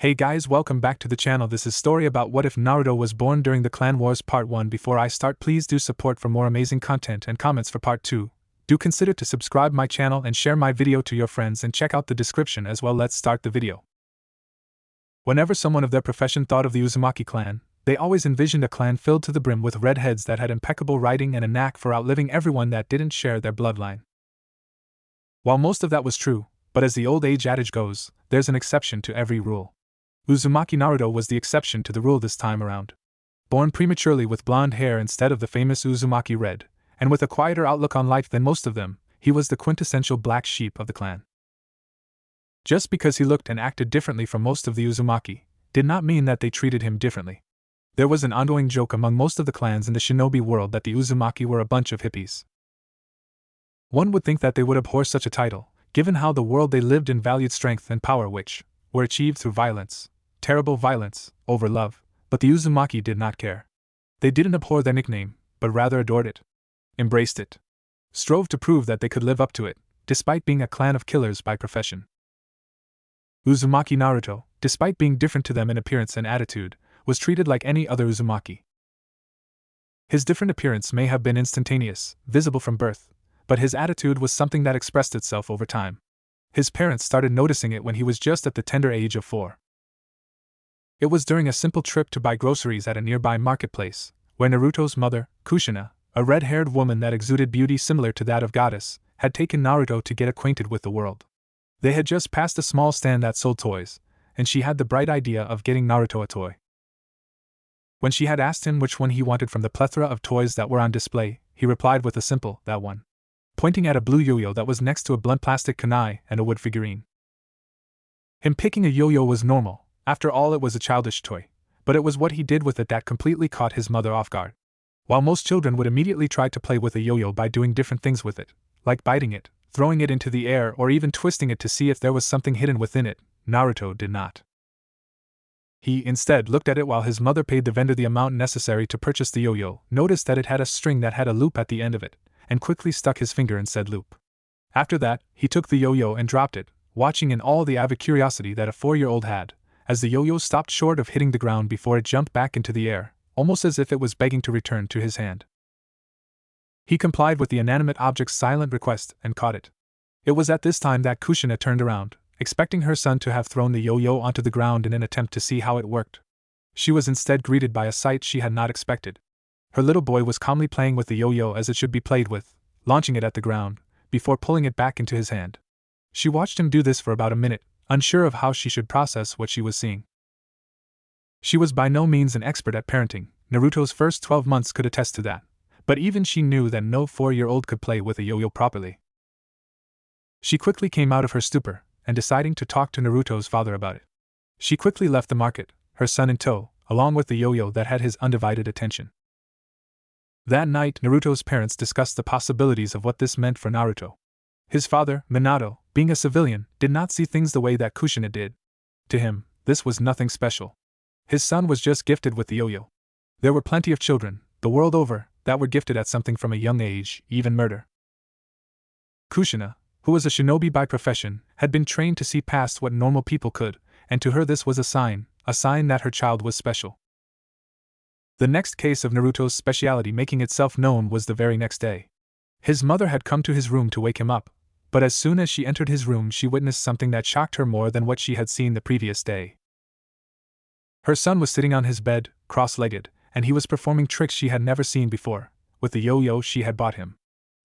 Hey guys, welcome back to the channel. This is story about what if Naruto was born during the Clan Wars Part 1. Before I start, please do support for more amazing content and comments for Part 2. Do consider to subscribe my channel and share my video to your friends and check out the description as well. Let's start the video. Whenever someone of their profession thought of the Uzumaki clan, they always envisioned a clan filled to the brim with redheads that had impeccable writing and a knack for outliving everyone that didn't share their bloodline. While most of that was true, but as the old age adage goes, there's an exception to every rule. Uzumaki Naruto was the exception to the rule this time around. Born prematurely with blonde hair instead of the famous Uzumaki red, and with a quieter outlook on life than most of them, he was the quintessential black sheep of the clan. Just because he looked and acted differently from most of the Uzumaki, did not mean that they treated him differently. There was an ongoing joke among most of the clans in the shinobi world that the Uzumaki were a bunch of hippies. One would think that they would abhor such a title, given how the world they lived in valued strength and power which were achieved through violence. Terrible violence, over love, but the Uzumaki did not care. They didn't abhor their nickname, but rather adored it, embraced it, strove to prove that they could live up to it, despite being a clan of killers by profession. Uzumaki Naruto, despite being different to them in appearance and attitude, was treated like any other Uzumaki. His different appearance may have been instantaneous, visible from birth, but his attitude was something that expressed itself over time. His parents started noticing it when he was just at the tender age of 4. It was during a simple trip to buy groceries at a nearby marketplace, where Naruto's mother, Kushina, a red-haired woman that exuded beauty similar to that of goddess, had taken Naruto to get acquainted with the world. They had just passed a small stand that sold toys, and she had the bright idea of getting Naruto a toy. When she had asked him which one he wanted from the plethora of toys that were on display, he replied with a simple, "that one," pointing at a blue yo-yo that was next to a blunt plastic kunai and a wood figurine. Him picking a yo-yo was normal. After all, it was a childish toy, but it was what he did with it that completely caught his mother off guard. While most children would immediately try to play with a yo-yo by doing different things with it, like biting it, throwing it into the air, or even twisting it to see if there was something hidden within it, Naruto did not. He instead looked at it while his mother paid the vendor the amount necessary to purchase the yo-yo, noticed that it had a string that had a loop at the end of it, and quickly stuck his finger in said loop. After that, he took the yo-yo and dropped it, watching in all the avid curiosity that a 4-year-old had, as the yo-yo stopped short of hitting the ground before it jumped back into the air, almost as if it was begging to return to his hand. He complied with the inanimate object's silent request and caught it. It was at this time that Kushina turned around, expecting her son to have thrown the yo-yo onto the ground in an attempt to see how it worked. She was instead greeted by a sight she had not expected. Her little boy was calmly playing with the yo-yo as it should be played with, launching it at the ground, before pulling it back into his hand. She watched him do this for about a minute, unsure of how she should process what she was seeing. She was by no means an expert at parenting. Naruto's first 12 months could attest to that, but even she knew that no 4-year-old could play with a yo-yo properly. She quickly came out of her stupor, and deciding to talk to Naruto's father about it. She quickly left the market, her son in tow, along with the yo-yo that had his undivided attention. That night, Naruto's parents discussed the possibilities of what this meant for Naruto. His father, Minato, being a civilian, did not see things the way that Kushina did. To him, this was nothing special. His son was just gifted with the yo-yo. There were plenty of children, the world over, that were gifted at something from a young age, even murder. Kushina, who was a shinobi by profession, had been trained to see past what normal people could, and to her this was a sign that her child was special. The next case of Naruto's speciality making itself known was the very next day. His mother had come to his room to wake him up, but as soon as she entered his room she witnessed something that shocked her more than what she had seen the previous day. Her son was sitting on his bed, cross-legged, and he was performing tricks she had never seen before, with the yo-yo she had bought him.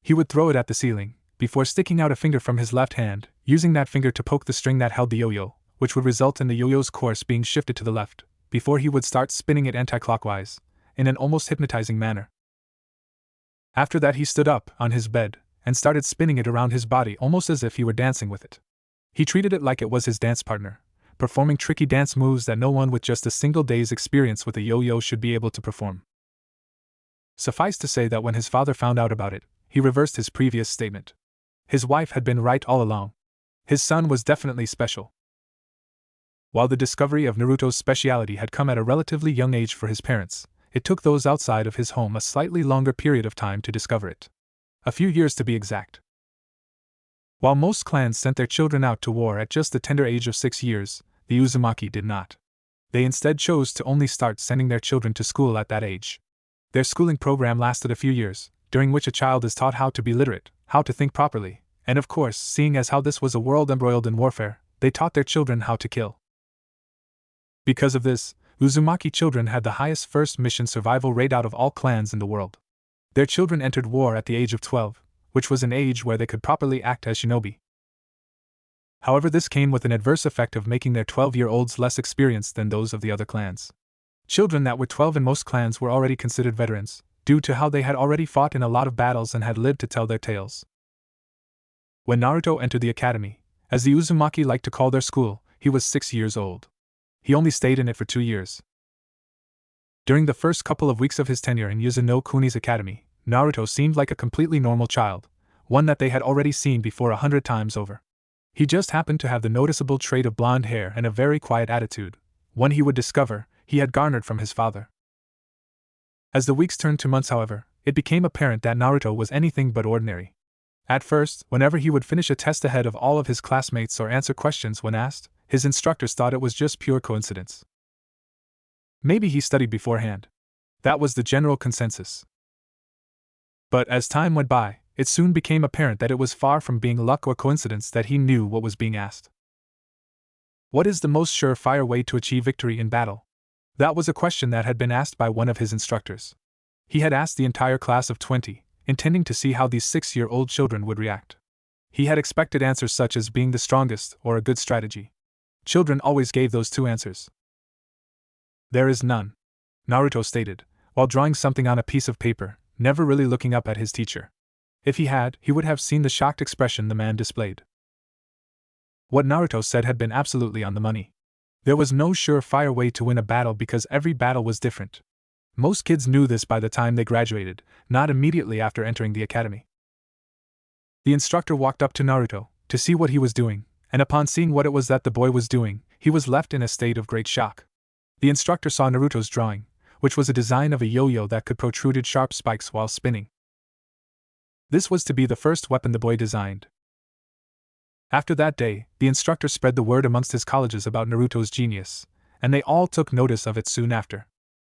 He would throw it at the ceiling, before sticking out a finger from his left hand, using that finger to poke the string that held the yo-yo, which would result in the yo-yo's course being shifted to the left, before he would start spinning it anti-clockwise, in an almost hypnotizing manner. After that he stood up, on his bed, and started spinning it around his body almost as if he were dancing with it. He treated it like it was his dance partner, performing tricky dance moves that no one with just a single day's experience with a yo-yo should be able to perform. Suffice to say that when his father found out about it, he reversed his previous statement. His wife had been right all along. His son was definitely special. While the discovery of Naruto's speciality had come at a relatively young age for his parents, it took those outside of his home a slightly longer period of time to discover it. A few years to be exact. While most clans sent their children out to war at just the tender age of 6 years, the Uzumaki did not. They instead chose to only start sending their children to school at that age. Their schooling program lasted a few years, during which a child is taught how to be literate, how to think properly, and of course, seeing as how this was a world embroiled in warfare, they taught their children how to kill. Because of this, Uzumaki children had the highest first mission survival rate out of all clans in the world. Their children entered war at the age of 12, which was an age where they could properly act as shinobi. However, this came with an adverse effect of making their 12-year-olds less experienced than those of the other clans. Children that were 12 in most clans were already considered veterans, due to how they had already fought in a lot of battles and had lived to tell their tales. When Naruto entered the academy, as the Uzumaki liked to call their school, he was 6 years old. He only stayed in it for 2 years. During the first couple of weeks of his tenure in Yuzuno Kuni's academy, Naruto seemed like a completely normal child, one that they had already seen before 100 times over. He just happened to have the noticeable trait of blonde hair and a very quiet attitude, one he would discover he had garnered from his father. As the weeks turned to months, however, it became apparent that Naruto was anything but ordinary. At first, whenever he would finish a test ahead of all of his classmates or answer questions when asked, his instructors thought it was just pure coincidence. Maybe he studied beforehand. That was the general consensus. But as time went by, it soon became apparent that it was far from being luck or coincidence that he knew what was being asked. What is the most surefire way to achieve victory in battle? That was a question that had been asked by one of his instructors. He had asked the entire class of 20, intending to see how these 6-year-old children would react. He had expected answers such as being the strongest or a good strategy. Children always gave those two answers. There is none, Naruto stated, while drawing something on a piece of paper, never really looking up at his teacher. If he had, he would have seen the shocked expression the man displayed. What Naruto said had been absolutely on the money. There was no surefire way to win a battle because every battle was different. Most kids knew this by the time they graduated, not immediately after entering the academy. The instructor walked up to Naruto to see what he was doing, and upon seeing what it was that the boy was doing, he was left in a state of great shock. The instructor saw Naruto's drawing, which was a design of a yo-yo that could protrude sharp spikes while spinning. This was to be the first weapon the boy designed. After that day, the instructor spread the word amongst his colleges about Naruto's genius, and they all took notice of it soon after.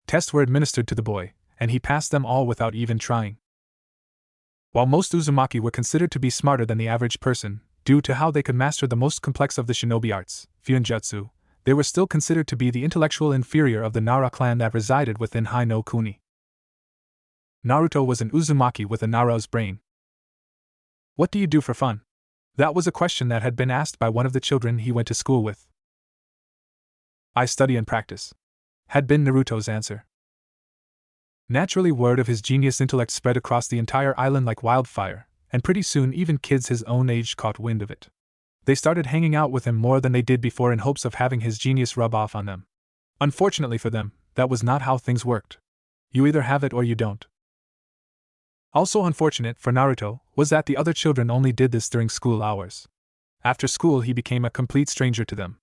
Tests were administered to the boy, and he passed them all without even trying. While most Uzumaki were considered to be smarter than the average person, due to how they could master the most complex of the shinobi arts, Fuinjutsu, they were still considered to be the intellectual inferior of the Nara clan that resided within Hai no Kuni. Naruto was an Uzumaki with a Nara's brain. What do you do for fun? That was a question that had been asked by one of the children he went to school with. I study and practice, had been Naruto's answer. Naturally, word of his genius intellect spread across the entire island like wildfire, and pretty soon even kids his own age caught wind of it. They started hanging out with him more than they did before in hopes of having his genius rub off on them. Unfortunately for them, that was not how things worked. You either have it or you don't. Also unfortunate for Naruto was that the other children only did this during school hours. After school he became a complete stranger to them.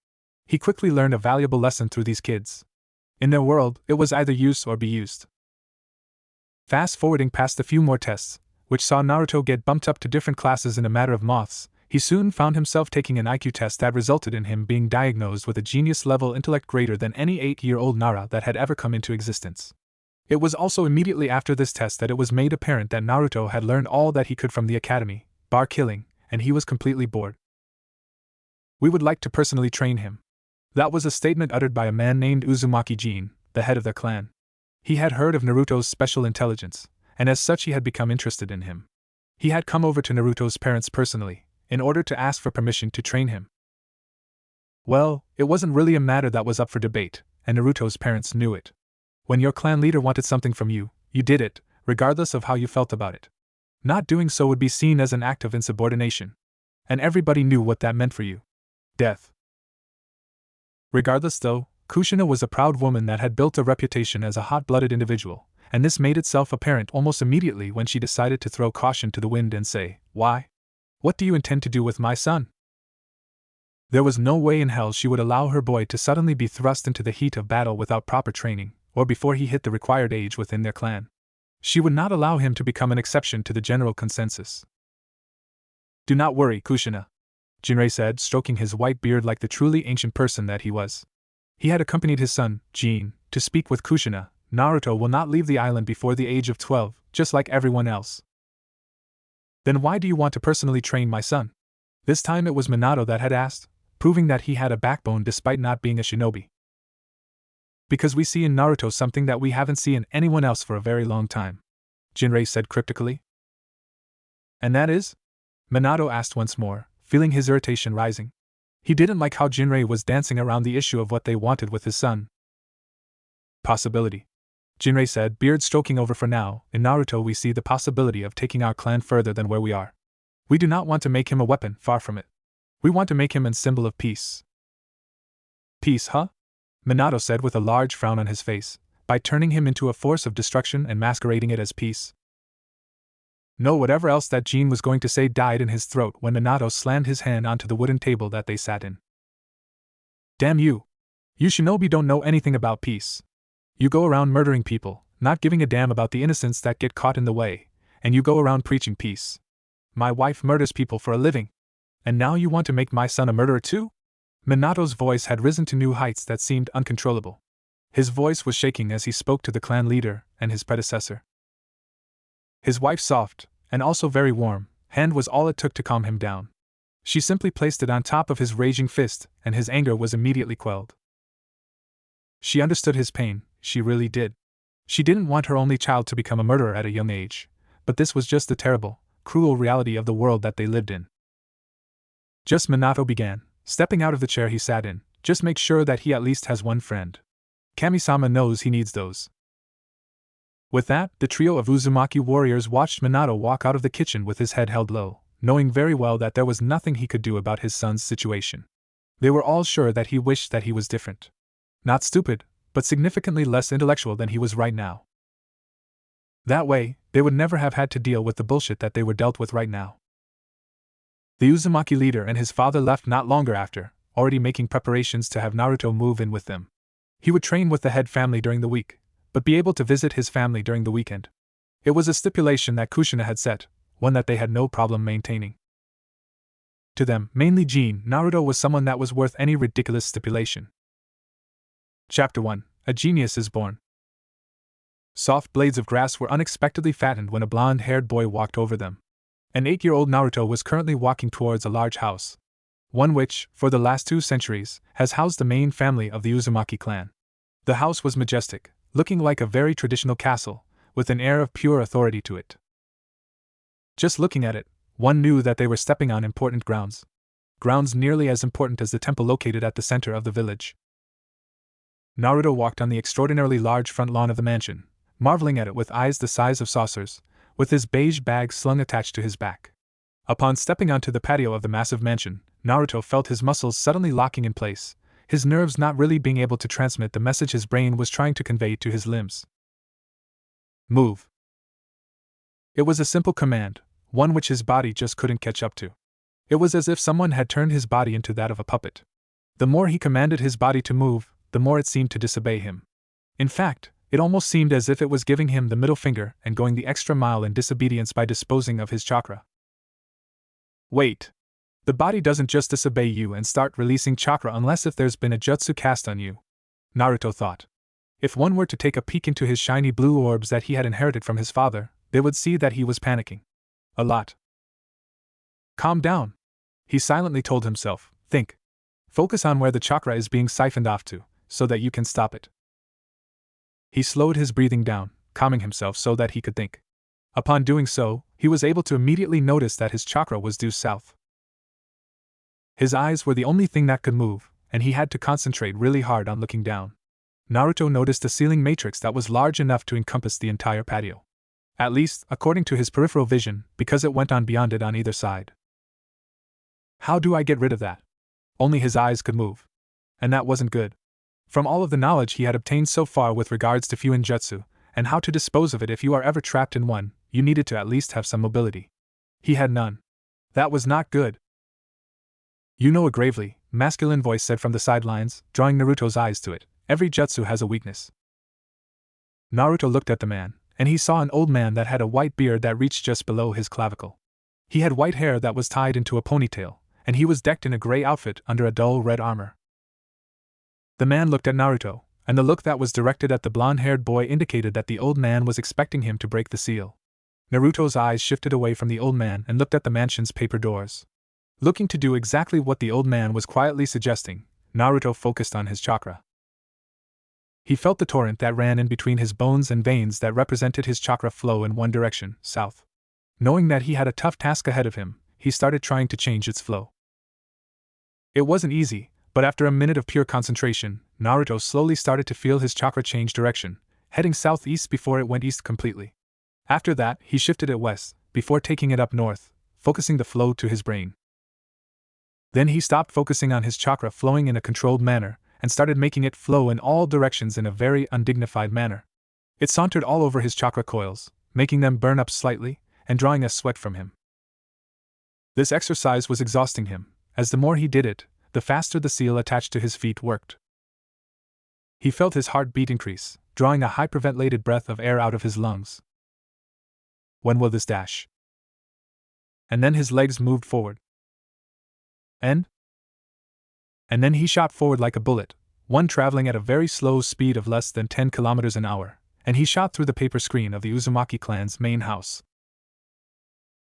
He quickly learned a valuable lesson through these kids. In their world, it was either use or be used. Fast forwarding past a few more tests, which saw Naruto get bumped up to different classes in a matter of months, he soon found himself taking an IQ test that resulted in him being diagnosed with a genius-level intellect greater than any 8-year-old Nara that had ever come into existence. It was also immediately after this test that it was made apparent that Naruto had learned all that he could from the academy, bar killing, and he was completely bored. We would like to personally train him. That was a statement uttered by a man named Uzumaki Jin, the head of their clan. He had heard of Naruto's special intelligence, and as such he had become interested in him. He had come over to Naruto's parents personally, in order to ask for permission to train him. Well, it wasn't really a matter that was up for debate, and Naruto's parents knew it. When your clan leader wanted something from you, you did it, regardless of how you felt about it. Not doing so would be seen as an act of insubordination. And everybody knew what that meant for you. Death. Regardless though, Kushina was a proud woman that had built a reputation as a hot-blooded individual, and this made itself apparent almost immediately when she decided to throw caution to the wind and say, "Why? What do you intend to do with my son?" There was no way in hell she would allow her boy to suddenly be thrust into the heat of battle without proper training, or before he hit the required age within their clan. She would not allow him to become an exception to the general consensus. "Do not worry, Kushina. Jinrei said, stroking his white beard like the truly ancient person that he was. He had accompanied his son, Jin, to speak with Kushina. Naruto will not leave the island before the age of 12, just like everyone else. Then why do you want to personally train my son? This time it was Minato that had asked, proving that he had a backbone despite not being a shinobi. Because we see in Naruto something that we haven't seen in anyone else for a very long time, Jinrei said cryptically. And that is? Minato asked once more, feeling his irritation rising. He didn't like how Jinrei was dancing around the issue of what they wanted with his son. Possibility, Jinrei said, beard stroking over. For now, in Naruto we see the possibility of taking our clan further than where we are. We do not want to make him a weapon, far from it. We want to make him a symbol of peace. Peace, huh? Minato said with a large frown on his face, by turning him into a force of destruction and masquerading it as peace. No, whatever else that Jin was going to say died in his throat when Minato slammed his hand onto the wooden table that they sat in. Damn you! You shinobi don't know anything about peace. You go around murdering people, not giving a damn about the innocents that get caught in the way, and you go around preaching peace. My wife murders people for a living. And now you want to make my son a murderer too? Minato's voice had risen to new heights that seemed uncontrollable. His voice was shaking as he spoke to the clan leader and his predecessor. His wife's soft, and also very warm, hand was all it took to calm him down. She simply placed it on top of his raging fist, and his anger was immediately quelled. She understood his pain, she really did. She didn't want her only child to become a murderer at a young age, but this was just the terrible, cruel reality of the world that they lived in. Just Minato began, stepping out of the chair he sat in, just make sure that he at least has one friend. Kami-sama knows he needs those. With that, the trio of Uzumaki warriors watched Minato walk out of the kitchen with his head held low, knowing very well that there was nothing he could do about his son's situation. They were all sure that he wished that he was different. Not stupid, but significantly less intellectual than he was right now. That way, they would never have had to deal with the bullshit that they were dealt with right now. The Uzumaki leader and his father left not longer after, already making preparations to have Naruto move in with them. He would train with the head family during the week, but be able to visit his family during the weekend. It was a stipulation that Kushina had set, one that they had no problem maintaining. To them, mainly Jin, Naruto was someone that was worth any ridiculous stipulation. Chapter 1: A Genius is Born. Soft blades of grass were unexpectedly fattened when a blonde-haired boy walked over them. An 8-year-old Naruto was currently walking towards a large house. One which, for the last 2 centuries, has housed the main family of the Uzumaki clan. The house was majestic, looking like a very traditional castle, with an air of pure authority to it. Just looking at it, one knew that they were stepping on important grounds. Grounds nearly as important as the temple located at the center of the village. Naruto walked on the extraordinarily large front lawn of the mansion, marveling at it with eyes the size of saucers, with his beige bag slung attached to his back. Upon stepping onto the patio of the massive mansion, Naruto felt his muscles suddenly locking in place, his nerves not really being able to transmit the message his brain was trying to convey to his limbs. Move. It was a simple command, one which his body just couldn't catch up to. It was as if someone had turned his body into that of a puppet. The more he commanded his body to move, the more it seemed to disobey him. In fact, it almost seemed as if it was giving him the middle finger and going the extra mile in disobedience by disposing of his chakra. Wait. The body doesn't just disobey you and start releasing chakra unless if there's been a jutsu cast on you, Naruto thought. If one were to take a peek into his shiny blue orbs that he had inherited from his father, they would see that he was panicking. A lot. Calm down, he silently told himself. Think. Focus on where the chakra is being siphoned off to, so that you can stop it. He slowed his breathing down, calming himself so that he could think. Upon doing so, he was able to immediately notice that his chakra was due south. His eyes were the only thing that could move, and he had to concentrate really hard on looking down. Naruto noticed a ceiling matrix that was large enough to encompass the entire patio. At least, according to his peripheral vision, because it went on beyond it on either side. How do I get rid of that? Only his eyes could move. And that wasn't good. From all of the knowledge he had obtained so far with regards to Fuinjutsu, and how to dispose of it if you are ever trapped in one, you needed to at least have some mobility. He had none. That was not good. You know, a gravely, masculine voice said from the sidelines, drawing Naruto's eyes to it. Every jutsu has a weakness. Naruto looked at the man, and he saw an old man that had a white beard that reached just below his clavicle. He had white hair that was tied into a ponytail, and he was decked in a gray outfit under a dull red armor. The man looked at Naruto, and the look that was directed at the blonde-haired boy indicated that the old man was expecting him to break the seal. Naruto's eyes shifted away from the old man and looked at the mansion's paper doors. Looking to do exactly what the old man was quietly suggesting, Naruto focused on his chakra. He felt the torrent that ran in between his bones and veins that represented his chakra flow in one direction, south. Knowing that he had a tough task ahead of him, he started trying to change its flow. It wasn't easy, but after a minute of pure concentration, Naruto slowly started to feel his chakra change direction, heading southeast before it went east completely. After that, he shifted it west, before taking it up north, focusing the flow to his brain. Then he stopped focusing on his chakra flowing in a controlled manner, and started making it flow in all directions in a very undignified manner. It sauntered all over his chakra coils, making them burn up slightly, and drawing a sweat from him. This exercise was exhausting him, as the more he did it, the faster the seal attached to his feet worked. He felt his heartbeat increase, drawing a hyperventilated breath of air out of his lungs. When will this dash? And then his legs moved forward. And then he shot forward like a bullet, one traveling at a very slow speed of less than 10 kilometers an hour, and he shot through the paper screen of the Uzumaki clan's main house.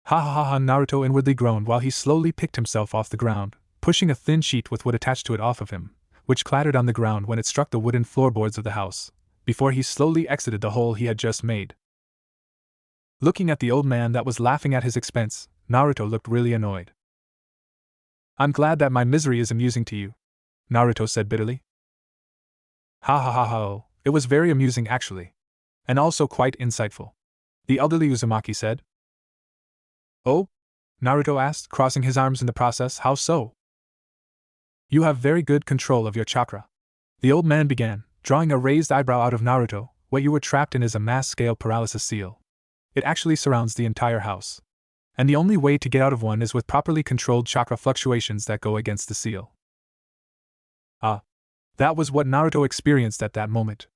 Ha ha ha ha! Naruto inwardly groaned while he slowly picked himself off the ground, pushing a thin sheet with wood attached to it off of him, which clattered on the ground when it struck the wooden floorboards of the house, before he slowly exited the hole he had just made. Looking at the old man that was laughing at his expense, Naruto looked really annoyed. I'm glad that my misery is amusing to you, Naruto said bitterly. Ha ha ha ha! Oh, it was very amusing actually. And also quite insightful, the elderly Uzumaki said. Oh? Naruto asked, crossing his arms in the process. How so? You have very good control of your chakra. The old man began, drawing a raised eyebrow out of Naruto. What you were trapped in is a mass-scale paralysis seal. It actually surrounds the entire house. And the only way to get out of one is with properly controlled chakra fluctuations that go against the seal. Ah. That was what Naruto experienced at that moment.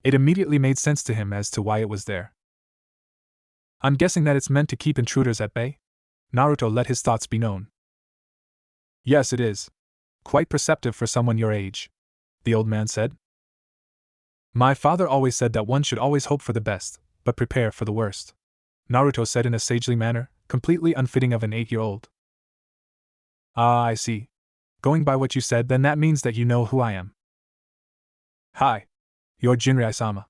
It immediately made sense to him as to why it was there. I'm guessing that it's meant to keep intruders at bay? Naruto let his thoughts be known. Yes, it is. Quite perceptive for someone your age, the old man said. My father always said that one should always hope for the best, but prepare for the worst, Naruto said in a sagely manner, completely unfitting of an 8-year-old. Ah, I see. Going by what you said, then that means that you know who I am. Hi. You're Jinrei-sama.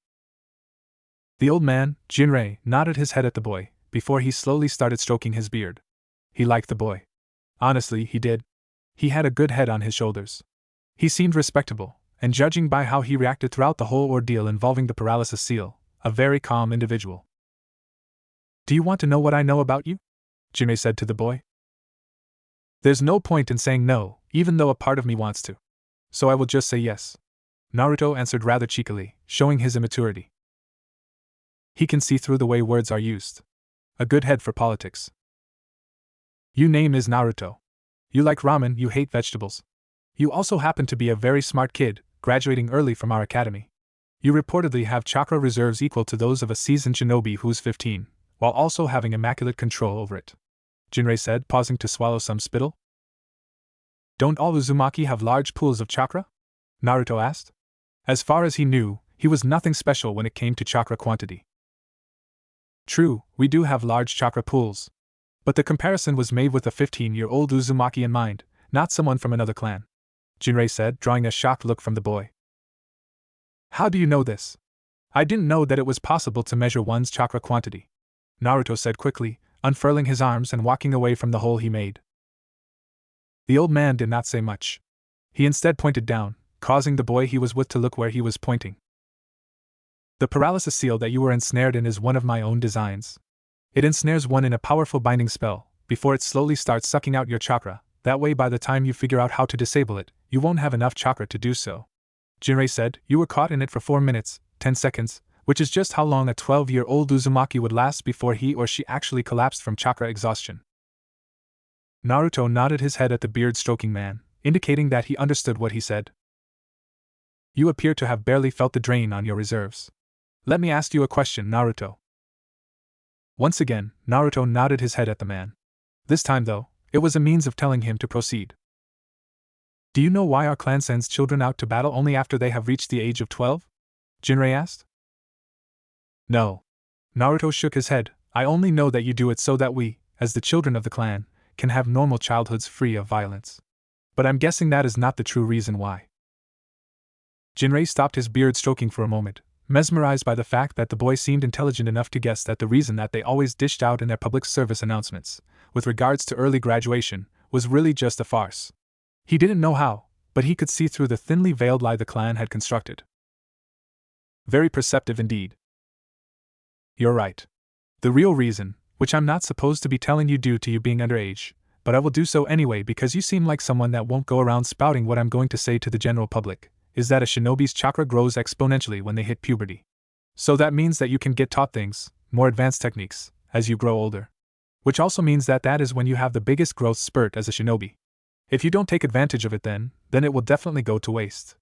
The old man, Jinrei, nodded his head at the boy, before he slowly started stroking his beard. He liked the boy. Honestly, he did. He had a good head on his shoulders. He seemed respectable, and judging by how he reacted throughout the whole ordeal involving the paralysis seal, a very calm individual. Do you want to know what I know about you? Jinrei said to the boy. There's no point in saying no, even though a part of me wants to. So I will just say yes. Naruto answered rather cheekily, showing his immaturity. He can see through the way words are used. A good head for politics. Your name is Naruto. You like ramen, you hate vegetables. You also happen to be a very smart kid, graduating early from our academy. You reportedly have chakra reserves equal to those of a seasoned shinobi who's 15, while also having immaculate control over it, Jinrei said, pausing to swallow some spittle. Don't all Uzumaki have large pools of chakra? Naruto asked. As far as he knew, he was nothing special when it came to chakra quantity. True, we do have large chakra pools. But the comparison was made with a 15-year-old Uzumaki in mind, not someone from another clan, Jinrei said, drawing a shocked look from the boy. How do you know this? I didn't know that it was possible to measure one's chakra quantity, Naruto said quickly, unfurling his arms and walking away from the hole he made. The old man did not say much. He instead pointed down, causing the boy he was with to look where he was pointing. The paralysis seal that you were ensnared in is one of my own designs. It ensnares one in a powerful binding spell, before it slowly starts sucking out your chakra. That way by the time you figure out how to disable it, you won't have enough chakra to do so. Jinrei said, you were caught in it for 4 minutes, 10 seconds, which is just how long a 12-year-old Uzumaki would last before he or she actually collapsed from chakra exhaustion. Naruto nodded his head at the beard-stroking man, indicating that he understood what he said. You appear to have barely felt the drain on your reserves. Let me ask you a question, Naruto. Once again, Naruto nodded his head at the man. This time, though, It was a means of telling him to proceed. Do you know why our clan sends children out to battle only after they have reached the age of 12? Jinrei asked. No. Naruto shook his head. I only know that you do it so that we, as the children of the clan, can have normal childhoods free of violence. But I'm guessing that is not the true reason why. Jinrei stopped his beard stroking for a moment, mesmerized by the fact that the boy seemed intelligent enough to guess that the reason that they always dished out in their public service announcements, with regards to early graduation, was really just a farce. He didn't know how, but he could see through the thinly veiled lie the clan had constructed. Very perceptive indeed. You're right. The real reason, which I'm not supposed to be telling you due to you being underage, but I will do so anyway because you seem like someone that won't go around spouting what I'm going to say to the general public, is that a shinobi's chakra grows exponentially when they hit puberty. So that means that you can get taught things, more advanced techniques, as you grow older. Which also means that that is when you have the biggest growth spurt as a shinobi. If you don't take advantage of it then it will definitely go to waste.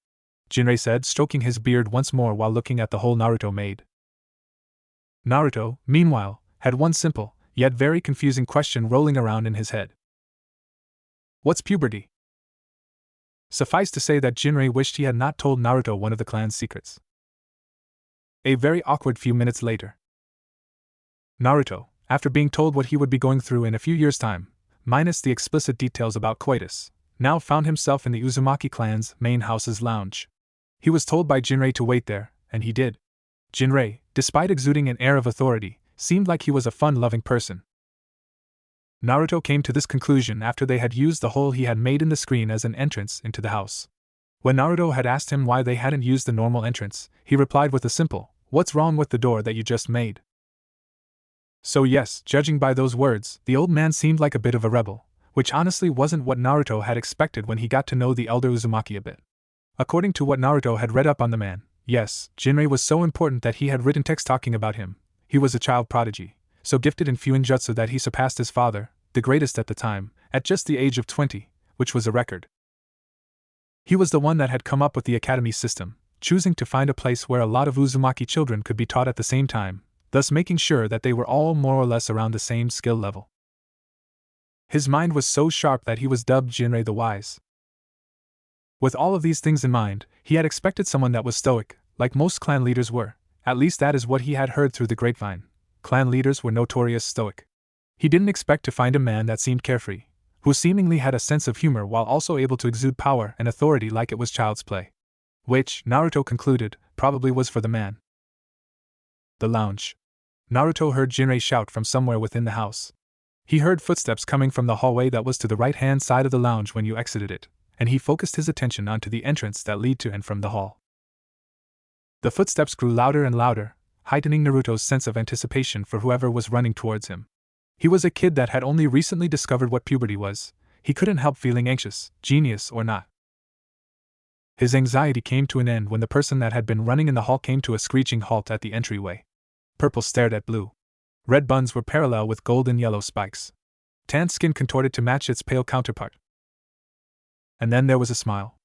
Jinrei said, stroking his beard once more while looking at the hole Naruto made. Naruto, meanwhile, had one simple, yet very confusing question rolling around in his head. What's puberty? Suffice to say that Jinrei wished he had not told Naruto one of the clan's secrets. A very awkward few minutes later. Naruto, after being told what he would be going through in a few years' time, minus the explicit details about coitus, now found himself in the Uzumaki clan's main house's lounge. He was told by Jinrei to wait there, and he did. Jinrei, despite exuding an air of authority, seemed like he was a fun-loving person. Naruto came to this conclusion after they had used the hole he had made in the screen as an entrance into the house. When Naruto had asked him why they hadn't used the normal entrance, he replied with a simple, "What's wrong with the door that you just made?" So yes, judging by those words, the old man seemed like a bit of a rebel, which honestly wasn't what Naruto had expected when he got to know the elder Uzumaki a bit. According to what Naruto had read up on the man, yes, Jinrei was so important that he had written text talking about him. He was a child prodigy, so gifted in Fuinjutsu that he surpassed his father, the greatest at the time, at just the age of 20, which was a record. He was the one that had come up with the academy system, choosing to find a place where a lot of Uzumaki children could be taught at the same time, thus making sure that they were all more or less around the same skill level. His mind was so sharp that he was dubbed Jinrei the Wise. With all of these things in mind, he had expected someone that was stoic, like most clan leaders were. At least that is what he had heard through the grapevine. Clan leaders were notorious stoic. He didn't expect to find a man that seemed carefree, who seemingly had a sense of humor while also able to exude power and authority like it was child's play. Which, Naruto concluded, probably was for the man. The lounge. Naruto heard Jinrei shout from somewhere within the house. He heard footsteps coming from the hallway that was to the right-hand side of the lounge when you exited it, and he focused his attention onto the entrance that led to and from the hall. The footsteps grew louder and louder, heightening Naruto's sense of anticipation for whoever was running towards him. He was a kid that had only recently discovered what puberty was. He couldn't help feeling anxious, genius or not. His anxiety came to an end when the person that had been running in the hall came to a screeching halt at the entryway. Purple stared at blue. Red buns were parallel with gold and yellow spikes. Tan skin contorted to match its pale counterpart. And then there was a smile.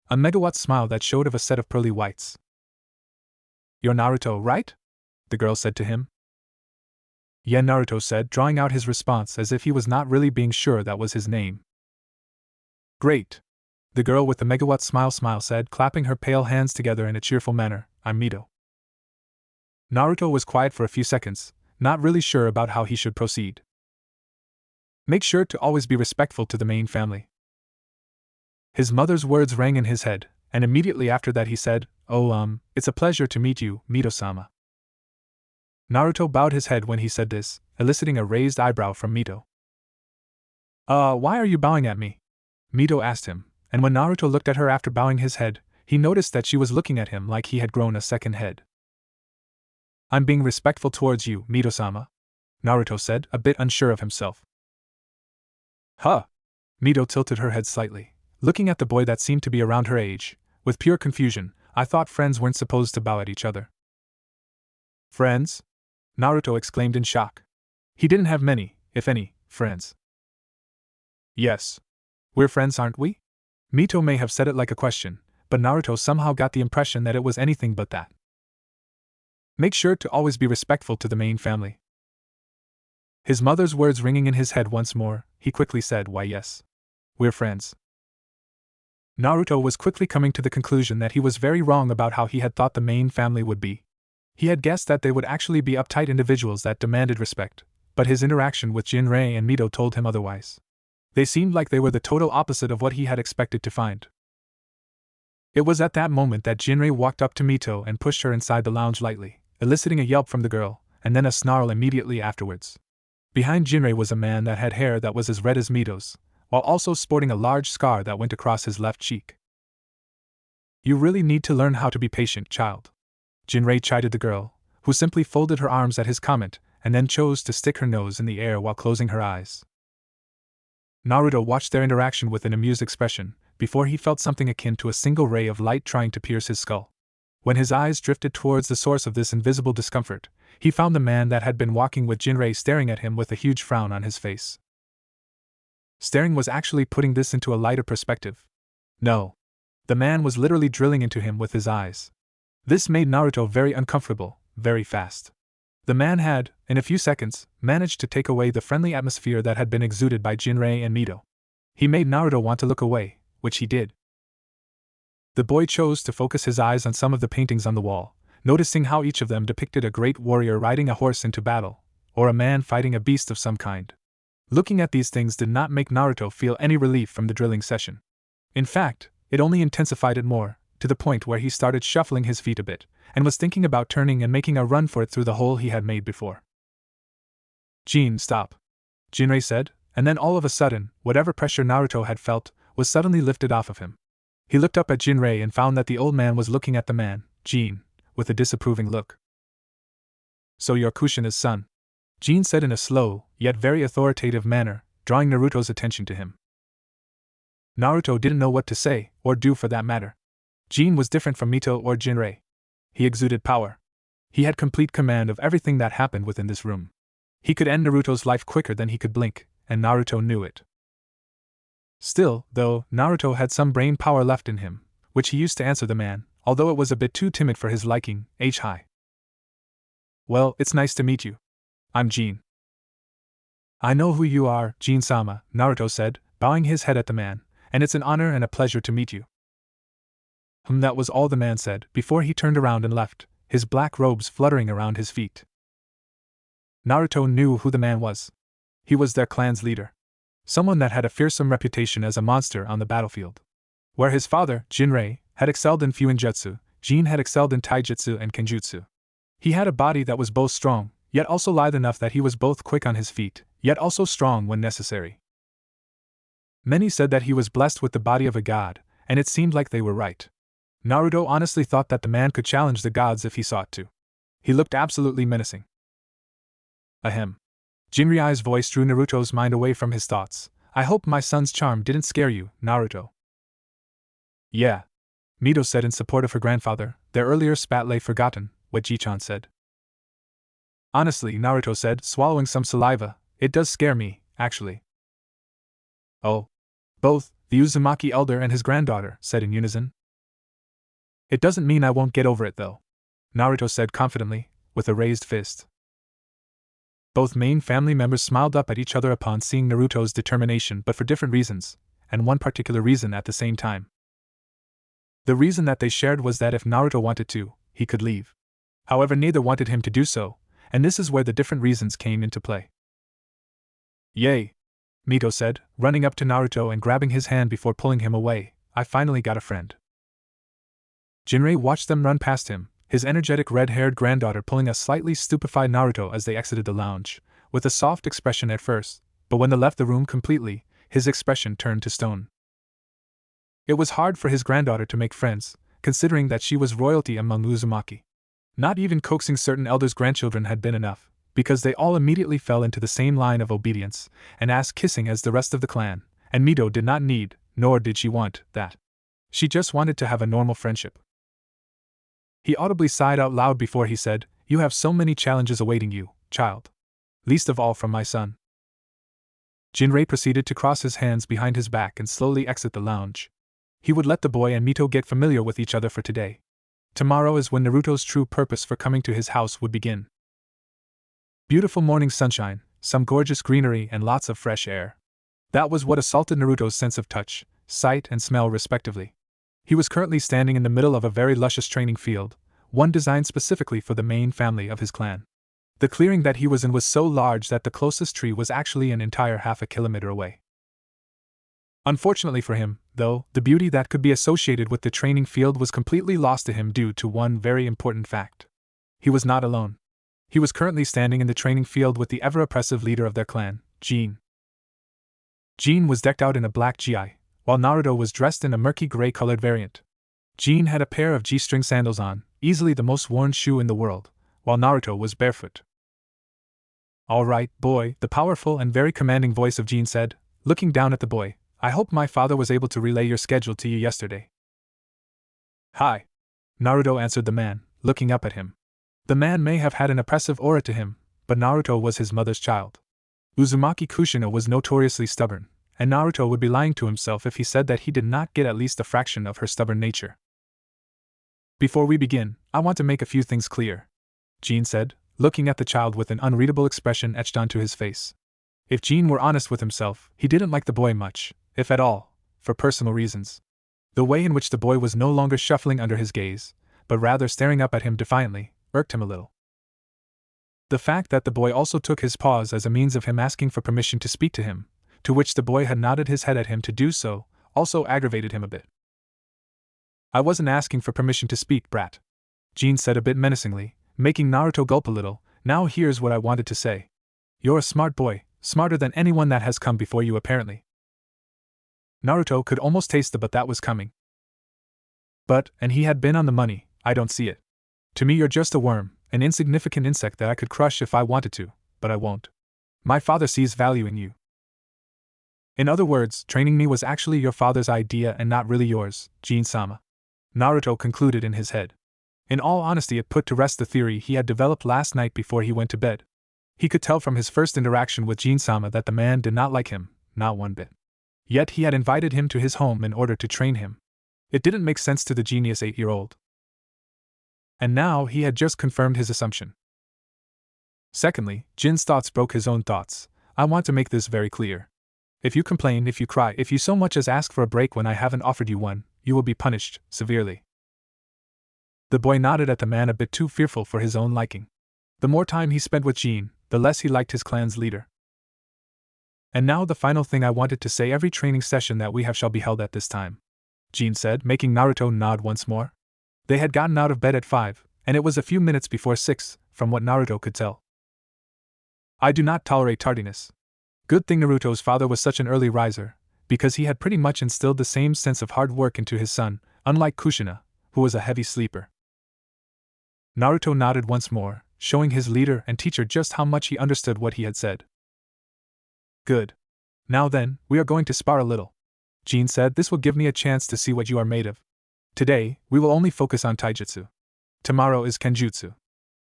A megawatt smile that showed of a set of pearly whites. "You're Naruto, right?" the girl said to him. "Yeah," Naruto said, drawing out his response as if he was not really being sure that was his name. "Great," the girl with the megawatt smile said, clapping her pale hands together in a cheerful manner. "I'm Mito." Naruto was quiet for a few seconds, not really sure about how he should proceed. "Make sure to always be respectful to the main family." His mother's words rang in his head, and immediately after that he said, It's a pleasure to meet you, Mito-sama." Naruto bowed his head when he said this, eliciting a raised eyebrow from Mito. Why are you bowing at me?" Mito asked him, and when Naruto looked at her after bowing his head, he noticed that she was looking at him like he had grown a second head. "I'm being respectful towards you, Mito-sama," Naruto said, a bit unsure of himself. "Huh?" Mito tilted her head slightly, looking at the boy that seemed to be around her age, with pure confusion. "I thought friends weren't supposed to bow at each other." "Friends?" Naruto exclaimed in shock. He didn't have many, if any, friends. "Yes. We're friends, aren't we?" Mito may have said it like a question, but Naruto somehow got the impression that it was anything but that. "Make sure to always be respectful to the main family." His mother's words ringing in his head once more, he quickly said, "Why yes. We're friends." Naruto was quickly coming to the conclusion that he was very wrong about how he had thought the main family would be. He had guessed that they would actually be uptight individuals that demanded respect, but his interaction with Jinrei and Mito told him otherwise. They seemed like they were the total opposite of what he had expected to find. It was at that moment that Jinrei walked up to Mito and pushed her inside the lounge lightly, eliciting a yelp from the girl, and then a snarl immediately afterwards. Behind Jinrei was a man that had hair that was as red as Mito's, while also sporting a large scar that went across his left cheek. "You really need to learn how to be patient, child," Jinrei chided the girl, who simply folded her arms at his comment and then chose to stick her nose in the air while closing her eyes. Naruto watched their interaction with an amused expression, before he felt something akin to a single ray of light trying to pierce his skull. When his eyes drifted towards the source of this invisible discomfort, he found the man that had been walking with Jinrei staring at him with a huge frown on his face. Staring was actually putting this into a lighter perspective. No. The man was literally drilling into him with his eyes. This made Naruto very uncomfortable, very fast. The man had, in a few seconds, managed to take away the friendly atmosphere that had been exuded by Jinrei and Mito. He made Naruto want to look away, which he did. The boy chose to focus his eyes on some of the paintings on the wall, noticing how each of them depicted a great warrior riding a horse into battle, or a man fighting a beast of some kind. Looking at these things did not make Naruto feel any relief from the drilling session. In fact, it only intensified it more, to the point where he started shuffling his feet a bit, and was thinking about turning and making a run for it through the hole he had made before. "Jin, stop," Jinrei said, and then all of a sudden, whatever pressure Naruto had felt was suddenly lifted off of him. He looked up at Jinrei and found that the old man was looking at the man, Jin, with a disapproving look. "So you're Kushina's son," Jin said in a slow, yet very authoritative manner, drawing Naruto's attention to him. Naruto didn't know what to say, or do for that matter. Jin was different from Mito or Jinrei. He exuded power. He had complete command of everything that happened within this room. He could end Naruto's life quicker than he could blink, and Naruto knew it. Still, though, Naruto had some brain power left in him, which he used to answer the man, although it was a bit too timid for his liking, H-high. "Well, it's nice to meet you. I'm Jin." "I know who you are, Jin-sama," Naruto said, bowing his head at the man, "and it's an honor and a pleasure to meet you." That was all the man said, before he turned around and left, his black robes fluttering around his feet. Naruto knew who the man was. He was their clan's leader. Someone that had a fearsome reputation as a monster on the battlefield. Where his father, Jinrei, had excelled in Fuinjutsu, Jin had excelled in Taijutsu and Kenjutsu. He had a body that was both strong, yet also lithe enough that he was both quick on his feet, yet also strong when necessary. Many said that he was blessed with the body of a god, and it seemed like they were right. Naruto honestly thought that the man could challenge the gods if he sought to. He looked absolutely menacing. Ahem. Jinrei's voice drew Naruto's mind away from his thoughts. "I hope my son's charm didn't scare you, Naruto." "Yeah," Mito said in support of her grandfather, their earlier spat lay forgotten, what Ji-chan said. "Honestly," Naruto said, swallowing some saliva, "it does scare me, actually." "Oh. Both," the Uzumaki elder and his granddaughter said in unison. "It doesn't mean I won't get over it though," Naruto said confidently, with a raised fist. Both main family members smiled up at each other upon seeing Naruto's determination, but for different reasons, and one particular reason at the same time. The reason that they shared was that if Naruto wanted to, he could leave. However, neither wanted him to do so, and this is where the different reasons came into play. "Yay!" Mito said, running up to Naruto and grabbing his hand before pulling him away. "I finally got a friend." Jinrei watched them run past him, his energetic red-haired granddaughter pulling a slightly stupefied Naruto as they exited the lounge, with a soft expression at first, but when they left the room completely, his expression turned to stone. It was hard for his granddaughter to make friends, considering that she was royalty among Uzumaki. Not even coaxing certain elders' grandchildren had been enough, because they all immediately fell into the same line of obedience, and asked kissing as the rest of the clan, and Mito did not need, nor did she want, that. She just wanted to have a normal friendship. He audibly sighed out loud before he said, "You have so many challenges awaiting you, child. Least of all from my son." Jinrei proceeded to cross his hands behind his back and slowly exit the lounge. He would let the boy and Mito get familiar with each other for today. Tomorrow is when Naruto's true purpose for coming to his house would begin. Beautiful morning sunshine, some gorgeous greenery, and lots of fresh air. That was what assaulted Naruto's sense of touch, sight, and smell respectively. He was currently standing in the middle of a very luscious training field, one designed specifically for the main family of his clan. The clearing that he was in was so large that the closest tree was actually an entire half a kilometer away. Unfortunately for him, though, the beauty that could be associated with the training field was completely lost to him due to one very important fact. He was not alone. He was currently standing in the training field with the ever-oppressive leader of their clan, Jin. Jin was decked out in a black gi, while Naruto was dressed in a murky gray-colored variant. Jin had a pair of G-string sandals on, easily the most worn shoe in the world, while Naruto was barefoot. "All right, boy," the powerful and very commanding voice of Jin said, looking down at the boy. "I hope my father was able to relay your schedule to you yesterday." "Hi," Naruto answered the man, looking up at him. The man may have had an oppressive aura to him, but Naruto was his mother's child. Uzumaki Kushina was notoriously stubborn, and Naruto would be lying to himself if he said that he did not get at least a fraction of her stubborn nature. "Before we begin, I want to make a few things clear," Jin said, looking at the child with an unreadable expression etched onto his face. If Jin were honest with himself, he didn't like the boy much, if at all, for personal reasons. The way in which the boy was no longer shuffling under his gaze, but rather staring up at him defiantly, irked him a little. The fact that the boy also took his pause as a means of him asking for permission to speak to him, to which the boy had nodded his head at him to do so, also aggravated him a bit. "I wasn't asking for permission to speak, brat," Jin said a bit menacingly, making Naruto gulp a little. "Now here's what I wanted to say. You're a smart boy, smarter than anyone that has come before you apparently." Naruto could almost taste the "but" that was coming. "But," and he had been on the money, "I don't see it. To me you're just a worm, an insignificant insect that I could crush if I wanted to, but I won't. My father sees value in you. In other words, training me was actually your father's idea and not really yours, Jin-sama," Naruto concluded in his head. In all honesty, it put to rest the theory he had developed last night before he went to bed. He could tell from his first interaction with Jin-sama that the man did not like him, not one bit. Yet he had invited him to his home in order to train him. It didn't make sense to the genius 8-year-old. And now he had just confirmed his assumption. Secondly, Jin's thoughts broke his own thoughts. "I want to make this very clear. If you complain, if you cry, if you so much as ask for a break when I haven't offered you one, you will be punished severely." The boy nodded at the man, a bit too fearful for his own liking. The more time he spent with Jin, the less he liked his clan's leader. "And now the final thing I wanted to say, every training session that we have shall be held at this time," Jin said, making Naruto nod once more. They had gotten out of bed at 5, and it was a few minutes before 6, from what Naruto could tell. "I do not tolerate tardiness." Good thing Naruto's father was such an early riser, because he had pretty much instilled the same sense of hard work into his son, unlike Kushina, who was a heavy sleeper. Naruto nodded once more, showing his leader and teacher just how much he understood what he had said. "Good. Now then, we are going to spar a little," Jin said. "This will give me a chance to see what you are made of. Today, we will only focus on taijutsu. Tomorrow is kenjutsu.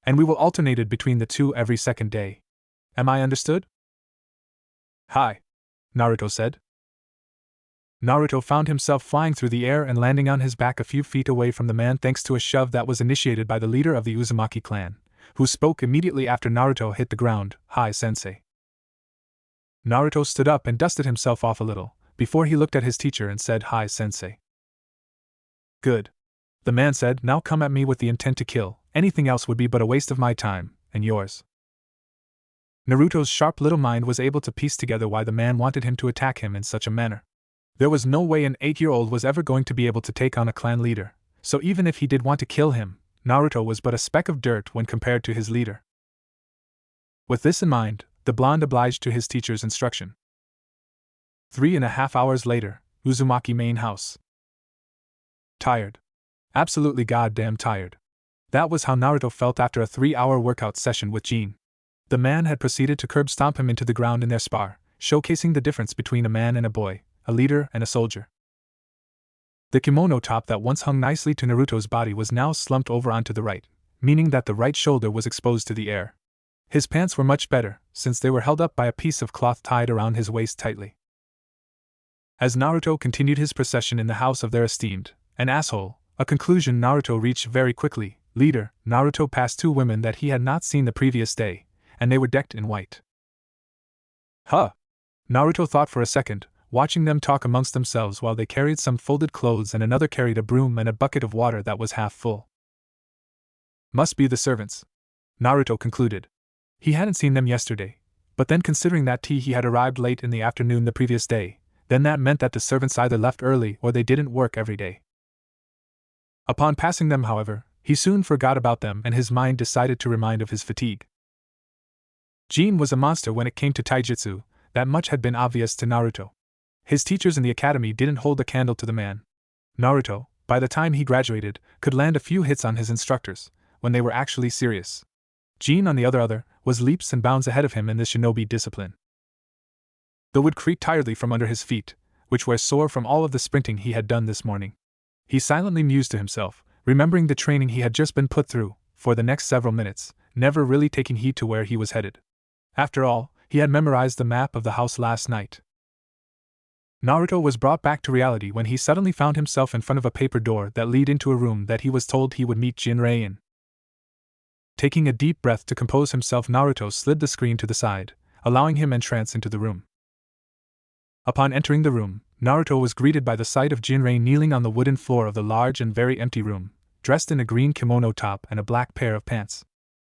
And we will alternate it between the two every second day. Am I understood?" "Hi," Naruto said. Naruto found himself flying through the air and landing on his back a few feet away from the man thanks to a shove that was initiated by the leader of the Uzumaki clan, who spoke immediately after Naruto hit the ground. "Hi, sensei." Naruto stood up and dusted himself off a little, before he looked at his teacher and said, "Hi, sensei." "Good," the man said. "Now come at me with the intent to kill. Anything else would be but a waste of my time, and yours." Naruto's sharp little mind was able to piece together why the man wanted him to attack him in such a manner. There was no way an 8-year-old was ever going to be able to take on a clan leader, so even if he did want to kill him, Naruto was but a speck of dirt when compared to his leader. With this in mind, the blonde obliged to his teacher's instruction. 3.5 hours later, Uzumaki main house. Tired. Absolutely goddamn tired. That was how Naruto felt after a 3-hour workout session with Jin. The man had proceeded to curb stomp him into the ground in their spar, showcasing the difference between a man and a boy, a leader and a soldier. The kimono top that once hung nicely to Naruto's body was now slumped over onto the right, meaning that the right shoulder was exposed to the air. His pants were much better, since they were held up by a piece of cloth tied around his waist tightly. As Naruto continued his procession in the house of their esteemed, an asshole, a conclusion Naruto reached very quickly. Leader, Naruto passed 2 women that he had not seen the previous day, and they were decked in white. Huh? Naruto thought for a second, watching them talk amongst themselves while they carried some folded clothes and another carried a broom and a bucket of water that was half full. Must be the servants, Naruto concluded. He hadn't seen them yesterday, but then considering that he had arrived late in the afternoon the previous day, then that meant that the servants either left early or they didn't work every day. Upon passing them, however, he soon forgot about them and his mind decided to remind of his fatigue. Jin was a monster when it came to taijutsu, that much had been obvious to Naruto. His teachers in the academy didn't hold a candle to the man. Naruto, by the time he graduated, could land a few hits on his instructors, when they were actually serious. Jin, on the other, was leaps and bounds ahead of him in this shinobi discipline. The wood creaked tiredly from under his feet, which were sore from all of the sprinting he had done this morning. He silently mused to himself, remembering the training he had just been put through, for the next several minutes, never really taking heed to where he was headed. After all, he had memorized the map of the house last night. Naruto was brought back to reality when he suddenly found himself in front of a paper door that led into a room that he was told he would meet Jinrei in. Taking a deep breath to compose himself, Naruto slid the screen to the side, allowing him entrance into the room. Upon entering the room, Naruto was greeted by the sight of Jinrei kneeling on the wooden floor of the large and very empty room, dressed in a green kimono top and a black pair of pants.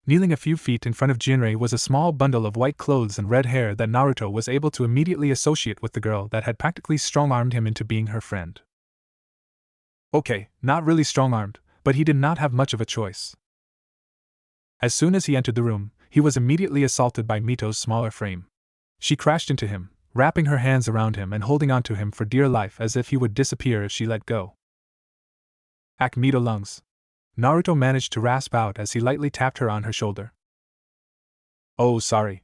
Kneeling a few feet in front of Jinrei was a small bundle of white clothes and red hair that Naruto was able to immediately associate with the girl that had practically strong-armed him into being her friend. Okay, not really strong-armed, but he did not have much of a choice. As soon as he entered the room, he was immediately assaulted by Mito's smaller frame. She crashed into him, wrapping her hands around him and holding onto him for dear life as if he would disappear if she let go. Ack Mito lungs. Naruto managed to rasp out as he lightly tapped her on her shoulder. Oh, sorry,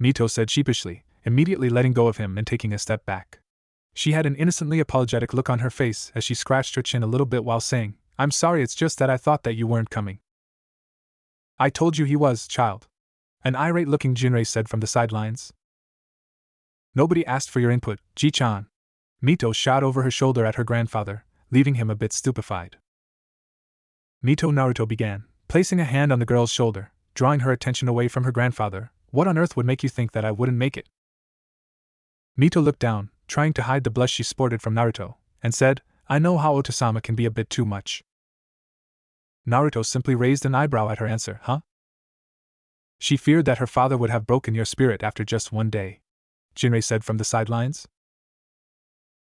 Mito said sheepishly, immediately letting go of him and taking a step back. She had an innocently apologetic look on her face as she scratched her chin a little bit while saying, I'm sorry, it's just that I thought that you weren't coming. I told you he was, child. An irate-looking Jinrei said from the sidelines. Nobody asked for your input, Ji-chan. Mito shot over her shoulder at her grandfather, leaving him a bit stupefied. Mito, Naruto began, placing a hand on the girl's shoulder, drawing her attention away from her grandfather. What on earth would make you think that I wouldn't make it? Mito looked down, trying to hide the blush she sported from Naruto, and said, I know how Otosama can be a bit too much. Naruto simply raised an eyebrow at her answer, huh? She feared that her father would have broken your spirit after just one day, Jinrei said from the sidelines.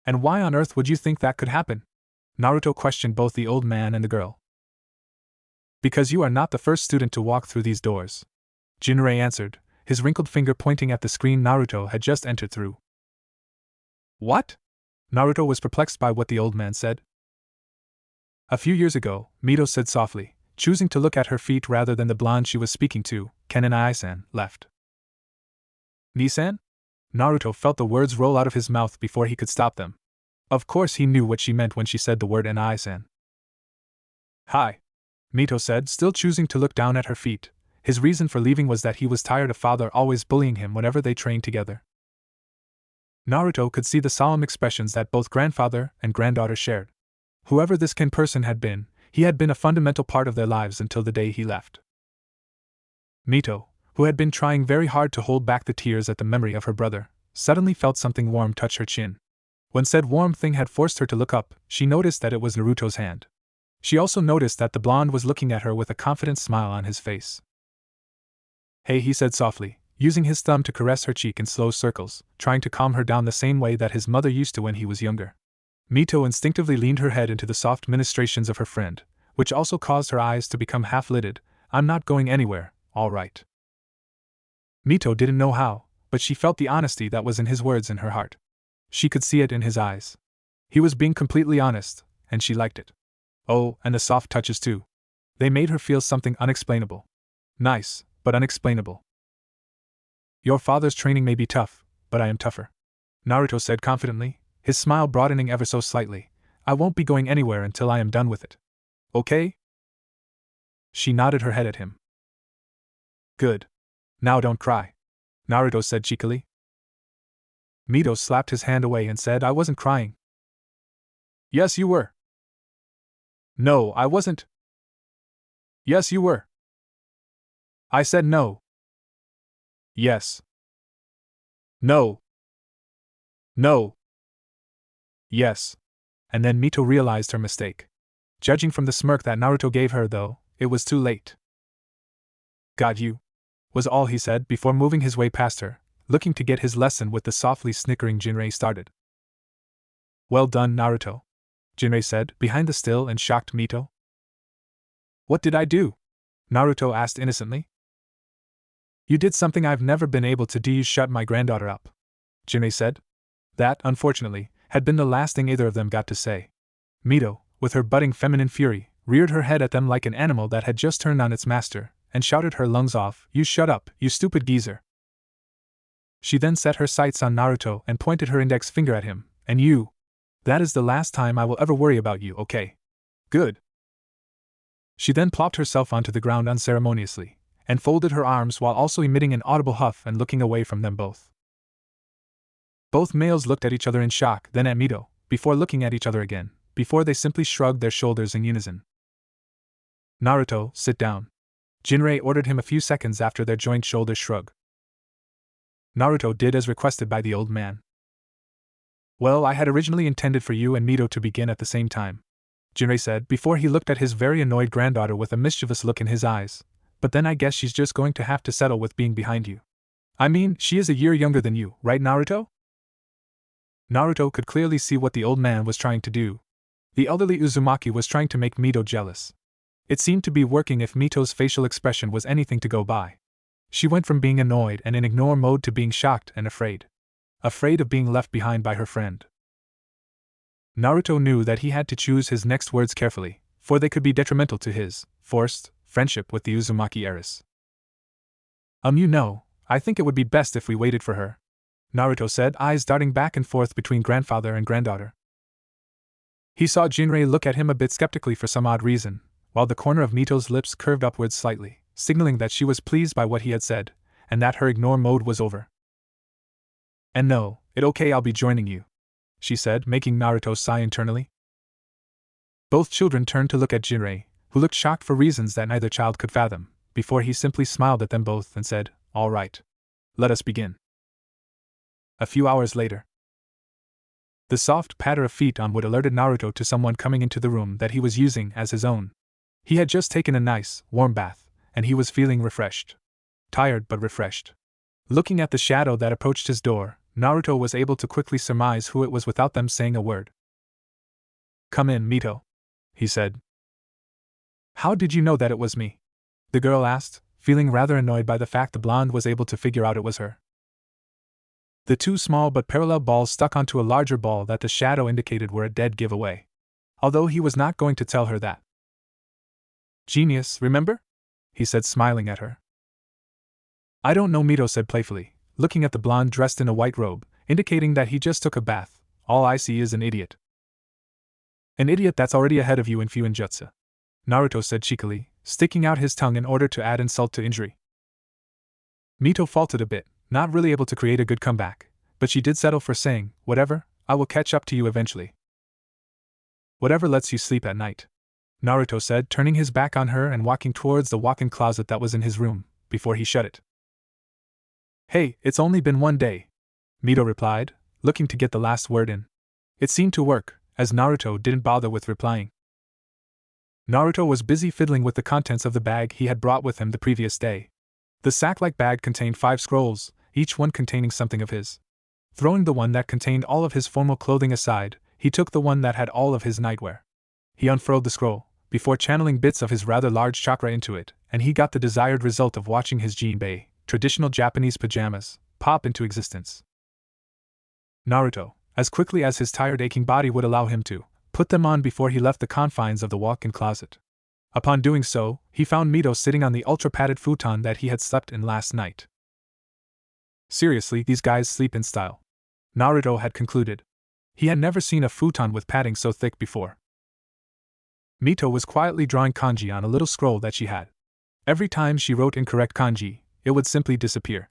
And why on earth would you think that could happen? Naruto questioned both the old man and the girl. Because you are not the first student to walk through these doors, Jinrei answered, his wrinkled finger pointing at the screen Naruto had just entered through. What? Naruto was perplexed by what the old man said. A few years ago, Mito said softly, choosing to look at her feet rather than the blonde she was speaking to, Ken and Ai-san left. Ni-san? Naruto felt the words roll out of his mouth before he could stop them. Of course he knew what she meant when she said the word Ai-san. Hi, Mito said, still choosing to look down at her feet. His reason for leaving was that he was tired of father always bullying him whenever they trained together. Naruto could see the solemn expressions that both grandfather and granddaughter shared. Whoever this Ken person had been, he had been a fundamental part of their lives until the day he left. Mito, who had been trying very hard to hold back the tears at the memory of her brother, suddenly felt something warm touch her chin. When said warm thing had forced her to look up, she noticed that it was Naruto's hand. She also noticed that the blonde was looking at her with a confident smile on his face. Hey, he said softly, using his thumb to caress her cheek in slow circles, trying to calm her down the same way that his mother used to when he was younger. Mito instinctively leaned her head into the soft ministrations of her friend, which also caused her eyes to become half-lidded. I'm not going anywhere, all right. Mito didn't know how, but she felt the honesty that was in his words in her heart. She could see it in his eyes. He was being completely honest, and she liked it. Oh, and the soft touches too. They made her feel something unexplainable. Nice, but unexplainable. Your father's training may be tough, but I am tougher, Naruto said confidently, his smile broadening ever so slightly. I won't be going anywhere until I am done with it. Okay? She nodded her head at him. Good. Now don't cry, Naruto said cheekily. Mito slapped his hand away and said I wasn't crying. Yes, you were. No, I wasn't. Yes, you were. I said no. Yes. No! No! Yes. And then Mito realized her mistake. Judging from the smirk that Naruto gave her, though, it was too late. Got you, was all he said before moving his way past her, looking to get his lesson with the softly snickering Jinrei started. Well done, Naruto, Jinrei said, behind the still and shocked Mito. What did I do? Naruto asked innocently. You did something I've never been able to do. You shut my granddaughter up, Jinrei said. That, unfortunately, had been the last thing either of them got to say. Mito, with her budding feminine fury, reared her head at them like an animal that had just turned on its master, and shouted her lungs off, You shut up, you stupid geezer. She then set her sights on Naruto and pointed her index finger at him, and you. That is the last time I will ever worry about you, okay? Good. She then plopped herself onto the ground unceremoniously, and folded her arms while also emitting an audible huff and looking away from them both. Both males looked at each other in shock, then at Mito, before looking at each other again, before they simply shrugged their shoulders in unison. Naruto, sit down. Jinrei ordered him a few seconds after their joint shoulder shrug. Naruto did as requested by the old man. Well, I had originally intended for you and Mito to begin at the same time, Jinrei said before he looked at his very annoyed granddaughter with a mischievous look in his eyes, but then I guess she's just going to have to settle with being behind you. I mean, she is a year younger than you, right, Naruto? Naruto could clearly see what the old man was trying to do. The elderly Uzumaki was trying to make Mito jealous. It seemed to be working if Mito's facial expression was anything to go by. She went from being annoyed and in ignore mode to being shocked and afraid. Afraid of being left behind by her friend. Naruto knew that he had to choose his next words carefully, for they could be detrimental to his forced friendship with the Uzumaki heiress. You know, I think it would be best if we waited for her, Naruto said, eyes darting back and forth between grandfather and granddaughter. He saw Jinrei look at him a bit skeptically for some odd reason, while the corner of Mito's lips curved upwards slightly, signaling that she was pleased by what he had said, and that her ignore mode was over. And no, it's okay, I'll be joining you, she said, making Naruto sigh internally. Both children turned to look at Jinrei, who looked shocked for reasons that neither child could fathom, before he simply smiled at them both and said, All right. Let us begin. A few hours later. The soft patter of feet on wood alerted Naruto to someone coming into the room that he was using as his own. He had just taken a nice, warm bath, and he was feeling refreshed. Tired but refreshed. Looking at the shadow that approached his door, Naruto was able to quickly surmise who it was without them saying a word. Come in, Mito, he said. How did you know that it was me? The girl asked, feeling rather annoyed by the fact the blonde was able to figure out it was her. The two small but parallel balls stuck onto a larger ball that the shadow indicated were a dead giveaway. Although he was not going to tell her that. Genius, remember? He said, smiling at her. I don't know, Mito said playfully, looking at the blonde dressed in a white robe, indicating that he just took a bath. All I see is an idiot. An idiot that's already ahead of you in Fuinjutsu, Naruto said cheekily, sticking out his tongue in order to add insult to injury. Mito faltered a bit, not really able to create a good comeback, but she did settle for saying, Whatever, I will catch up to you eventually. Whatever lets you sleep at night, Naruto said, turning his back on her and walking towards the walk-in closet that was in his room, before he shut it. Hey, it's only been one day, Mito replied, looking to get the last word in. It seemed to work, as Naruto didn't bother with replying. Naruto was busy fiddling with the contents of the bag he had brought with him the previous day. The sack-like bag contained 5 scrolls, each one containing something of his. Throwing the one that contained all of his formal clothing aside, he took the one that had all of his nightwear. He unfurled the scroll, before channeling bits of his rather large chakra into it, and he got the desired result of watching his jinbei, traditional Japanese pajamas, pop into existence. Naruto, as quickly as his tired aching body would allow him to, put them on before he left the confines of the walk-in closet. Upon doing so, he found Mito sitting on the ultra-padded futon that he had slept in last night. Seriously, these guys sleep in style, Naruto had concluded. He had never seen a futon with padding so thick before. Mito was quietly drawing kanji on a little scroll that she had. Every time she wrote incorrect kanji, it would simply disappear.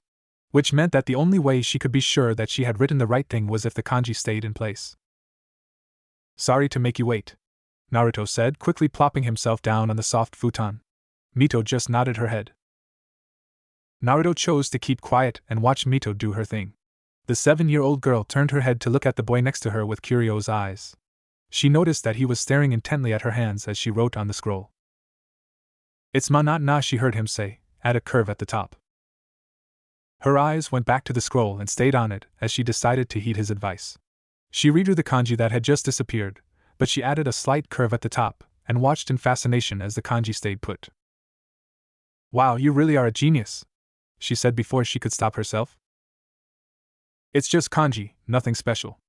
Which meant that the only way she could be sure that she had written the right thing was if the kanji stayed in place. Sorry to make you wait, Naruto said, quickly plopping himself down on the soft futon. Mito just nodded her head. Naruto chose to keep quiet and watch Mito do her thing. The 7-year-old girl turned her head to look at the boy next to her with curious eyes. She noticed that he was staring intently at her hands as she wrote on the scroll. "It's na," she heard him say, at a curve at the top. Her eyes went back to the scroll and stayed on it as she decided to heed his advice. She redrew the kanji that had just disappeared, but she added a slight curve at the top and watched in fascination as the kanji stayed put. "Wow, you really are a genius," she said before she could stop herself. "It's just kanji, nothing special,"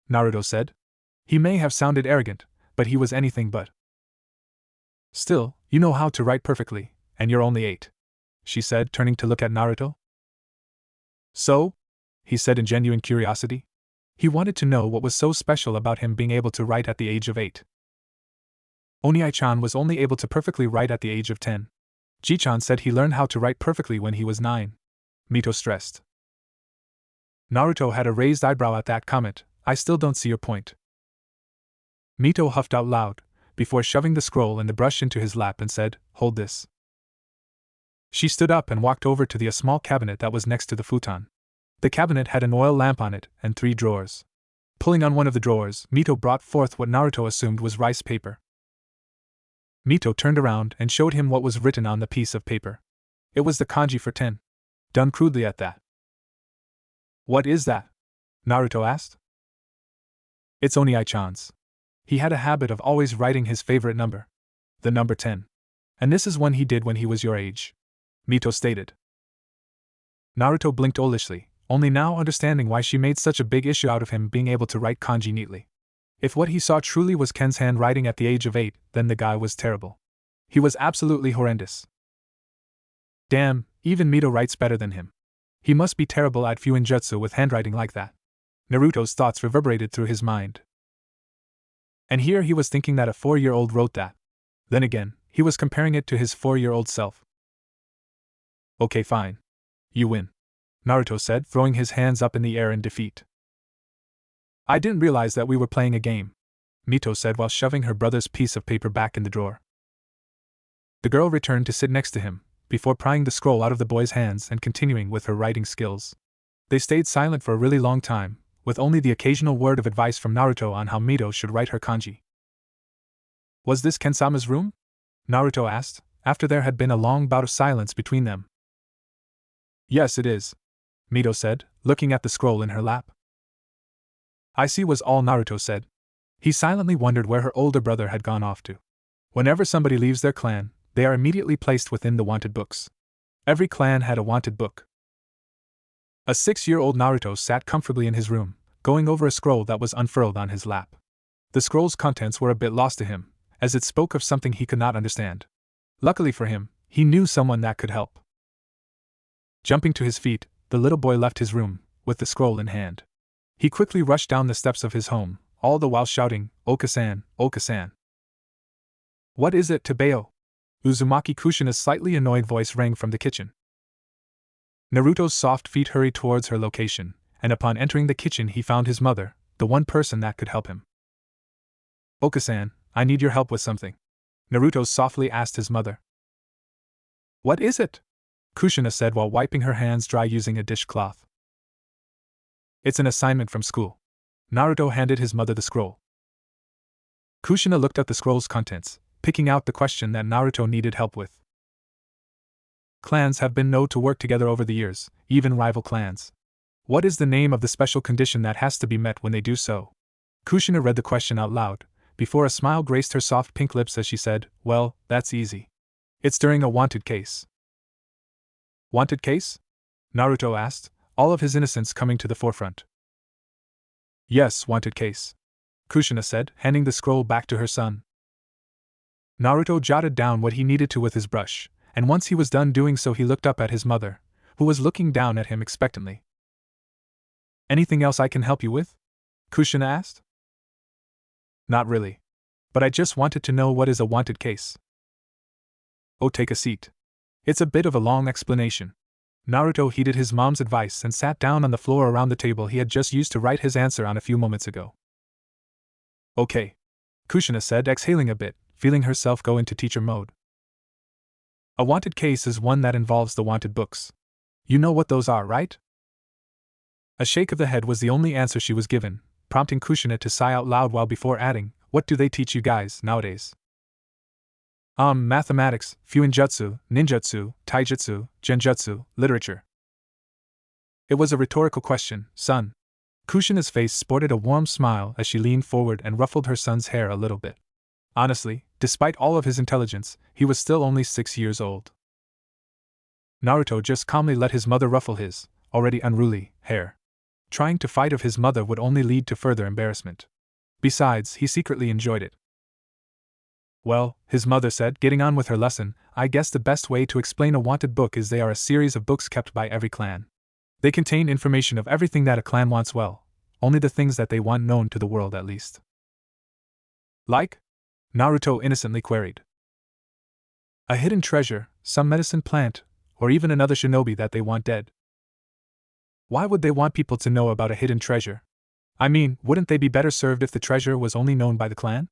Naruto said. He may have sounded arrogant, but he was anything but. "Still, you know how to write perfectly, and you're only 8," she said, turning to look at Naruto. "So?" he said in genuine curiosity. He wanted to know what was so special about him being able to write at the age of 8. Oniai-chan was only able to perfectly write at the age of 10. Ji-chan said he learned how to write perfectly when he was 9. Mito stressed. Naruto had a raised eyebrow at that comment. "I still don't see your point." Mito huffed out loud, before shoving the scroll and the brush into his lap and said, "Hold this." She stood up and walked over to the small cabinet that was next to the futon. The cabinet had an oil lamp on it and 3 drawers. Pulling on one of the drawers, Mito brought forth what Naruto assumed was rice paper. Mito turned around and showed him what was written on the piece of paper. It was the kanji for 10. Done crudely at that. "What is that?" Naruto asked. "It's Oniai-chan's. He had a habit of always writing his favorite number. The number 10. And this is one he did when he was your age," Mito stated. Naruto blinked olishly, only now understanding why she made such a big issue out of him being able to write kanji neatly. If what he saw truly was Ken's handwriting at the age of 8, then the guy was terrible. He was absolutely horrendous. Damn, even Mito writes better than him. He must be terrible at fuinjutsu with handwriting like that. Naruto's thoughts reverberated through his mind. And here he was thinking that a 4-year-old wrote that. Then again, he was comparing it to his 4-year-old self. "Okay, fine. You win," Naruto said, throwing his hands up in the air in defeat. "I didn't realize that we were playing a game," Mito said while shoving her brother's piece of paper back in the drawer. The girl returned to sit next to him, before prying the scroll out of the boy's hands and continuing with her writing skills. They stayed silent for a really long time, with only the occasional word of advice from Naruto on how Mito should write her kanji. "Was this Kensama's room?" Naruto asked, after there had been a long bout of silence between them. "Yes, it is," Mito said, looking at the scroll in her lap. "I see," was all Naruto said. He silently wondered where her older brother had gone off to. Whenever somebody leaves their clan, they are immediately placed within the wanted books. Every clan had a wanted book. A 6-year-old Naruto sat comfortably in his room, going over a scroll that was unfurled on his lap. The scroll's contents were a bit lost to him, as it spoke of something he could not understand. Luckily for him, he knew someone that could help. Jumping to his feet, the little boy left his room, with the scroll in hand. He quickly rushed down the steps of his home, all the while shouting, "Oka-san, Oka-san." "What is it, Tabeo?" Uzumaki Kushina's slightly annoyed voice rang from the kitchen. Naruto's soft feet hurried towards her location, and upon entering the kitchen he found his mother, the one person that could help him. "Oka-san, I need your help with something," Naruto softly asked his mother. "What is it?" Kushina said while wiping her hands dry using a dishcloth. "It's an assignment from school." Naruto handed his mother the scroll. Kushina looked at the scroll's contents, picking out the question that Naruto needed help with. Clans have been known to work together over the years, even rival clans. What is the name of the special condition that has to be met when they do so? Kushina read the question out loud, before a smile graced her soft pink lips as she said, "Well, that's easy. It's during a wanted case." "Wanted case?" Naruto asked, all of his innocence coming to the forefront. "Yes, wanted case," Kushina said, handing the scroll back to her son. Naruto jotted down what he needed to with his brush, and once he was done doing so he looked up at his mother, who was looking down at him expectantly. "Anything else I can help you with?" Kushina asked. "Not really. But I just wanted to know what is a wanted case." "Oh, take a seat. It's a bit of a long explanation." Naruto heeded his mom's advice and sat down on the floor around the table he had just used to write his answer on a few moments ago. "Okay," Kushina said, exhaling a bit, feeling herself go into teacher mode. "A wanted case is one that involves the wanted books. You know what those are, right?" A shake of the head was the only answer she was given, prompting Kushina to sigh out loud while before adding, "What do they teach you guys nowadays?" Mathematics, fuinjutsu, ninjutsu, taijutsu, genjutsu, literature." It was a rhetorical question, son. Kushina's face sported a warm smile as she leaned forward and ruffled her son's hair a little bit. Honestly, despite all of his intelligence, he was still only 6 years old. Naruto just calmly let his mother ruffle his, already unruly, hair. Trying to fight of his mother would only lead to further embarrassment. Besides, he secretly enjoyed it. "Well," his mother said, getting on with her lesson, "I guess the best way to explain a wanted book is they are a series of books kept by every clan. They contain information of everything that a clan wants, well, only the things that they want known to the world at least." "Like?" Naruto innocently queried. "A hidden treasure, some medicine plant, or even another shinobi that they want dead." "Why would they want people to know about a hidden treasure? I mean, wouldn't they be better served if the treasure was only known by the clan?"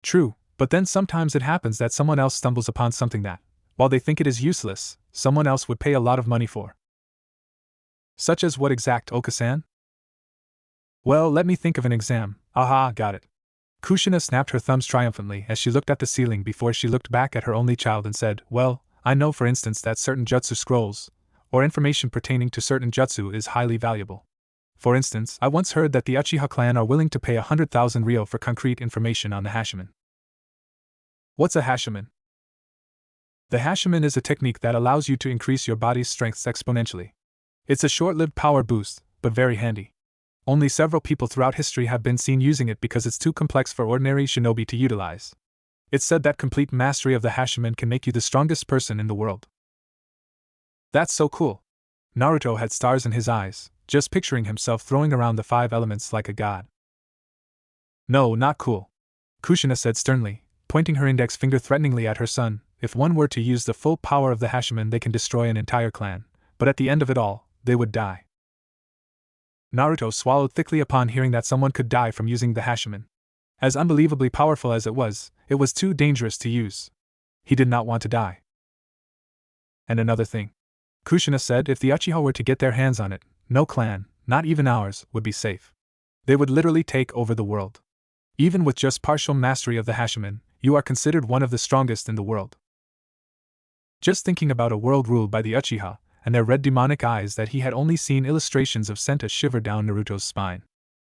"True, but then sometimes it happens that someone else stumbles upon something that, while they think it is useless, someone else would pay a lot of money for." "Such as what exact, Oka-san?" "Well, let me think of an exam. Aha, got it." Kushina snapped her thumbs triumphantly as she looked at the ceiling before she looked back at her only child and said, "Well, I know for instance that certain jutsu scrolls, or information pertaining to certain jutsu is highly valuable. For instance, I once heard that the Uchiha clan are willing to pay 100,000 ryo for concrete information on the Hashimen." "What's a Hashimen?" "The Hashimen is a technique that allows you to increase your body's strengths exponentially. It's a short-lived power boost, but very handy. Only several people throughout history have been seen using it because it's too complex for ordinary shinobi to utilize. It's said that complete mastery of the Hashimen can make you the strongest person in the world." "That's so cool." Naruto had stars in his eyes, just picturing himself throwing around the 5 elements like a god. "No, not cool," Kushina said sternly, pointing her index finger threateningly at her son. "If one were to use the full power of the Hashimen, they can destroy an entire clan, but at the end of it all, they would die." Naruto swallowed thickly upon hearing that someone could die from using the Hashimen. As unbelievably powerful as it was too dangerous to use. He did not want to die. "And another thing," Kushina said, "if the Uchiha were to get their hands on it, no clan, not even ours, would be safe. They would literally take over the world. Even with just partial mastery of the Hashimen, you are considered one of the strongest in the world." Just thinking about a world ruled by the Uchiha, and their red demonic eyes that he had only seen illustrations of sent a shiver down Naruto's spine.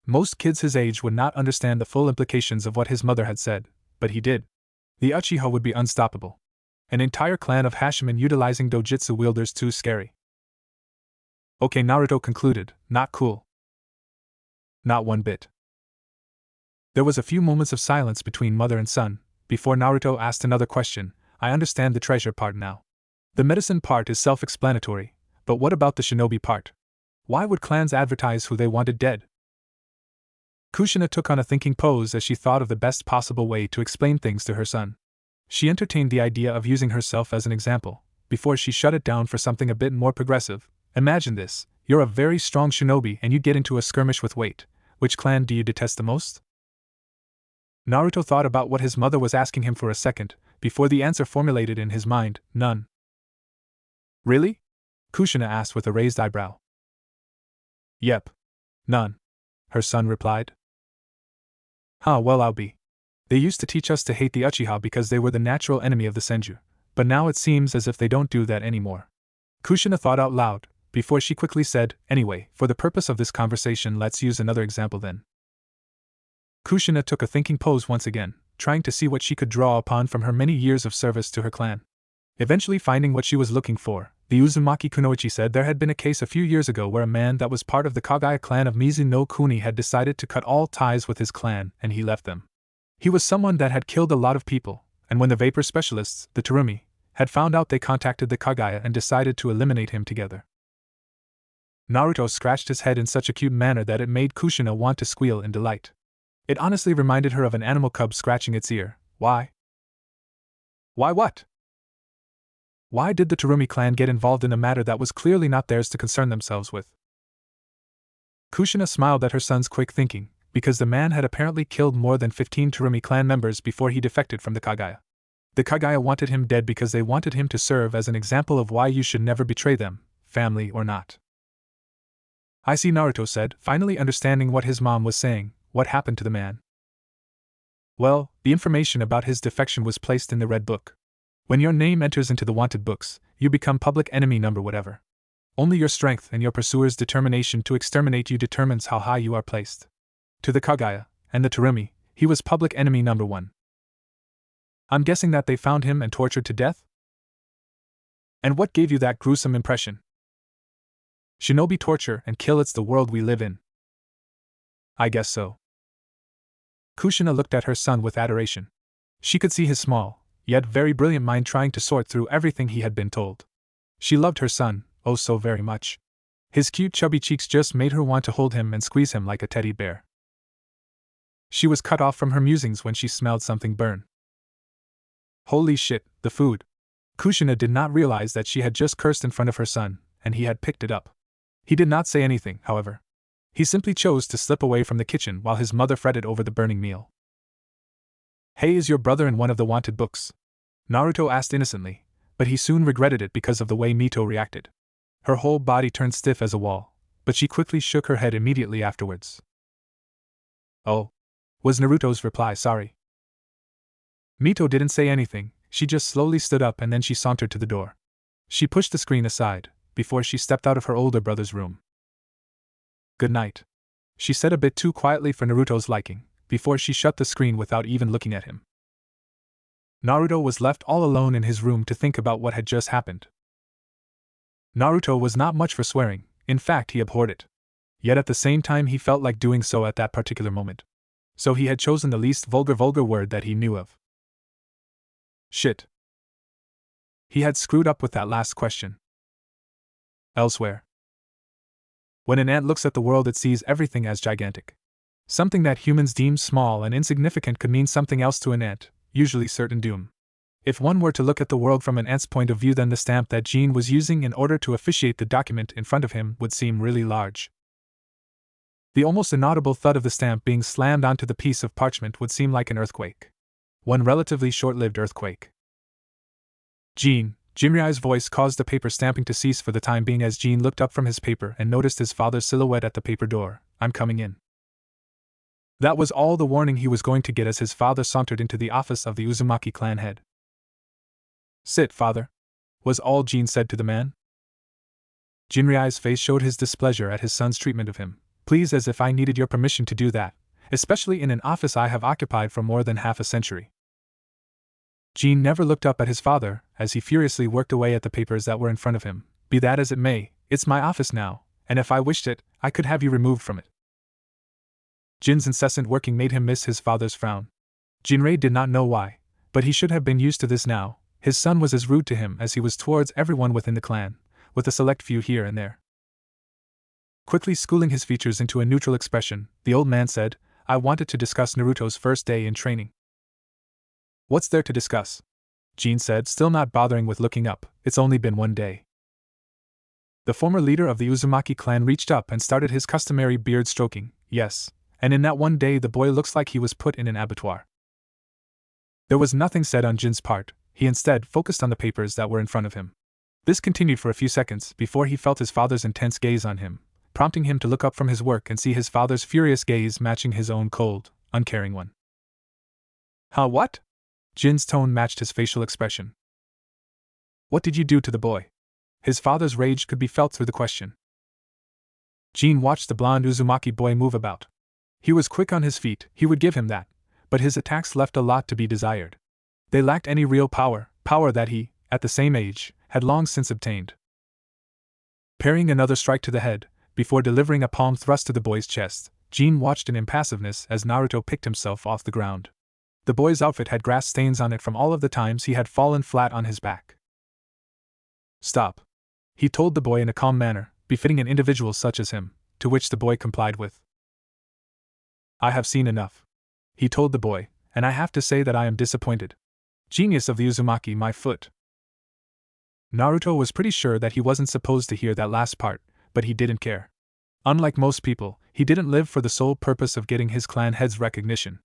Most kids his age would not understand the full implications of what his mother had said, but he did. The Uchiha would be unstoppable. An entire clan of Hashimen utilizing dojutsu wielders, too scary. "Okay," Naruto concluded, "not cool." "Not one bit." There was a few moments of silence between mother and son, before Naruto asked another question. "I understand the treasure part now. The medicine part is self-explanatory, but what about the shinobi part? Why would clans advertise who they wanted dead?" Kushina took on a thinking pose as she thought of the best possible way to explain things to her son. She entertained the idea of using herself as an example, before she shut it down for something a bit more progressive. "Imagine this, you're a very strong shinobi and you get into a skirmish with Wait. Which clan do you detest the most?" Naruto thought about what his mother was asking him for a second, before the answer formulated in his mind, "None." "Really?" Kushina asked with a raised eyebrow. "Yep. None," her son replied. "Huh, well, I'll be. They used to teach us to hate the Uchiha because they were the natural enemy of the Senju, but now it seems as if they don't do that anymore." Kushina thought out loud, before she quickly said, "Anyway, for the purpose of this conversation, let's use another example then." Kushina took a thinking pose once again, trying to see what she could draw upon from her many years of service to her clan. Eventually finding what she was looking for, the Uzumaki Kunoichi said there had been a case a few years ago where a man that was part of the Kagaya clan of Mizu no Kuni had decided to cut all ties with his clan and he left them. He was someone that had killed a lot of people, and when the vapor specialists, the Terumi, had found out, they contacted the Kagaya and decided to eliminate him together. Naruto scratched his head in such a cute manner that it made Kushina want to squeal in delight. It honestly reminded her of an animal cub scratching its ear. Why? Why what? Why did the Terumi clan get involved in a matter that was clearly not theirs to concern themselves with? Kushina smiled at her son's quick thinking, because the man had apparently killed more than 15 Terumi clan members before he defected from the Kagaya. The Kagaya wanted him dead because they wanted him to serve as an example of why you should never betray them, family or not. I see, Naruto said, finally understanding what his mom was saying. What happened to the man? Well, the information about his defection was placed in the Red Book. When your name enters into the wanted books, you become public enemy number whatever. Only your strength and your pursuer's determination to exterminate you determines how high you are placed. To the Kaguya and the Terumi, he was public enemy number 1. I'm guessing that they found him and tortured to death? And what gave you that gruesome impression? Shinobi torture and kill, it's the world we live in. I guess so. Kushina looked at her son with adoration. She could see his small, yet very brilliant mind trying to sort through everything he had been told. She loved her son, oh so very much. His cute chubby cheeks just made her want to hold him and squeeze him like a teddy bear. She was cut off from her musings when she smelled something burn. Holy shit, the food. Kushina did not realize that she had just cursed in front of her son, and he had picked it up. He did not say anything, however. He simply chose to slip away from the kitchen while his mother fretted over the burning meal. Hey, is your brother in one of the wanted books? Naruto asked innocently, but he soon regretted it because of the way Mito reacted. Her whole body turned stiff as a wall, but she quickly shook her head immediately afterwards. Oh, was Naruto's reply. Sorry. Mito didn't say anything, she just slowly stood up and then she sauntered to the door. She pushed the screen aside, before she stepped out of her older brother's room. Good night, she said a bit too quietly for Naruto's liking, before she shut the screen without even looking at him. Naruto was left all alone in his room to think about what had just happened. Naruto was not much for swearing, in fact he abhorred it. Yet at the same time he felt like doing so at that particular moment. So he had chosen the least vulgar word that he knew of. Shit. He had screwed up with that last question. Elsewhere. When an ant looks at the world, it sees everything as gigantic. Something that humans deem small and insignificant could mean something else to an ant, usually certain doom. If one were to look at the world from an ant's point of view, then the stamp that Jean was using in order to officiate the document in front of him would seem really large. The almost inaudible thud of the stamp being slammed onto the piece of parchment would seem like an earthquake. One relatively short-lived earthquake. Jean, Jinryai's voice caused the paper stamping to cease for the time being as Jean looked up from his paper and noticed his father's silhouette at the paper door. I'm coming in. That was all the warning he was going to get as his father sauntered into the office of the Uzumaki clan head. Sit, father, was all Jean said to the man. Jinryai's face showed his displeasure at his son's treatment of him. Please, as if I needed your permission to do that, especially in an office I have occupied for more than half a century. Jean never looked up at his father, as he furiously worked away at the papers that were in front of him. Be that as it may, it's my office now, and if I wished it, I could have you removed from it. Jin's incessant working made him miss his father's frown. Jinrei did not know why, but he should have been used to this now. His son was as rude to him as he was towards everyone within the clan, with a select few here and there. Quickly schooling his features into a neutral expression, the old man said, I wanted to discuss Naruto's first day in training. What's there to discuss? Jean said, still not bothering with looking up. It's only been 1 day. The former leader of the Uzumaki clan reached up and started his customary beard stroking. Yes, and in that 1 day the boy looks like he was put in an abattoir. There was nothing said on Jin's part. He instead focused on the papers that were in front of him. This continued for a few seconds before he felt his father's intense gaze on him, prompting him to look up from his work and see his father's furious gaze matching his own cold, uncaring one. Huh, what? Jin's tone matched his facial expression. What did you do to the boy? His father's rage could be felt through the question. Jin watched the blonde Uzumaki boy move about. He was quick on his feet, he would give him that, but his attacks left a lot to be desired. They lacked any real power that he, at the same age, had long since obtained. Parrying another strike to the head, before delivering a palm thrust to the boy's chest, Jin watched in impassiveness as Naruto picked himself off the ground. The boy's outfit had grass stains on it from all of the times he had fallen flat on his back. Stop, he told the boy in a calm manner, befitting an individual such as him, to which the boy complied with. I have seen enough, he told the boy, and I have to say that I am disappointed. Genius of the Uzumaki, my foot. Naruto was pretty sure that he wasn't supposed to hear that last part, but he didn't care. Unlike most people, he didn't live for the sole purpose of getting his clan head's recognition.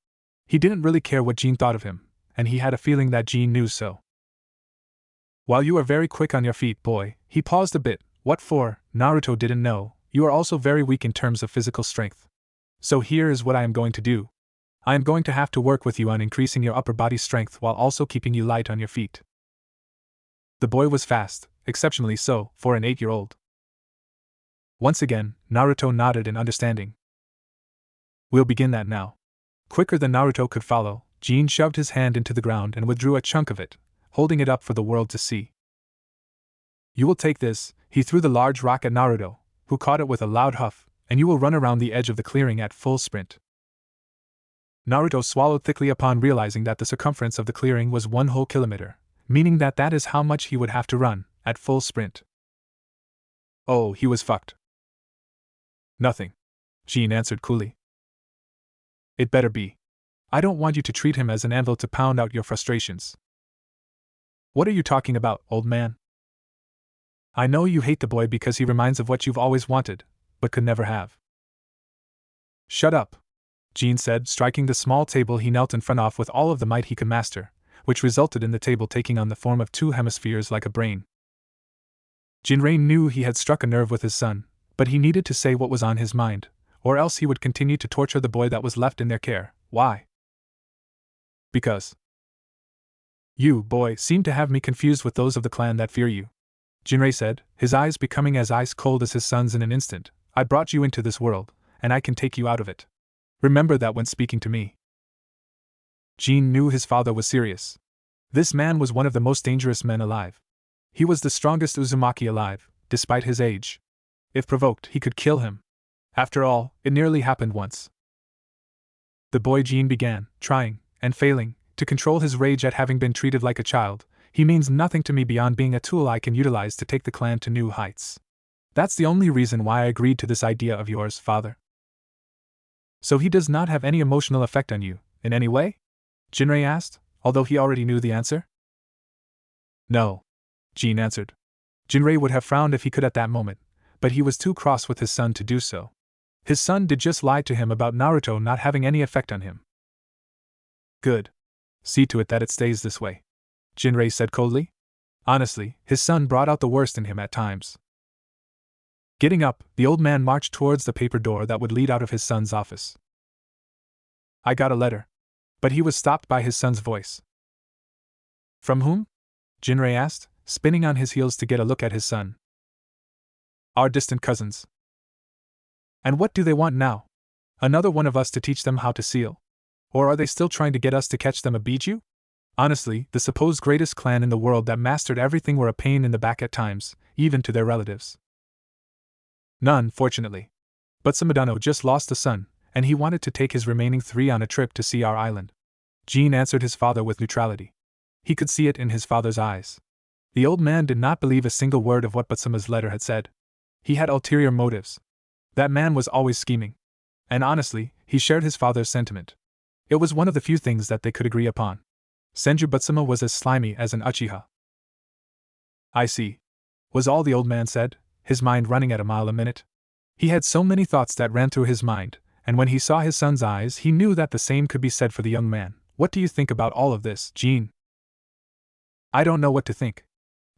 He didn't really care what Jin thought of him, and he had a feeling that Jin knew so. While you are very quick on your feet, boy, he paused a bit. What for? Naruto didn't know, you are also very weak in terms of physical strength. So here is what I am going to do. I am going to have to work with you on increasing your upper body strength while also keeping you light on your feet. The boy was fast, exceptionally so, for an 8-year-old. Once again, Naruto nodded in understanding. We'll begin that now. Quicker than Naruto could follow, Jin shoved his hand into the ground and withdrew a chunk of it, holding it up for the world to see. You will take this, he threw the large rock at Naruto, who caught it with a loud huff, and you will run around the edge of the clearing at full sprint. Naruto swallowed thickly upon realizing that the circumference of the clearing was 1 whole kilometer, meaning that is how much he would have to run, at full sprint. Oh, he was fucked. Nothing, Jin answered coolly. It better be. I don't want you to treat him as an anvil to pound out your frustrations. What are you talking about, old man? I know you hate the boy because he reminds of what you've always wanted, but could never have. Shut up, Jin said, striking the small table he knelt in front of with all of the might he could master, which resulted in the table taking on the form of 2 hemispheres like a brain. Jinrei knew he had struck a nerve with his son, but he needed to say what was on his mind, or else he would continue to torture the boy that was left in their care. Why? Because you, boy, seem to have me confused with those of the clan that fear you, Jinrei said, his eyes becoming as ice cold as his son's in an instant. I brought you into this world, and I can take you out of it. Remember that when speaking to me. Jin knew his father was serious. This man was one of the most dangerous men alive. He was the strongest Uzumaki alive, despite his age. If provoked, he could kill him. After all, it nearly happened once. The boy Jin began, trying, and failing, to control his rage at having been treated like a child. He means nothing to me beyond being a tool I can utilize to take the clan to new heights. That's the only reason why I agreed to this idea of yours, father. So he does not have any emotional effect on you, in any way? Jinrei asked, although he already knew the answer. No, Jin answered. Jinrei would have frowned if he could at that moment, but he was too cross with his son to do so. His son did just lie to him about Naruto not having any effect on him. Good. See to it that it stays this way, Jinrei said coldly. Honestly, his son brought out the worst in him at times. Getting up, the old man marched towards the paper door that would lead out of his son's office. I got a letter. But he was stopped by his son's voice. From whom? Jinrei asked, spinning on his heels to get a look at his son. Our distant cousins. And what do they want now? Another one of us to teach them how to seal? Or are they still trying to get us to catch them a Biju? Honestly, the supposed greatest clan in the world that mastered everything were a pain in the back at times, even to their relatives. None, fortunately. But Samadano just lost a son, and he wanted to take his remaining 3 on a trip to see our island. Jin answered his father with neutrality. He could see it in his father's eyes. The old man did not believe a single word of what Batsama's letter had said. He had ulterior motives. That man was always scheming. And honestly, he shared his father's sentiment. It was one of the few things that they could agree upon. Senju Batsama was as slimy as an Uchiha. I see, was all the old man said, his mind running at a mile a minute. He had so many thoughts that ran through his mind, and when he saw his son's eyes he knew that the same could be said for the young man. What do you think about all of this, Jin? I don't know what to think.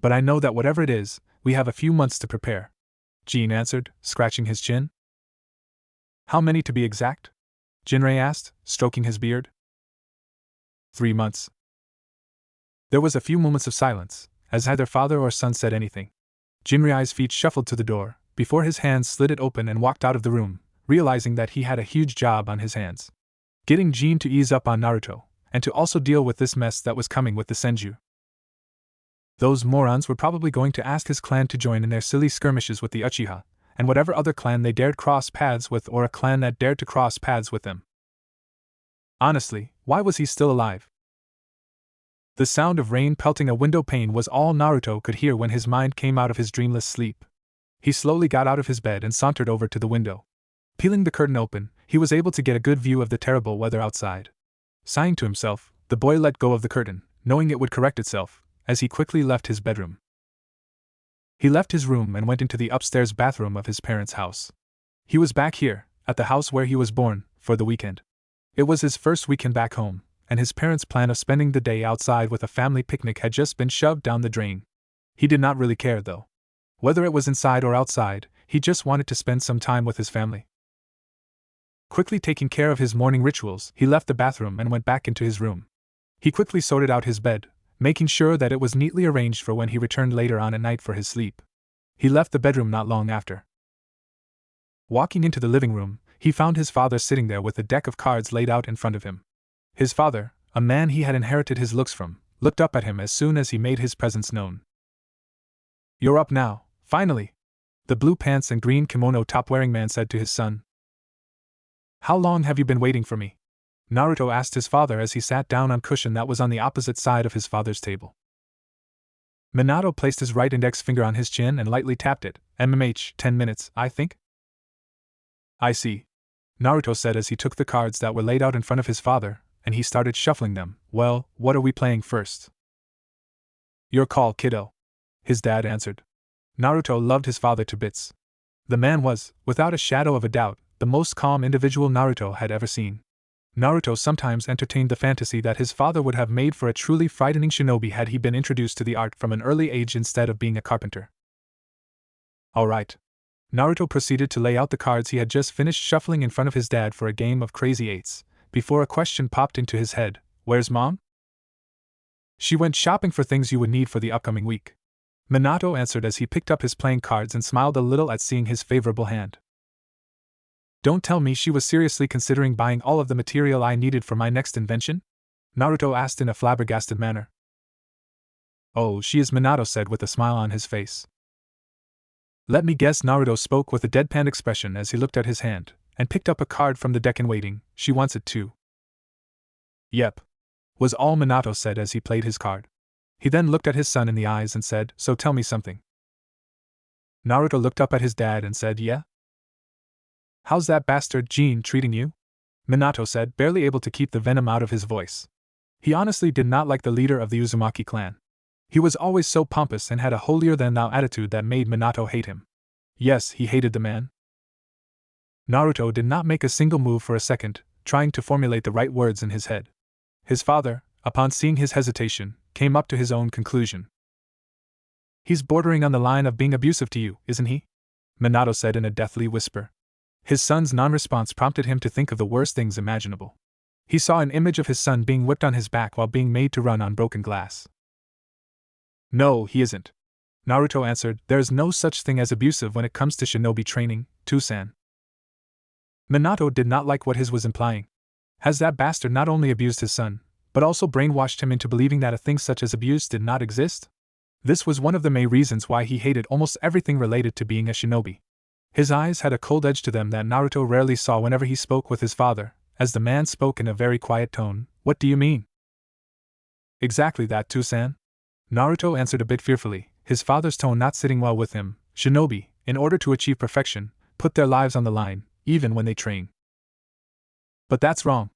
But I know that whatever it is, we have a few months to prepare, Jin answered, scratching his chin. How many to be exact? Jinrei asked, stroking his beard. 3 months. There was a few moments of silence, as neither father or son said anything. Jinrei's feet shuffled to the door, before his hands slid it open and walked out of the room, realizing that he had a huge job on his hands. Getting Jin to ease up on Naruto, and to also deal with this mess that was coming with the Senju. Those morons were probably going to ask his clan to join in their silly skirmishes with the Uchiha, and whatever other clan they dared cross paths with or a clan that dared to cross paths with them. Honestly, why was he still alive? The sound of rain pelting a window pane was all Naruto could hear when his mind came out of his dreamless sleep. He slowly got out of his bed and sauntered over to the window. Peeling the curtain open, he was able to get a good view of the terrible weather outside. Sighing to himself, the boy let go of the curtain, knowing it would correct itself, as he quickly left his bedroom. He left his room and went into the upstairs bathroom of his parents' house. He was back here, at the house where he was born, for the weekend. It was his first weekend back home, and his parents' plan of spending the day outside with a family picnic had just been shoved down the drain. He did not really care, though. Whether it was inside or outside, He just wanted to spend some time with his family. Quickly taking care of his morning rituals, he left the bathroom and went back into his room. He quickly sorted out his bed, making sure that it was neatly arranged for when he returned later on at night for his sleep. He left the bedroom not long after. Walking into the living room, he found his father sitting there with a deck of cards laid out in front of him. His father, a man he had inherited his looks from, looked up at him as soon as he made his presence known. "You're up now, finally," the blue pants and green kimono top-wearing man said to his son. "How long have you been waiting for me?" Naruto asked his father as he sat down on a cushion that was on the opposite side of his father's table. Minato placed his right index finger on his chin and lightly tapped it. 10 minutes, I think." "I see," Naruto said as he took the cards that were laid out in front of his father, and he started shuffling them. "Well, what are we playing first?" "Your call, kiddo," his dad answered. Naruto loved his father to bits. The man was, without a shadow of a doubt, the most calm individual Naruto had ever seen. Naruto sometimes entertained the fantasy that his father would have made for a truly frightening shinobi had he been introduced to the art from an early age instead of being a carpenter. "All right." Naruto proceeded to lay out the cards he had just finished shuffling in front of his dad for a game of crazy eights, before a question popped into his head. "Where's Mom?" "She went shopping for things you would need for the upcoming week," Minato answered as he picked up his playing cards and smiled a little at seeing his favorable hand. "Don't tell me she was seriously considering buying all of the material I needed for my next invention?" Naruto asked in a flabbergasted manner. "Oh, she is," Minato said with a smile on his face. "Let me guess," Naruto spoke with a deadpan expression as he looked at his hand, and picked up a card from the deck in waiting. "She wants it too." "Yep," was all Minato said as he played his card. He then looked at his son in the eyes and said, "So tell me something." Naruto looked up at his dad and said, "Yeah?" "How's that bastard Jin treating you?" Minato said, barely able to keep the venom out of his voice. He honestly did not like the leader of the Uzumaki clan. He was always so pompous and had a holier-than-thou attitude that made Minato hate him. Yes, he hated the man. Naruto did not make a single move for a second, trying to formulate the right words in his head. His father, upon seeing his hesitation, came up to his own conclusion. "He's bordering on the line of being abusive to you, isn't he?" Minato said in a deathly whisper. His son's non-response prompted him to think of the worst things imaginable. He saw an image of his son being whipped on his back while being made to run on broken glass. "No, he isn't," Naruto answered. "There's no such thing as abusive when it comes to shinobi training, Tusan." Minato did not like what his was implying. Has that bastard not only abused his son, but also brainwashed him into believing that a thing such as abuse did not exist? This was one of the main reasons why he hated almost everything related to being a shinobi. His eyes had a cold edge to them that Naruto rarely saw whenever he spoke with his father, as the man spoke in a very quiet tone. "What do you mean?" "Exactly that, Tusan," Naruto answered a bit fearfully, his father's tone not sitting well with him. "Shinobi, in order to achieve perfection, put their lives on the line, even when they train." "But that's wrong,"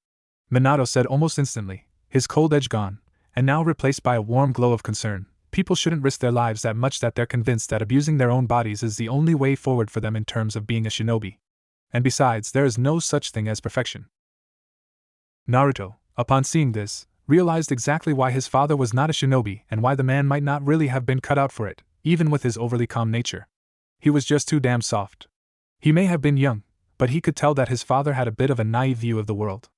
Minato said almost instantly, his cold edge gone, and now replaced by a warm glow of concern. "People shouldn't risk their lives that much that they're convinced that abusing their own bodies is the only way forward for them in terms of being a shinobi. And besides, there is no such thing as perfection." Naruto, upon seeing this, realized exactly why his father was not a shinobi and why the man might not really have been cut out for it, even with his overly calm nature. He was just too damn soft. He may have been young, but he could tell that his father had a bit of a naive view of the world.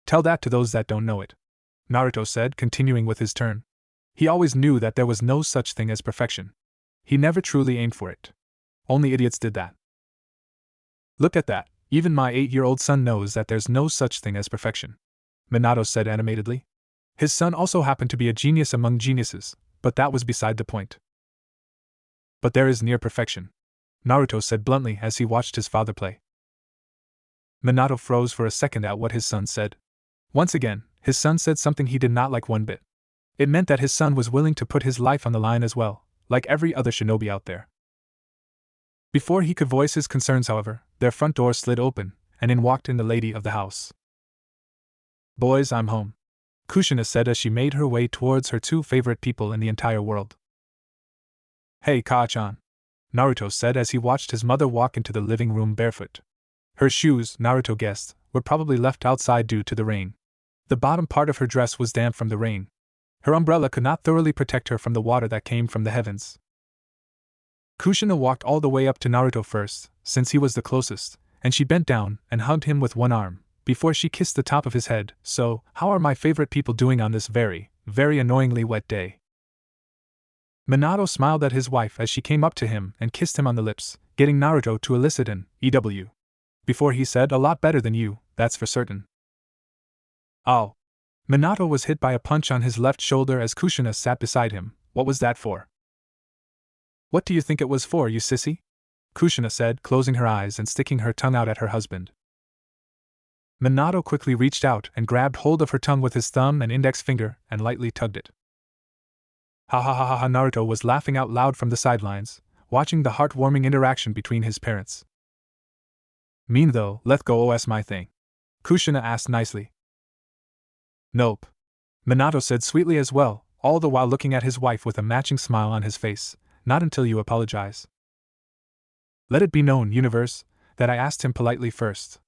"Tell that to those that don't know it," Naruto said, continuing with his turn. He always knew that there was no such thing as perfection. He never truly aimed for it. Only idiots did that. "Look at that, even my 8-year-old son knows that there's no such thing as perfection," Minato said animatedly. His son also happened to be a genius among geniuses, but that was beside the point. "But there is near perfection," Naruto said bluntly as he watched his father play. Minato froze for a second at what his son said. Once again, his son said something he did not like one bit. It meant that his son was willing to put his life on the line as well, like every other shinobi out there. Before he could voice his concerns, however, their front door slid open, and in walked in the lady of the house. "Boys, I'm home," Kushina said as she made her way towards her two favorite people in the entire world. "Hey, Kaa-chan," Naruto said as he watched his mother walk into the living room barefoot. Her shoes, Naruto guessed, were probably left outside due to the rain. The bottom part of her dress was damp from the rain. Her umbrella could not thoroughly protect her from the water that came from the heavens. Kushina walked all the way up to Naruto first, since he was the closest, and she bent down and hugged him with one arm, before she kissed the top of his head. So, how are my favorite people doing on this very, very annoyingly wet day? Minato smiled at his wife as she came up to him and kissed him on the lips, getting Naruto to elicit an EW. Before he said, "A lot better than you, that's for certain." Oh. Minato was hit by a punch on his left shoulder as Kushina sat beside him. What was that for? What do you think it was for, you sissy? Kushina said, closing her eyes and sticking her tongue out at her husband. Minato quickly reached out and grabbed hold of her tongue with his thumb and index finger and lightly tugged it. Ha ha ha ha ha! Naruto was laughing out loud from the sidelines, watching the heartwarming interaction between his parents. Mean though, let go os my thing? Kushina asked nicely. Nope. Minato said sweetly as well, all the while looking at his wife with a matching smile on his face. Not until you apologize. Let it be known, universe, that I asked him politely first.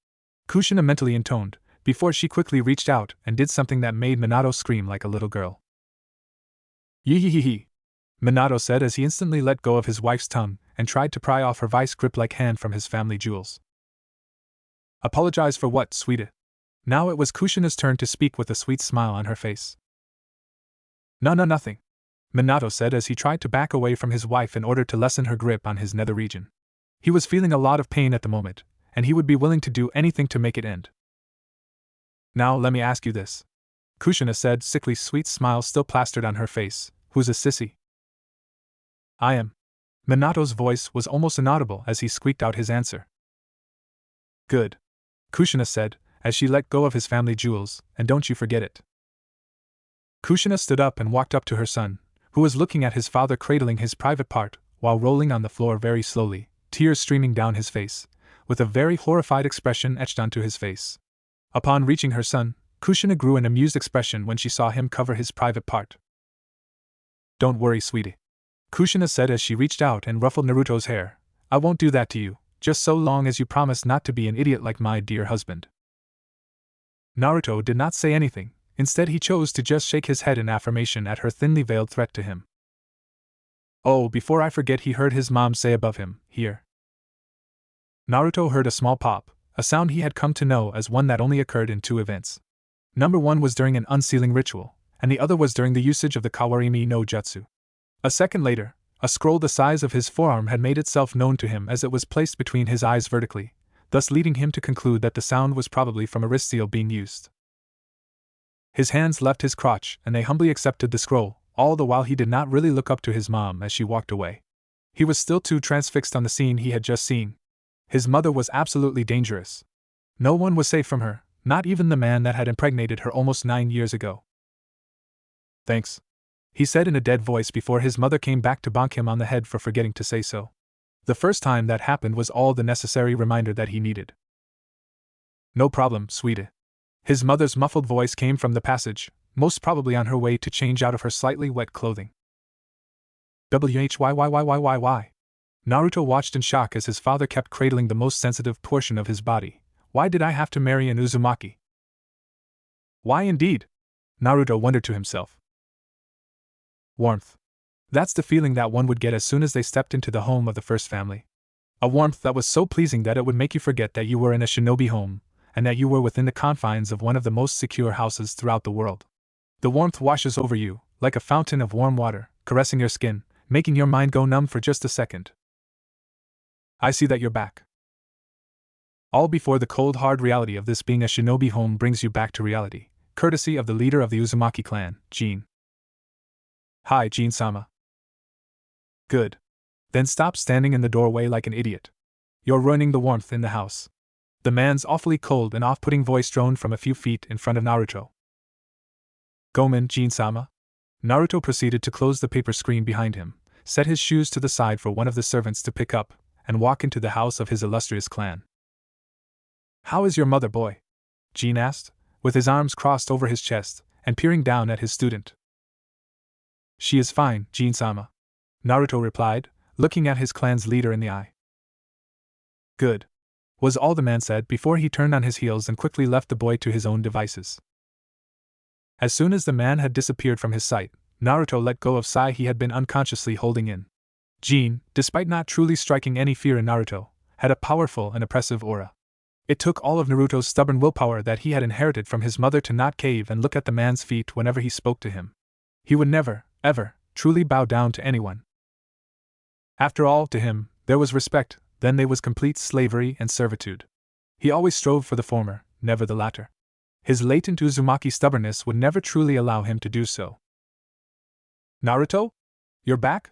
Kushina mentally intoned, before she quickly reached out and did something that made Minato scream like a little girl. Yee, Minato said as he instantly let go of his wife's tongue and tried to pry off her vice grip-like hand from his family jewels. Apologize for what, sweetie? Now it was Kushina's turn to speak with a sweet smile on her face. No, nothing, Minato said as he tried to back away from his wife in order to lessen her grip on his nether region. He was feeling a lot of pain at the moment, and he would be willing to do anything to make it end. Now let me ask you this, Kushina said, sickly sweet smile still plastered on her face. Who's a sissy? I am. Minato's voice was almost inaudible as he squeaked out his answer. Good, Kushina said, as she let go of his family jewels, and don't you forget it. Kushina stood up and walked up to her son, who was looking at his father cradling his private part, while rolling on the floor very slowly, tears streaming down his face, with a very horrified expression etched onto his face. Upon reaching her son, Kushina grew an amused expression when she saw him cover his private part. Don't worry, sweetie, Kushina said as she reached out and ruffled Naruto's hair. I won't do that to you, just so long as you promise not to be an idiot like my dear husband. Naruto did not say anything. Instead, he chose to just shake his head in affirmation at her thinly veiled threat to him. Oh, before I forget, he heard his mom say above him, here. Naruto heard a small pop, a sound he had come to know as one that only occurred in two events. Number one was during an unsealing ritual, and the other was during the usage of the Kawarimi no Jutsu. A second later, a scroll the size of his forearm had made itself known to him as it was placed between his eyes vertically, thus leading him to conclude that the sound was probably from a wrist seal being used. His hands left his crotch and they humbly accepted the scroll, all the while he did not really look up to his mom as she walked away. He was still too transfixed on the scene he had just seen. His mother was absolutely dangerous. No one was safe from her, not even the man that had impregnated her almost 9 years ago. Thanks, he said in a dead voice before his mother came back to bonk him on the head for forgetting to say so. The first time that happened was all the necessary reminder that he needed. No problem, sweetie. His mother's muffled voice came from the passage, most probably on her way to change out of her slightly wet clothing. Why? Naruto watched in shock as his father kept cradling the most sensitive portion of his body. Why did I have to marry an Uzumaki? Why indeed? Naruto wondered to himself. Warmth. That's the feeling that one would get as soon as they stepped into the home of the first family. A warmth that was so pleasing that it would make you forget that you were in a shinobi home, and that you were within the confines of one of the most secure houses throughout the world. The warmth washes over you, like a fountain of warm water, caressing your skin, making your mind go numb for just a second. I see that you're back. All before the cold hard reality of this being a shinobi home brings you back to reality, courtesy of the leader of the Uzumaki clan, Jin. Hi, Jin-sama. Good. Then stop standing in the doorway like an idiot. You're ruining the warmth in the house. The man's awfully cold and off-putting voice droned from a few feet in front of Naruto. Gomen, Jin-sama. Naruto proceeded to close the paper screen behind him, set his shoes to the side for one of the servants to pick up, and walk into the house of his illustrious clan. How is your mother, boy? Jin asked, with his arms crossed over his chest, and peering down at his student. She is fine, Jin-sama. Naruto replied, looking at his clan's leader in the eye. Good, was all the man said before he turned on his heels and quickly left the boy to his own devices. As soon as the man had disappeared from his sight, Naruto let go of sigh he had been unconsciously holding in. Jin, despite not truly striking any fear in Naruto, had a powerful and oppressive aura. It took all of Naruto's stubborn willpower that he had inherited from his mother to not cave and look at the man's feet whenever he spoke to him. He would never, ever, truly bow down to anyone. After all, to him, there was respect, then there was complete slavery and servitude. He always strove for the former, never the latter. His latent Uzumaki stubbornness would never truly allow him to do so. Naruto? You're back?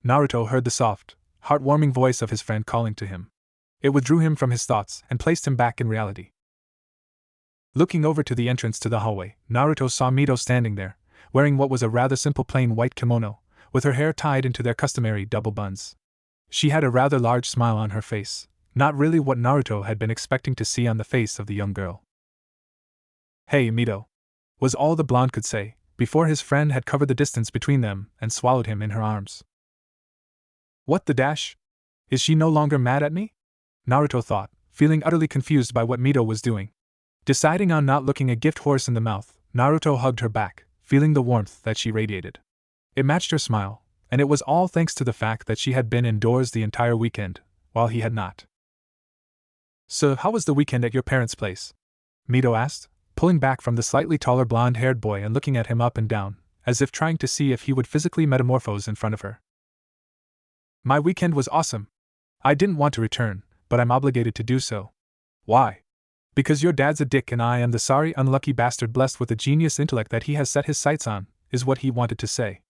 Naruto heard the soft, heartwarming voice of his friend calling to him. It withdrew him from his thoughts and placed him back in reality. Looking over to the entrance to the hallway, Naruto saw Mito standing there, wearing what was a rather simple plain white kimono, with her hair tied into their customary double buns. She had a rather large smile on her face, not really what Naruto had been expecting to see on the face of the young girl. "Hey, Mito," was all the blonde could say, before his friend had covered the distance between them and swallowed him in her arms. What the dash? Is she no longer mad at me? Naruto thought, feeling utterly confused by what Mito was doing. Deciding on not looking a gift horse in the mouth, Naruto hugged her back, feeling the warmth that she radiated. It matched her smile, and it was all thanks to the fact that she had been indoors the entire weekend, while he had not. "So, how was the weekend at your parents' place?" Mito asked, pulling back from the slightly taller blonde-haired boy and looking at him up and down, as if trying to see if he would physically metamorphose in front of her. "My weekend was awesome. I didn't want to return, but I'm obligated to do so." "Why?" "Because your dad's a dick and I am the sorry unlucky bastard blessed with the genius intellect that he has set his sights on," is what he wanted to say.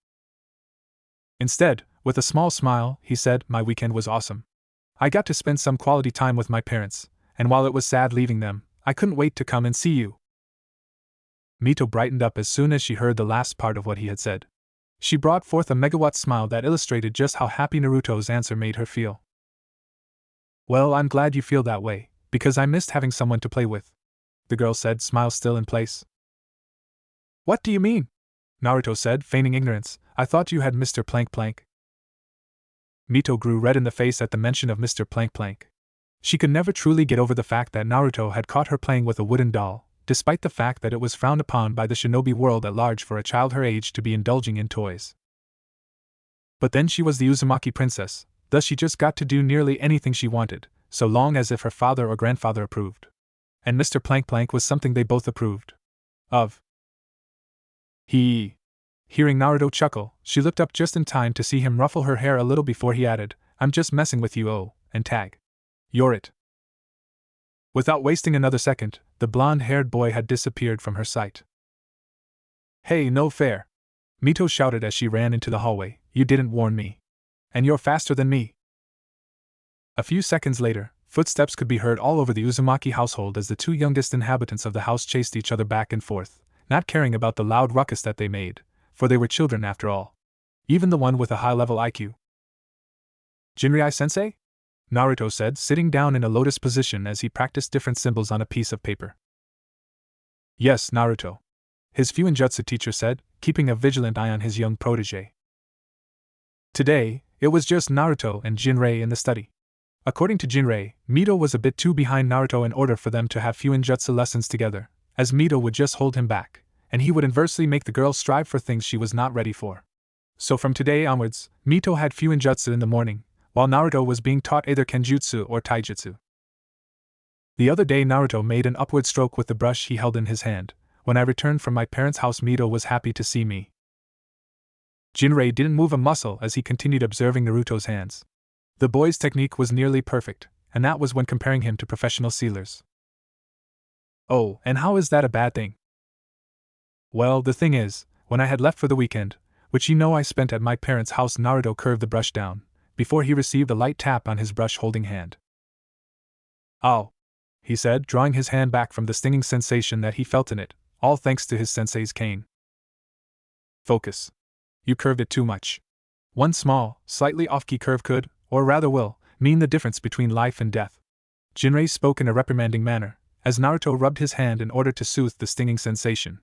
Instead, with a small smile, he said, "My weekend was awesome. I got to spend some quality time with my parents, and while it was sad leaving them, I couldn't wait to come and see you." Mito brightened up as soon as she heard the last part of what he had said. She brought forth a megawatt smile that illustrated just how happy Naruto's answer made her feel. "Well, I'm glad you feel that way, because I missed having someone to play with," the girl said, smile still in place. "What do you mean?" Naruto said, feigning ignorance. "I thought you had Mr. Plank Plank." Mito grew red in the face at the mention of Mr. Plank Plank. She could never truly get over the fact that Naruto had caught her playing with a wooden doll, despite the fact that it was frowned upon by the shinobi world at large for a child her age to be indulging in toys. But then she was the Uzumaki princess, thus she just got to do nearly anything she wanted, so long as if her father or grandfather approved. And Mr. Plank Plank was something they both approved of. Hearing Naruto chuckle, she looked up just in time to see him ruffle her hair a little before he added, "I'm just messing with you, oh, and tag. You're it." Without wasting another second, the blonde-haired boy had disappeared from her sight. "Hey, no fair!" Mito shouted as she ran into the hallway. "You didn't warn me. And you're faster than me." A few seconds later, footsteps could be heard all over the Uzumaki household as the two youngest inhabitants of the house chased each other back and forth, not caring about the loud ruckus that they made, for they were children after all. Even the one with a high-level IQ. "Jinrai-sensei?" Naruto said, sitting down in a lotus position as he practiced different symbols on a piece of paper. "Yes, Naruto," his Fuinjutsu teacher said, keeping a vigilant eye on his young protege. Today, it was just Naruto and Jinrai in the study. According to Jinrai, Mito was a bit too behind Naruto in order for them to have Fuinjutsu lessons together, as Mito would just hold him back, and he would inversely make the girl strive for things she was not ready for. So from today onwards, Mito had Fuinjutsu in the morning, while Naruto was being taught either Kenjutsu or Taijutsu. The other day Naruto made an upward stroke with the brush he held in his hand. "When I returned from my parents' house, Mito was happy to see me." Jinrai didn't move a muscle as he continued observing Naruto's hands. The boy's technique was nearly perfect, and that was when comparing him to professional sealers. "Oh, and how is that a bad thing?" "Well, the thing is, when I had left for the weekend, which I spent at my parents' house," Naruto curved the brush down, before he received a light tap on his brush-holding hand. "Ow," he said, drawing his hand back from the stinging sensation that he felt in it, all thanks to his sensei's cane. "Focus. You curved it too much. One small, slightly off-key curve could, or rather will, mean the difference between life and death." Jinrai spoke in a reprimanding manner, as Naruto rubbed his hand in order to soothe the stinging sensation.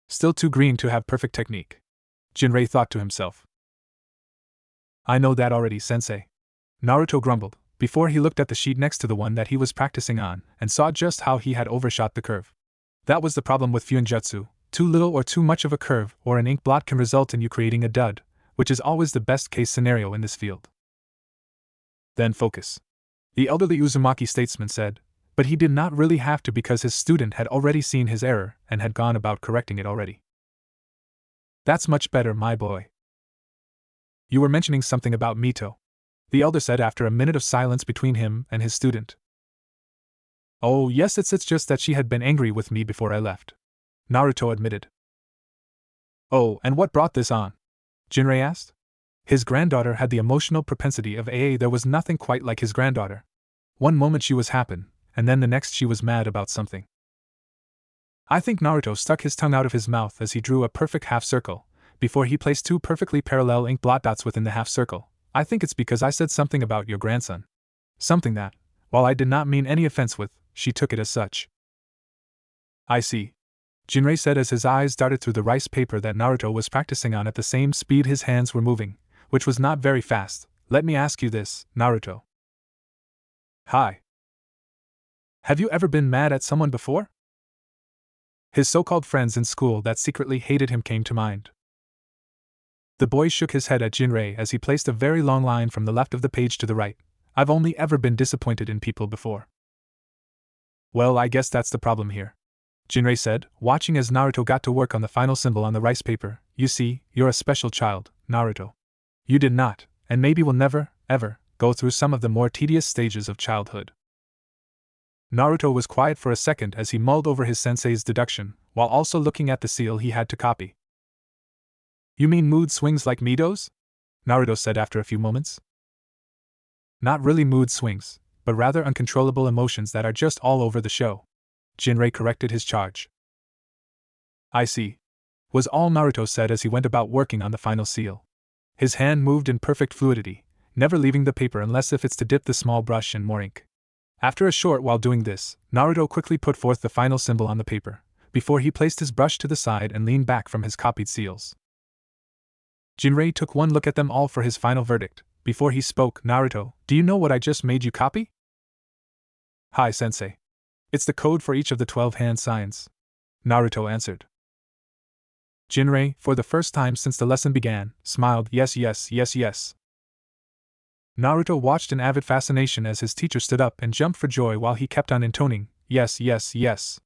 "Still too green to have perfect technique," Jinrai thought to himself. "I know that already, sensei," Naruto grumbled, before he looked at the sheet next to the one that he was practicing on, and saw just how he had overshot the curve. That was the problem with Fuinjutsu: too little or too much of a curve or an ink blot can result in you creating a dud, which is always the best case scenario in this field. Then focus. The elderly Uzumaki statesman said, but he did not really have to because his student had already seen his error and had gone about correcting it already. That's much better, my boy. You were mentioning something about Mito, the elder said after a minute of silence between him and his student. Oh, yes, it's just that she had been angry with me before I left, Naruto admitted. Oh, and what brought this on? Jinrei asked. His granddaughter had the emotional propensity of AA. There was nothing quite like his granddaughter. One moment she was happy, and then the next she was mad about something. I think Naruto stuck his tongue out of his mouth as he drew a perfect half circle, before he placed two perfectly parallel ink blot dots within the half circle. I think it's because I said something about your grandson. Something that, while I did not mean any offense with, she took it as such. I see, Jinrei said as his eyes darted through the rice paper that Naruto was practicing on at the same speed his hands were moving, which was not very fast. Let me ask you this, Naruto. Hi. Have you ever been mad at someone before? His so-called friends in school that secretly hated him came to mind. The boy shook his head at Jinrei as he placed a very long line from the left of the page to the right. I've only ever been disappointed in people before. Well, I guess that's the problem here, Jinrei said, watching as Naruto got to work on the final symbol on the rice paper. You see, you're a special child, Naruto. You did not, and maybe will never, ever, go through some of the more tedious stages of childhood. Naruto was quiet for a second as he mulled over his sensei's deduction, while also looking at the seal he had to copy. You mean mood swings like Mito's? Naruto said after a few moments. Not really mood swings, but rather uncontrollable emotions that are just all over the show, Jinrei corrected his charge. I see, was all Naruto said as he went about working on the final seal. His hand moved in perfect fluidity, never leaving the paper unless if it's to dip the small brush in more ink. After a short while doing this, Naruto quickly put forth the final symbol on the paper, before he placed his brush to the side and leaned back from his copied seals. Jinrei took one look at them all for his final verdict. Before he spoke, Naruto, do you know what I just made you copy? Hi, sensei. It's the code for each of the 12 hand signs, Naruto answered. Jinrei, for the first time since the lesson began, smiled. Yes, yes, yes, yes. Naruto watched in avid fascination as his teacher stood up and jumped for joy while he kept on intoning, yes, yes, yes,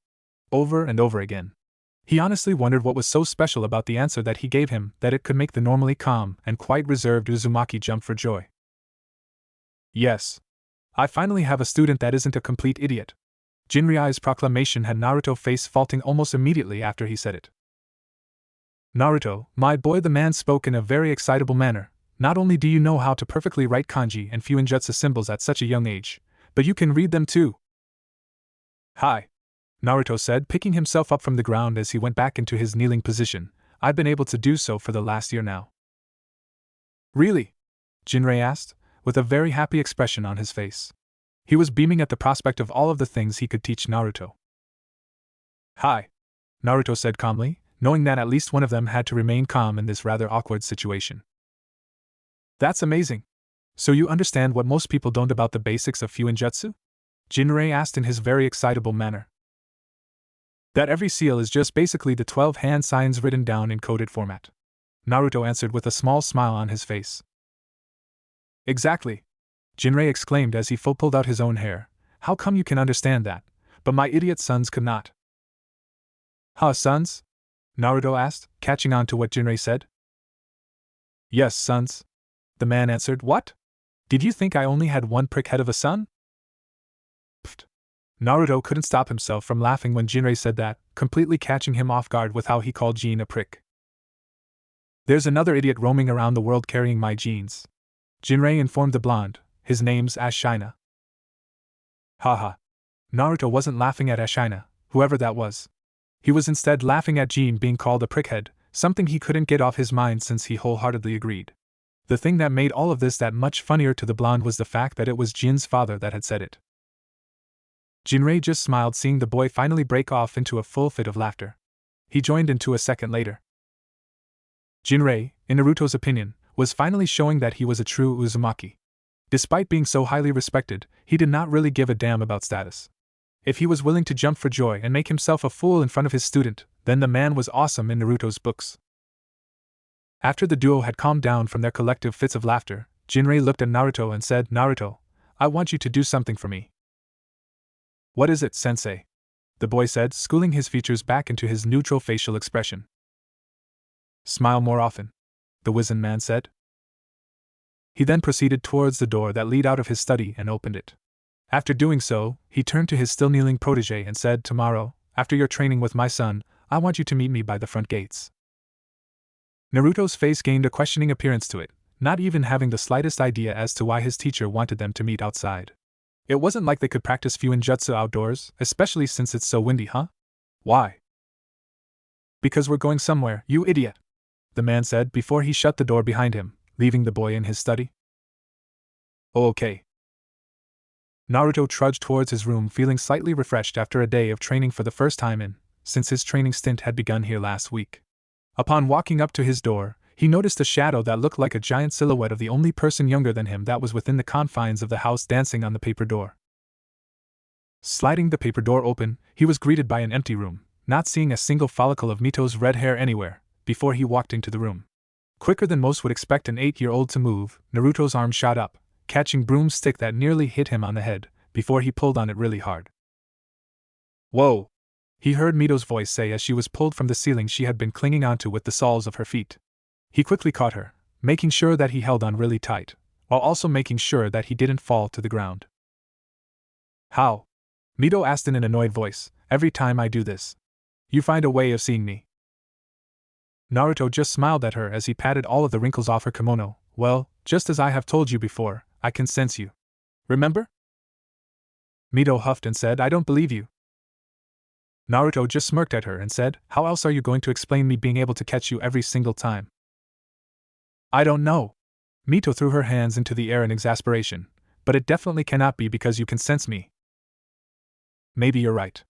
over and over again. He honestly wondered what was so special about the answer that he gave him that it could make the normally calm and quite reserved Uzumaki jump for joy. Yes. I finally have a student that isn't a complete idiot. Jinrei's proclamation had Naruto's face faulting almost immediately after he said it. Naruto, my boy, the man spoke in a very excitable manner. Not only do you know how to perfectly write kanji and fuinjutsu symbols at such a young age, but you can read them too. Hi, Naruto said, picking himself up from the ground as he went back into his kneeling position. I've been able to do so for the last year now. Really? Jinrei asked, with a very happy expression on his face. He was beaming at the prospect of all of the things he could teach Naruto. Hi, Naruto said calmly, knowing that at least one of them had to remain calm in this rather awkward situation. That's amazing. So you understand what most people don't about the basics of fuinjutsu? Jinrei asked in his very excitable manner. That every seal is just basically the 12 hand signs written down in coded format, Naruto answered with a small smile on his face. Exactly, Jinrei exclaimed as he pulled out his own hair. How come you can understand that, but my idiot sons could not? Huh, sons? Naruto asked, catching on to what Jinrei said. Yes, sons, the man answered. What? Did you think I only had one prickhead of a son? Pfft. Naruto couldn't stop himself from laughing when Jinrei said that, completely catching him off guard with how he called Jin a prick. There's another idiot roaming around the world carrying my genes, Jinrei informed the blonde. His name's Ashina. Haha. Naruto wasn't laughing at Ashina, whoever that was. He was instead laughing at Jin being called a prickhead, something he couldn't get off his mind since he wholeheartedly agreed. The thing that made all of this that much funnier to the blonde was the fact that it was Jin's father that had said it. Jinrei just smiled seeing the boy finally break off into a full fit of laughter. He joined in 2 seconds later. Jinrei, in Naruto's opinion, was finally showing that he was a true Uzumaki. Despite being so highly respected, he did not really give a damn about status. If he was willing to jump for joy and make himself a fool in front of his student, then the man was awesome in Naruto's books. After the duo had calmed down from their collective fits of laughter, Jinrei looked at Naruto and said, "Naruto, I want you to do something for me." "What is it, sensei?" the boy said, schooling his features back into his neutral facial expression. "Smile more often," the wizened man said. He then proceeded towards the door that led out of his study and opened it. After doing so, he turned to his still kneeling protege and said, "Tomorrow, after your training with my son, I want you to meet me by the front gates." Naruto's face gained a questioning appearance to it, not even having the slightest idea as to why his teacher wanted them to meet outside. It wasn't like they could practice Fuinjutsu outdoors, especially since it's so windy, huh? Why? "Because we're going somewhere, you idiot," the man said before he shut the door behind him, leaving the boy in his study. "Oh, okay." Naruto trudged towards his room feeling slightly refreshed after a day of training for the first time since his training stint had begun here last week. Upon walking up to his door, he noticed a shadow that looked like a giant silhouette of the only person younger than him that was within the confines of the house dancing on the paper door. Sliding the paper door open, he was greeted by an empty room, not seeing a single follicle of Mito's red hair anywhere, before he walked into the room. Quicker than most would expect an 8-year-old to move, Naruto's arm shot up, catching broomstick that nearly hit him on the head, before he pulled on it really hard. "Whoa!" he heard Mito's voice say as she was pulled from the ceiling she had been clinging onto with the soles of her feet. He quickly caught her, making sure that he held on really tight, while also making sure that he didn't fall to the ground. "How?" Mito asked in an annoyed voice. "Every time I do this, you find a way of seeing me." Naruto just smiled at her as he patted all of the wrinkles off her kimono. "Well, just as I have told you before, I can sense you. Remember?" Mito huffed and said, "I don't believe you." Naruto just smirked at her and said, "How else are you going to explain me being able to catch you every single time?" "I don't know." Mito threw her hands into the air in exasperation, "but it definitely cannot be because you can sense me." "Maybe you're right,"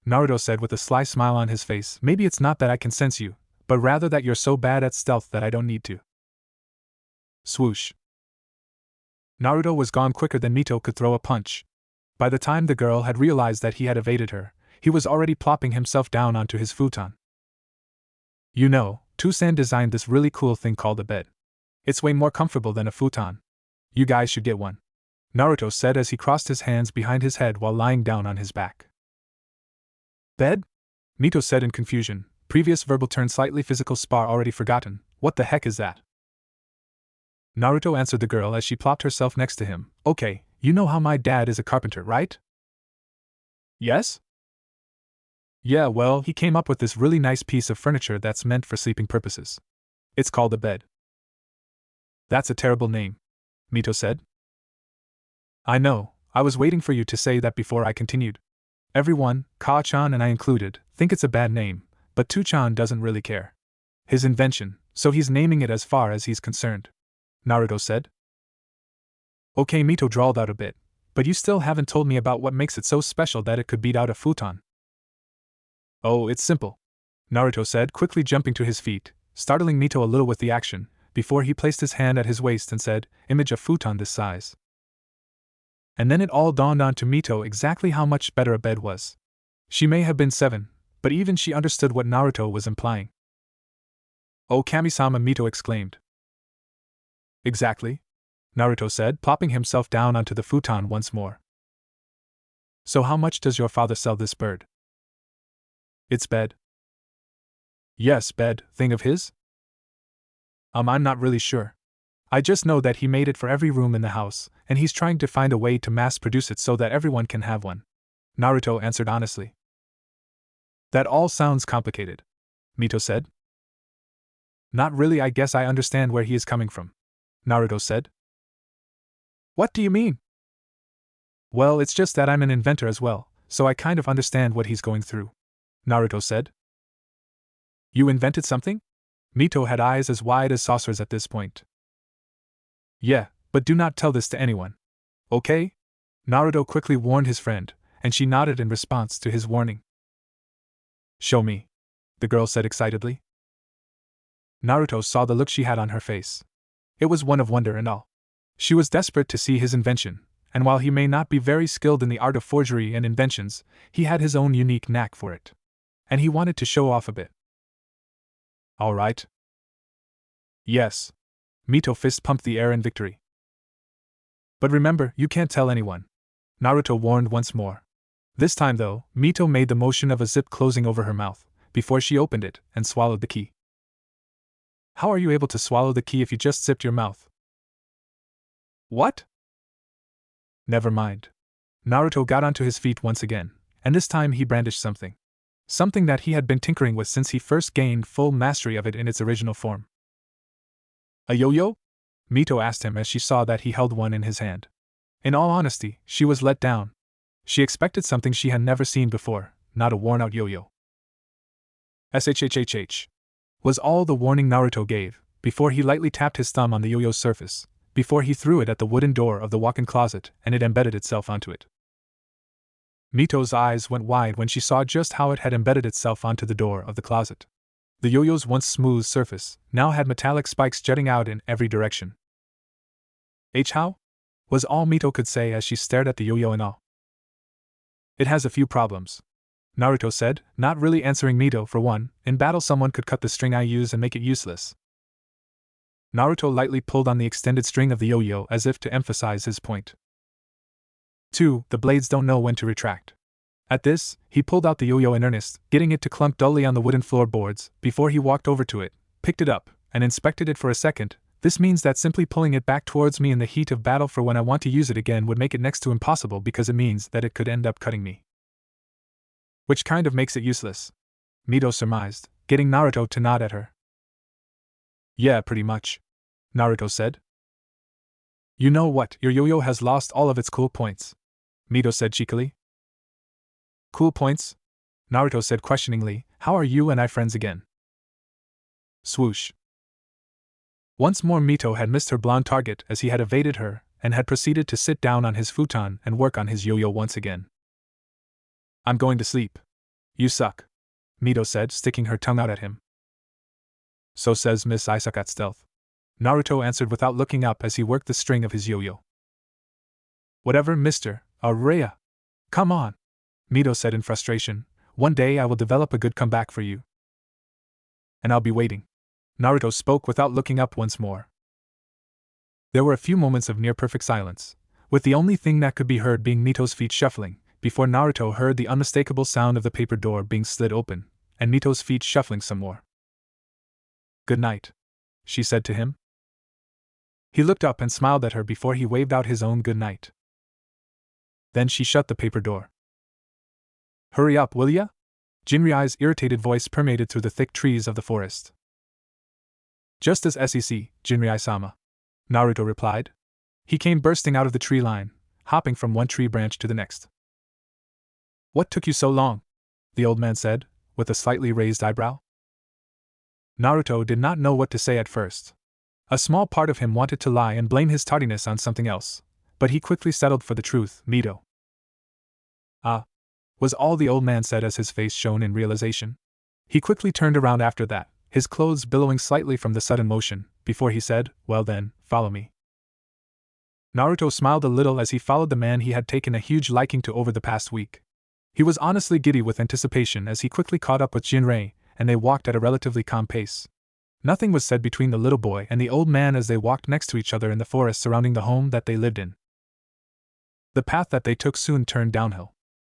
Naruto said with a sly smile on his face. "Maybe it's not that I can sense you, but rather that you're so bad at stealth that I don't need to." Swoosh. Naruto was gone quicker than Mito could throw a punch. By the time the girl had realized that he had evaded her, he was already plopping himself down onto his futon. "You know, Toussaint designed this really cool thing called a bed. It's way more comfortable than a futon. You guys should get one," Naruto said as he crossed his hands behind his head while lying down on his back. "Bed?" Mito said in confusion, previous verbal turn slightly physical spar already forgotten. "What the heck is that?" Naruto answered the girl as she plopped herself next to him. "Okay, you know how my dad is a carpenter, right?" "Yes?" "Yeah, well, he came up with this really nice piece of furniture that's meant for sleeping purposes. It's called a bed." "That's a terrible name," Mito said. "I know, I was waiting for you to say that before I continued. Everyone, Ka-chan and I included, think it's a bad name, but Tu-chan doesn't really care. His invention, so he's naming it as far as he's concerned," Naruto said. "Okay," Mito drawled out a bit, "but you still haven't told me about what makes it so special that it could beat out a futon." "Oh, it's simple," Naruto said, quickly jumping to his feet, startling Mito a little with the action, before he placed his hand at his waist and said, "Image a futon this size." And then it all dawned on to Mito exactly how much better a bed was. She may have been 7, but even she understood what Naruto was implying. "Oh, Kami-sama," Mito exclaimed. "Exactly," Naruto said, plopping himself down onto the futon once more. "So how much does your father sell this bird?" "It's bed." "Yes, bed, thing of his?" I'm not really sure. I just know that he made it for every room in the house, and he's trying to find a way to mass-produce it so that everyone can have one," Naruto answered honestly. "That all sounds complicated," Mito said. "Not really, I guess I understand where he is coming from," Naruto said. "What do you mean?" "Well, it's just that I'm an inventor as well, so I kind of understand what he's going through," Naruto said. "You invented something?" Mito had eyes as wide as saucers at this point. "Yeah, but do not tell this to anyone. Okay?" Naruto quickly warned his friend, and she nodded in response to his warning. "Show me," the girl said excitedly. Naruto saw the look she had on her face. It was one of wonder and awe. She was desperate to see his invention, and while he may not be very skilled in the art of forgery and inventions, he had his own unique knack for it. And he wanted to show off a bit. "All right." Yes. Mito fist pumped the air in victory. But remember, you can't tell anyone. Naruto warned once more. This time, though, Mito made the motion of a zip closing over her mouth, before she opened it and swallowed the key. How are you able to swallow the key if you just zipped your mouth? What? Never mind. Naruto got onto his feet once again, and this time he brandished something. Something that he had been tinkering with since he first gained full mastery of it in its original form. A yo-yo? Mito asked him as she saw that he held one in his hand. In all honesty, she was let down. She expected something she had never seen before, not a worn-out yo-yo. SHHHH. Was all the warning Naruto gave, before he lightly tapped his thumb on the yo-yo's surface, before he threw it at the wooden door of the walk-in closet and it embedded itself onto it. Mito's eyes went wide when she saw just how it had embedded itself onto the door of the closet. The yo-yo's once smooth surface now had metallic spikes jutting out in every direction. How? Was all Mito could say as she stared at the yo-yo in awe. It has a few problems, Naruto said, not really answering Mito. For one, in battle someone could cut the string I use and make it useless. Naruto lightly pulled on the extended string of the yo-yo as if to emphasize his point. 2. The blades don't know when to retract. At this, he pulled out the yo-yo in earnest, getting it to clunk dully on the wooden floorboards, before he walked over to it, picked it up, and inspected it for a second. This means that simply pulling it back towards me in the heat of battle for when I want to use it again would make it next to impossible, because it means that it could end up cutting me. Which kind of makes it useless? Mito surmised, getting Naruto to nod at her. Yeah, pretty much, Naruto said. You know what, your yo-yo has lost all of its cool points, Mito said cheekily. Cool points? Naruto said questioningly. How are you and I friends again? Swoosh. Once more Mito had missed her blonde target as he had evaded her and had proceeded to sit down on his futon and work on his yo-yo once again. I'm going to sleep. You suck, Mito said, sticking her tongue out at him. So says Miss I suck at stealth, Naruto answered without looking up as he worked the string of his yo-yo. Whatever, Mr. Araya. Come on, Mito said in frustration. One day I will develop a good comeback for you. And I'll be waiting. Naruto spoke without looking up once more. There were a few moments of near-perfect silence, with the only thing that could be heard being Mito's feet shuffling, before Naruto heard the unmistakable sound of the paper door being slid open, and Mito's feet shuffling some more. Good night, she said to him. He looked up and smiled at her before he waved out his own good night. Then she shut the paper door. Hurry up, will ya? Jinryai's irritated voice permeated through the thick trees of the forest. Just as SEC, Jinryai-sama, Naruto replied. He came bursting out of the tree line, hopping from one tree branch to the next. What took you so long? The old man said, with a slightly raised eyebrow. Naruto did not know what to say at first. A small part of him wanted to lie and blame his tardiness on something else, but he quickly settled for the truth. Mito. Ah, was all the old man said as his face shone in realization. He quickly turned around after that, his clothes billowing slightly from the sudden motion, before he said, well then, follow me. Naruto smiled a little as he followed the man he had taken a huge liking to over the past week. He was honestly giddy with anticipation as he quickly caught up with Jinrei, and they walked at a relatively calm pace. Nothing was said between the little boy and the old man as they walked next to each other in the forest surrounding the home that they lived in. The path that they took soon turned downhill.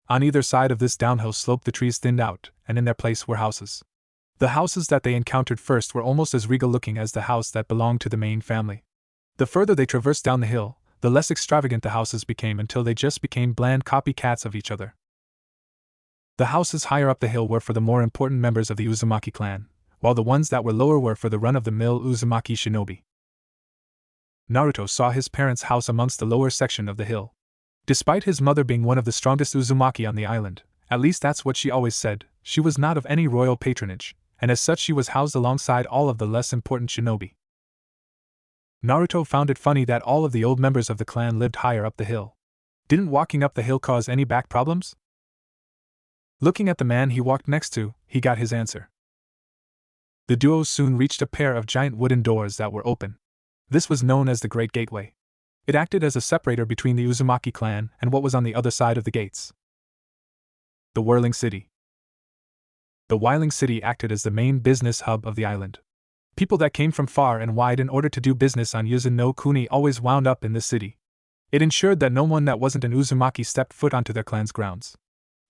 On either side of this downhill slope the trees thinned out, and in their place were houses. The houses that they encountered first were almost as regal-looking as the house that belonged to the main family. The further they traversed down the hill, the less extravagant the houses became until they just became bland copycats of each other. The houses higher up the hill were for the more important members of the Uzumaki clan, while the ones that were lower were for the run-of-the-mill Uzumaki shinobi. Naruto saw his parents' house amongst the lower section of the hill. Despite his mother being one of the strongest Uzumaki on the island, at least that's what she always said, she was not of any royal patronage, and as such she was housed alongside all of the less important shinobi. Naruto found it funny that all of the old members of the clan lived higher up the hill. Didn't walking up the hill cause any back problems? Looking at the man he walked next to, he got his answer. The duo soon reached a pair of giant wooden doors that were open. This was known as the Great Gateway. It acted as a separator between the Uzumaki clan and what was on the other side of the gates. The Whirling City. The Whirling City acted as the main business hub of the island. People that came from far and wide in order to do business on Yuzu no Kuni always wound up in this city. It ensured that no one that wasn't an Uzumaki stepped foot onto their clan's grounds.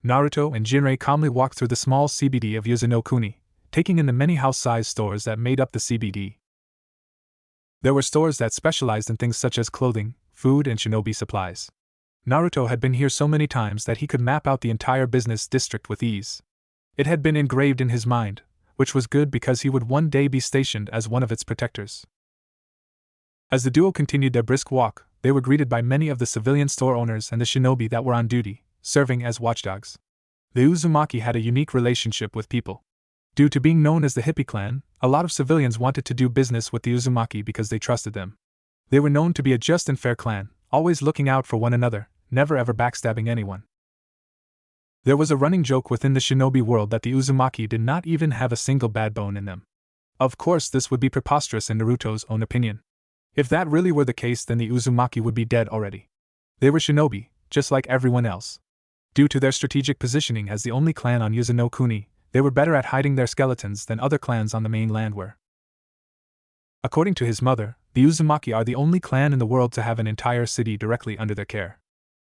Naruto and Jinrei calmly walked through the small CBD of Yuzu no Kuni, taking in the many house-sized stores that made up the CBD. There were stores that specialized in things such as clothing, food, and shinobi supplies. Naruto had been here so many times that he could map out the entire business district with ease. It had been engraved in his mind, which was good because he would one day be stationed as one of its protectors. As the duo continued their brisk walk, they were greeted by many of the civilian store owners and the shinobi that were on duty, serving as watchdogs. The Uzumaki had a unique relationship with people. Due to being known as the hippie clan, a lot of civilians wanted to do business with the Uzumaki because they trusted them. They were known to be a just and fair clan, always looking out for one another, never ever backstabbing anyone. There was a running joke within the shinobi world that the Uzumaki did not even have a single bad bone in them. Of course, this would be preposterous in Naruto's own opinion. If that really were the case, then the Uzumaki would be dead already. They were shinobi, just like everyone else. Due to their strategic positioning as the only clan on Yuzu no Kuni, they were better at hiding their skeletons than other clans on the mainland were. According to his mother, the Uzumaki are the only clan in the world to have an entire city directly under their care.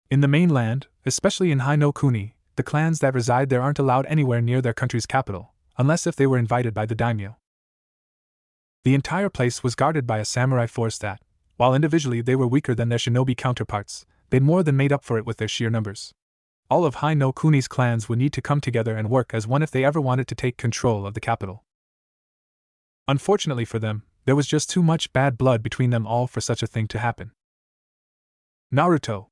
In the mainland, especially in Hai no Kuni, the clans that reside there aren't allowed anywhere near their country's capital, unless if they were invited by the daimyo. The entire place was guarded by a samurai force that, while individually they were weaker than their shinobi counterparts, they more than made up for it with their sheer numbers. All of Hai no Kuni's clans would need to come together and work as one if they ever wanted to take control of the capital. Unfortunately for them, there was just too much bad blood between them all for such a thing to happen. Naruto.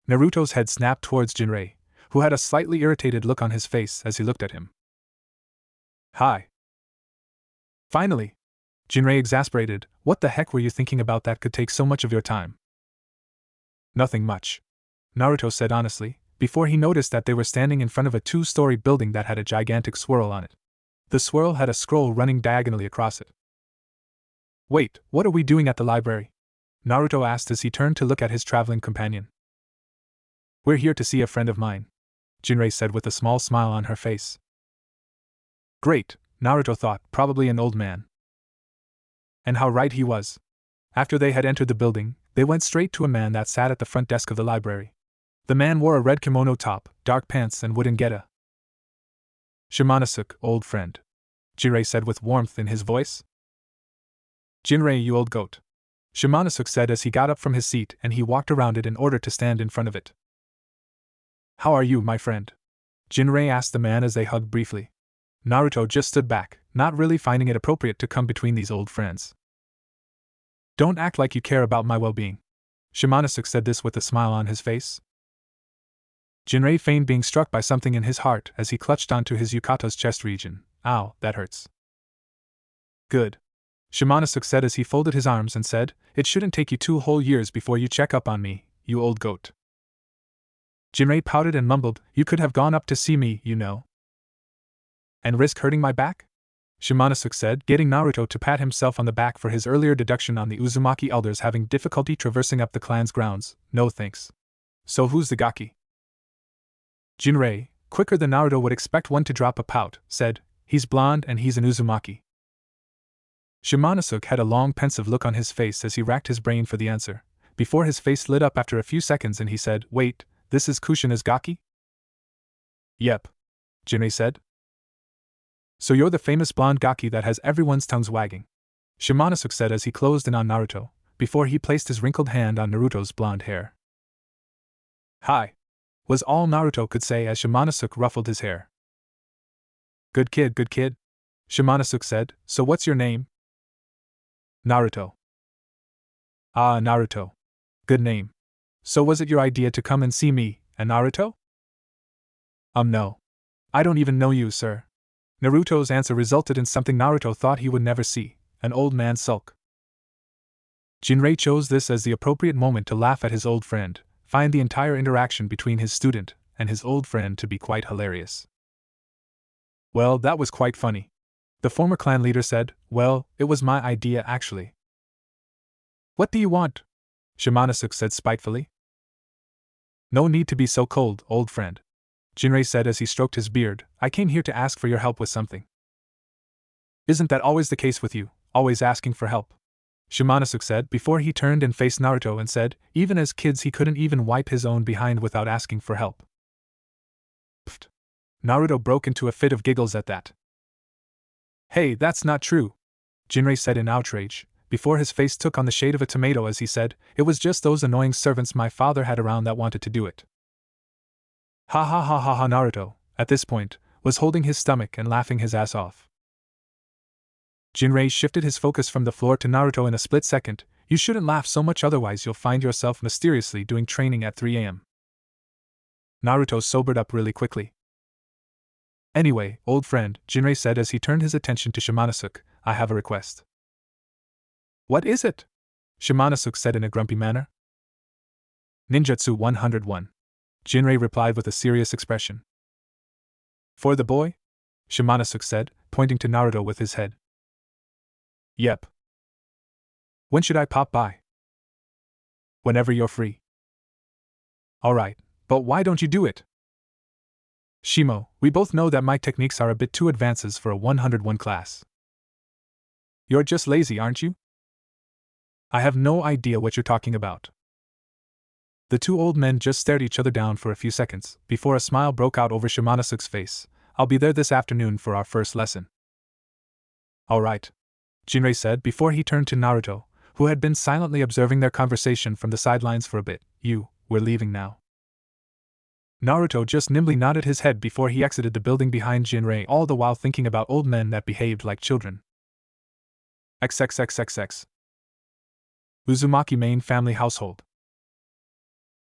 Naruto's head snapped towards Jinrei, who had a slightly irritated look on his face as he looked at him. Hi. Finally. Jinrei exasperated, what the heck were you thinking about that could take so much of your time? Nothing much. Naruto said honestly, before he noticed that they were standing in front of a 2-story building that had a gigantic swirl on it. The swirl had a scroll running diagonally across it. Wait, what are we doing at the library? Naruto asked as he turned to look at his traveling companion. We're here to see a friend of mine, Jinrei said with a small smile on her face. Great, Naruto thought, probably an old man. And how right he was. After they had entered the building, they went straight to a man that sat at the front desk of the library. The man wore a red kimono top, dark pants, and wooden geta. Shimanosuke, old friend, Jinrei said with warmth in his voice. Jinrei, you old goat, Shimanosuke said as he got up from his seat and he walked around it in order to stand in front of it. How are you, my friend? Jinrei asked the man as they hugged briefly. Naruto just stood back, not really finding it appropriate to come between these old friends. Don't act like you care about my well-being. Shimanosuke said this with a smile on his face. Jinrei feigned being struck by something in his heart as he clutched onto his yukata's chest region. Ow, that hurts. Good. Shimanosuke said as he folded his arms and said, it shouldn't take you 2 whole years before you check up on me, you old goat. Jinrei pouted and mumbled, you could have gone up to see me, you know. And risk hurting my back? Shimanosuke said, getting Naruto to pat himself on the back for his earlier deduction on the Uzumaki elders having difficulty traversing up the clan's grounds. No thanks. So who's the Gaki? Jinrei, quicker than Naruto would expect one to drop a pout, said, he's blonde and he's an Uzumaki. Shimanosuke had a long pensive look on his face as he racked his brain for the answer, before his face lit up after a few seconds and he said, wait, this is Kushina's Gaki? Yep. Jinrei said. So you're the famous blonde Gaki that has everyone's tongues wagging, Shimanosuke said as he closed in on Naruto, before he placed his wrinkled hand on Naruto's blonde hair. Hi, was all Naruto could say as Shimanosuke ruffled his hair. Good kid, Shimanosuke said, so what's your name? Naruto. Ah, Naruto. Good name. So was it your idea to come and see me, and Naruto? No. I don't even know you, sir. Naruto's answer resulted in something Naruto thought he would never see, an old man sulk. Jinrei chose this as the appropriate moment to laugh at his old friend, find the entire interaction between his student and his old friend to be quite hilarious. Well, that was quite funny. The former clan leader said, well, it was my idea actually. What do you want? Shimanosuke said spitefully. No need to be so cold, old friend, Jinrei said as he stroked his beard, I came here to ask for your help with something. Isn't that always the case with you, always asking for help," Shimanosuke said before he turned and faced Naruto and said, even as kids he couldn't even wipe his own behind without asking for help. Pfft. Naruto broke into a fit of giggles at that. "Hey, that's not true," Jinrei said in outrage, before his face took on the shade of a tomato as he said, "It was just those annoying servants my father had around that wanted to do it." Ha ha ha ha ha. Naruto, at this point, was holding his stomach and laughing his ass off. Jinrei shifted his focus from the floor to Naruto in a split second. "You shouldn't laugh so much, otherwise you'll find yourself mysteriously doing training at 3 a.m. Naruto sobered up really quickly. "Anyway, old friend," Jinrei said as he turned his attention to Shimanosuke, "I have a request." "What is it?" Shimanosuke said in a grumpy manner. "Ninjutsu 101. Jinrei replied with a serious expression. "For the boy?" Shimanosuke said, pointing to Naruto with his head. "Yep." "When should I pop by?" "Whenever you're free." "Alright, but why don't you do it?" "Shimo, we both know that my techniques are a bit too advanced for a 101 class." "You're just lazy, aren't you?" "I have no idea what you're talking about." The two old men just stared each other down for a few seconds, before a smile broke out over Shimanosuke's face. "I'll be there this afternoon for our first lesson." "Alright," Jinrei said before he turned to Naruto, who had been silently observing their conversation from the sidelines for a bit. "We're leaving now." Naruto just nimbly nodded his head before he exited the building behind Jinrei, all the while thinking about old men that behaved like children. XXXXX. Uzumaki main family household.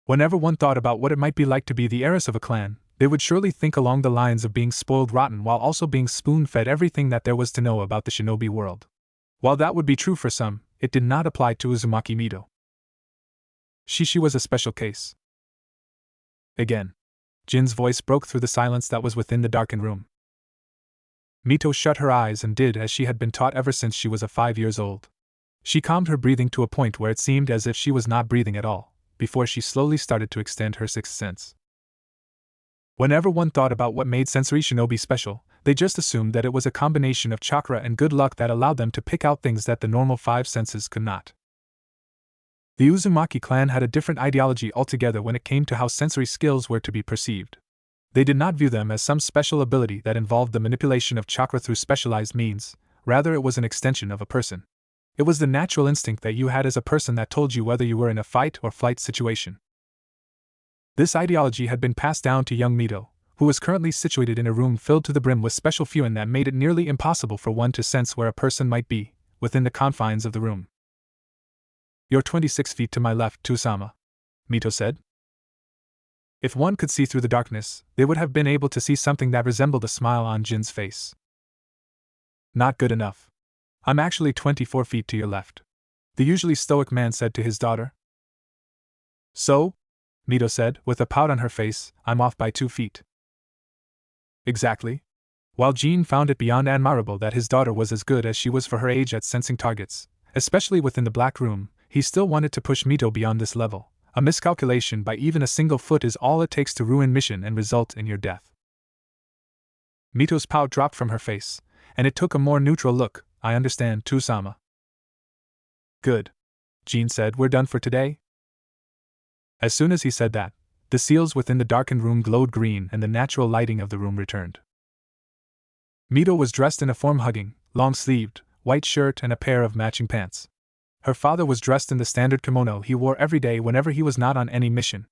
Whenever one thought about what it might be like to be the heiress of a clan, they would surely think along the lines of being spoiled rotten while also being spoon-fed everything that there was to know about the shinobi world. While that would be true for some, it did not apply to Uzumaki Mito. She was a special case. Again. Jin's voice broke through the silence that was within the darkened room. Mito shut her eyes and did as she had been taught ever since she was 5 years old. She calmed her breathing to a point where it seemed as if she was not breathing at all, before she slowly started to extend her sixth sense. Whenever one thought about what made sensory shinobi special, they just assumed that it was a combination of chakra and good luck that allowed them to pick out things that the normal 5 senses could not. The Uzumaki clan had a different ideology altogether when it came to how sensory skills were to be perceived. They did not view them as some special ability that involved the manipulation of chakra through specialized means, rather it was an extension of a person. It was the natural instinct that you had as a person that told you whether you were in a fight or flight situation. This ideology had been passed down to young Mito, who was currently situated in a room filled to the brim with special fuin that made it nearly impossible for one to sense where a person might be, within the confines of the room. "You're 26 feet to my left, Tusama," Mito said. If one could see through the darkness, they would have been able to see something that resembled a smile on Jin's face. "Not good enough. I'm actually 24 feet to your left," the usually stoic man said to his daughter. "So?" Mito said, with a pout on her face, "I'm off by 2 feet. "Exactly." While Jin found it beyond admirable that his daughter was as good as she was for her age at sensing targets, especially within the black room, he still wanted to push Mito beyond this level. A miscalculation by even a single foot is all it takes to ruin mission and result in your death. Mito's pout dropped from her face, and it took a more neutral look. "I understand, Tusama." "Good," Jin said. "We're done for today?" As soon as he said that, the seals within the darkened room glowed green and the natural lighting of the room returned. Mito was dressed in a form-hugging, long-sleeved, white shirt and a pair of matching pants. Her father was dressed in the standard kimono he wore every day whenever he was not on any mission.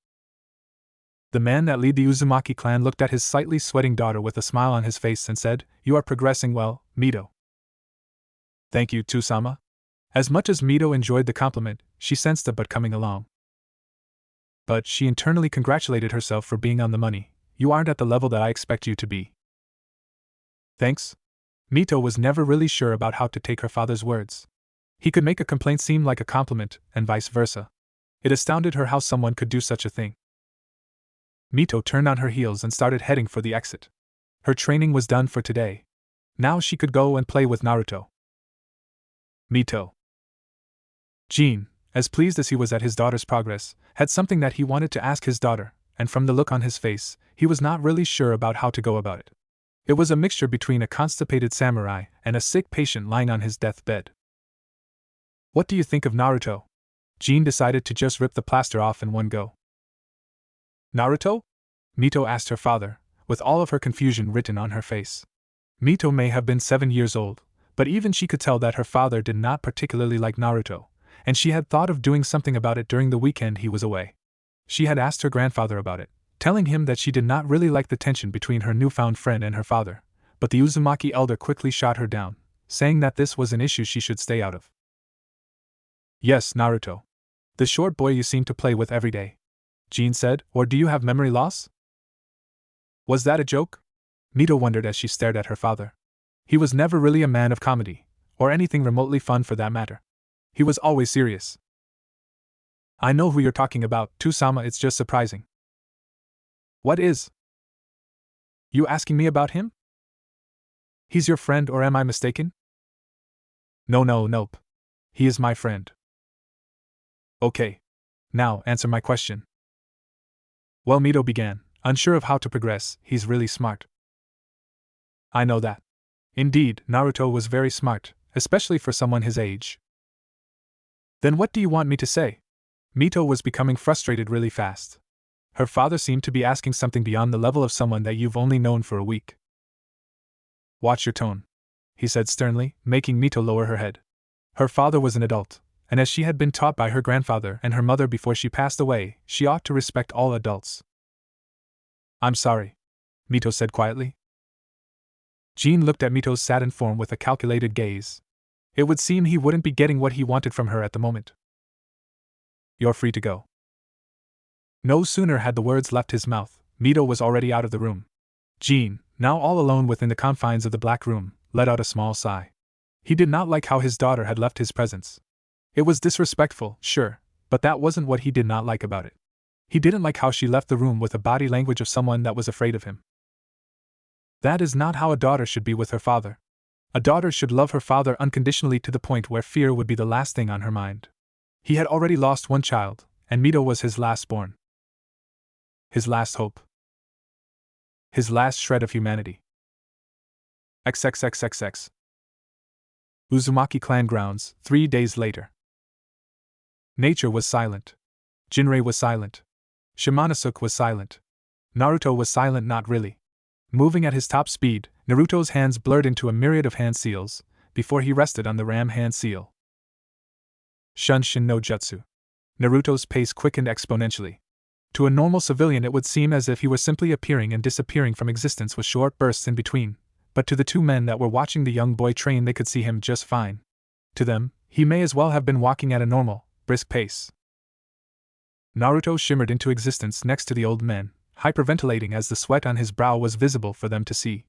The man that led the Uzumaki clan looked at his slightly sweating daughter with a smile on his face and said, "You are progressing well, Mito." "Thank you, Tusama." As much as Mito enjoyed the compliment, she sensed a but coming along. But she internally congratulated herself for being on the money. "You aren't at the level that I expect you to be." "Thanks." Mito was never really sure about how to take her father's words. He could make a complaint seem like a compliment, and vice versa. It astounded her how someone could do such a thing. Mito turned on her heels and started heading for the exit. Her training was done for today. Now she could go and play with Naruto. Mito. Jin, as pleased as he was at his daughter's progress, had something that he wanted to ask his daughter, and from the look on his face, he was not really sure about how to go about it. It was a mixture between a constipated samurai and a sick patient lying on his deathbed. What do you think of Naruto? Jean decided to just rip the plaster off in one go. Naruto? Mito asked her father, with all of her confusion written on her face. Mito may have been 7 years old, but even she could tell that her father did not particularly like Naruto, and she had thought of doing something about it during the weekend he was away. She had asked her grandfather about it, telling him that she did not really like the tension between her newfound friend and her father, but the Uzumaki elder quickly shot her down, saying that this was an issue she should stay out of. Yes, Naruto. The short boy you seem to play with every day. Jean said, or do you have memory loss? Was that a joke? Mito wondered as she stared at her father. He was never really a man of comedy, or anything remotely fun for that matter. He was always serious. I know who you're talking about, Sama. It's just surprising. What is? You asking me about him? He's your friend, or am I mistaken? Nope. He is my friend. Okay. Now, answer my question. Well, Mito began, unsure of how to progress. He's really smart. I know that. Indeed, Naruto was very smart, especially for someone his age. Then what do you want me to say? Mito was becoming frustrated really fast. Her father seemed to be asking something beyond the level of someone that you've only known for a week. Watch your tone, he said sternly, making Mito lower her head. Her father was an adult, and as she had been taught by her grandfather and her mother before she passed away, she ought to respect all adults. I'm sorry, Mito said quietly. Jean looked at Mito's saddened form with a calculated gaze. It would seem he wouldn't be getting what he wanted from her at the moment. You're free to go. No sooner had the words left his mouth, Mito was already out of the room. Jean, now all alone within the confines of the black room, let out a small sigh. He did not like how his daughter had left his presence. It was disrespectful, sure, but that wasn't what he did not like about it. He didn't like how she left the room with the body language of someone that was afraid of him. That is not how a daughter should be with her father. A daughter should love her father unconditionally to the point where fear would be the last thing on her mind. He had already lost one child, and Mito was his last born. His last hope. His last shred of humanity. XXXXX. Uzumaki clan grounds, 3 days later. Nature was silent. Jinrei was silent. Shimanosuke was silent. Naruto was silent, not really. Moving at his top speed, Naruto's hands blurred into a myriad of hand seals, before he rested on the ram hand seal. Shunshin no Jutsu. Naruto's pace quickened exponentially. To a normal civilian it would seem as if he were simply appearing and disappearing from existence with short bursts in between, but to the two men that were watching the young boy train they could see him just fine. To them, he may as well have been walking at a normal, brisk pace. Naruto shimmered into existence next to the old men, hyperventilating as the sweat on his brow was visible for them to see.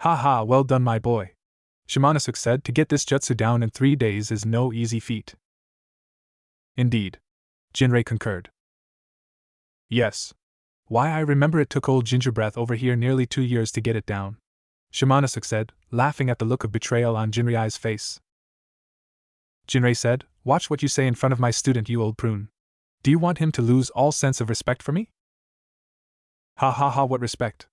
Ha ha, well done my boy. Shimanosuke said, to get this jutsu down in 3 days is no easy feat. Indeed. Jinrei concurred. Yes. Why, I remember it took old Gingerbreath over here nearly 2 years to get it down. Shimanosuke said, laughing at the look of betrayal on Jinrei's face. Jinrei said, watch what you say in front of my student, you old prune. Do you want him to lose all sense of respect for me? Ha ha ha, what respect?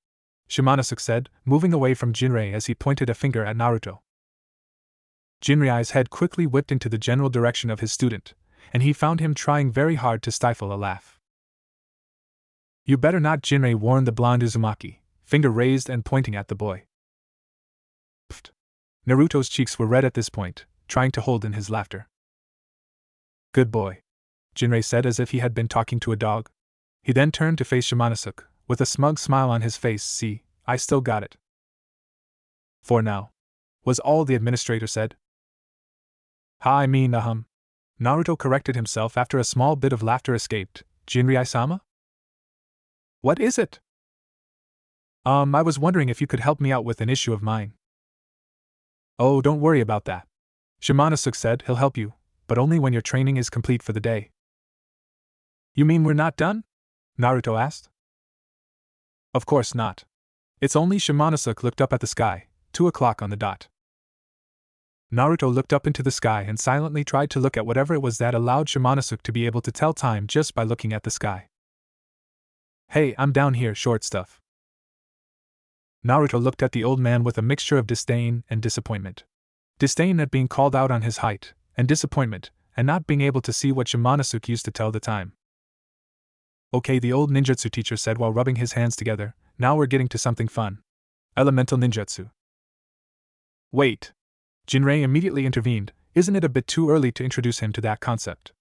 Shimanosuke said, moving away from Jinrei as he pointed a finger at Naruto. Jinrei's head quickly whipped into the general direction of his student, and he found him trying very hard to stifle a laugh. You better not, Jinrei warned the blonde Uzumaki, finger raised and pointing at the boy. Pfft. Naruto's cheeks were red at this point, trying to hold in his laughter. Good boy, Jinrei said as if he had been talking to a dog. He then turned to face Shimanosuke, with a smug smile on his face. See, I still got it. For now, was all the administrator said. I mean, Naruto corrected himself after a small bit of laughter escaped. Jinrei-sama? What is it? I was wondering if you could help me out with an issue of mine. Oh, don't worry about that. Shimanosuke said, he'll help you, but only when your training is complete for the day. You mean we're not done? Naruto asked. Of course not. It's only. Shimanosuke looked up at the sky, 2 o'clock on the dot. Naruto looked up into the sky and silently tried to look at whatever it was that allowed Shimanosuke to be able to tell time just by looking at the sky. Hey, I'm down here, short stuff. Naruto looked at the old man with a mixture of disdain and disappointment. Disdain at being called out on his height, and disappointment, and not being able to see what Shimanosuke used to tell the time. Okay, the old ninjutsu teacher said while rubbing his hands together, now we're getting to something fun. Elemental ninjutsu. Wait. Jinrei immediately intervened, isn't it a bit too early to introduce him to that concept?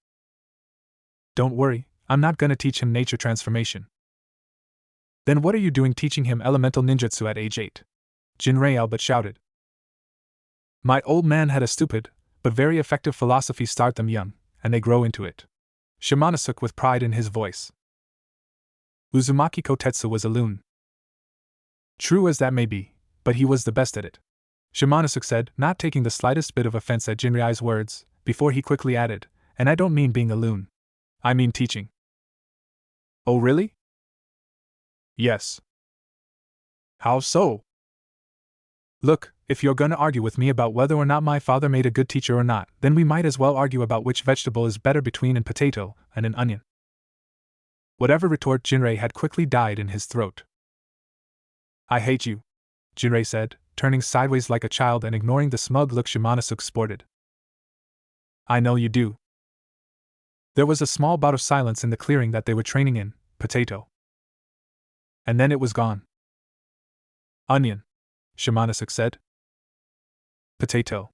Don't worry, I'm not gonna teach him nature transformation. Then what are you doing teaching him elemental ninjutsu at age 8? Jinrei all but shouted. My old man had a stupid, but very effective philosophy: start them young, and they grow into it. Shimanosuke with pride in his voice. Uzumaki Kotetsu was a loon. True as that may be, but he was the best at it, Shimanosuke said, not taking the slightest bit of offense at Jinrei's words, before he quickly added, and I don't mean being a loon. I mean teaching. Oh really? Yes. How so? Look, if you're gonna argue with me about whether or not my father made a good teacher or not, then we might as well argue about which vegetable is better between a potato and an onion. Whatever retort Jinrei had quickly died in his throat. I hate you, Jinrei said, turning sideways like a child and ignoring the smug look Shimanosuke sported. I know you do. There was a small bout of silence in the clearing that they were training in, potato. And then it was gone. Onion, Shimanosuke said. Potato.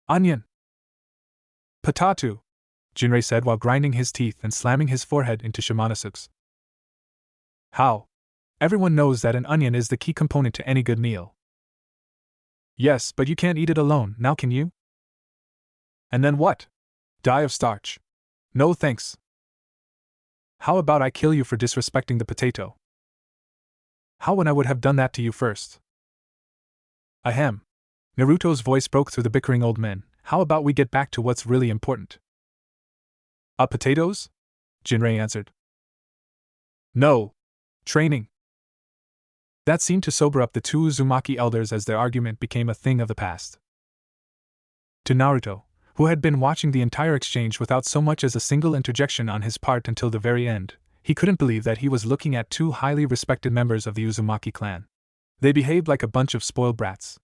Onion. Potato, Jinrei said while grinding his teeth and slamming his forehead into Shimanosuke's. How? Everyone knows that an onion is the key component to any good meal. Yes, but you can't eat it alone, now can you? And then what? Die of starch. No thanks. How about I kill you for disrespecting the potato? How when I would have done that to you first? Ahem. Naruto's voice broke through the bickering old men. How about we get back to what's really important? Potatoes? Jinrei answered. No. Training. That seemed to sober up the two Uzumaki elders as their argument became a thing of the past. To Naruto, who had been watching the entire exchange without so much as a single interjection on his part until the very end, he couldn't believe that he was looking at two highly respected members of the Uzumaki clan. They behaved like a bunch of spoiled brats.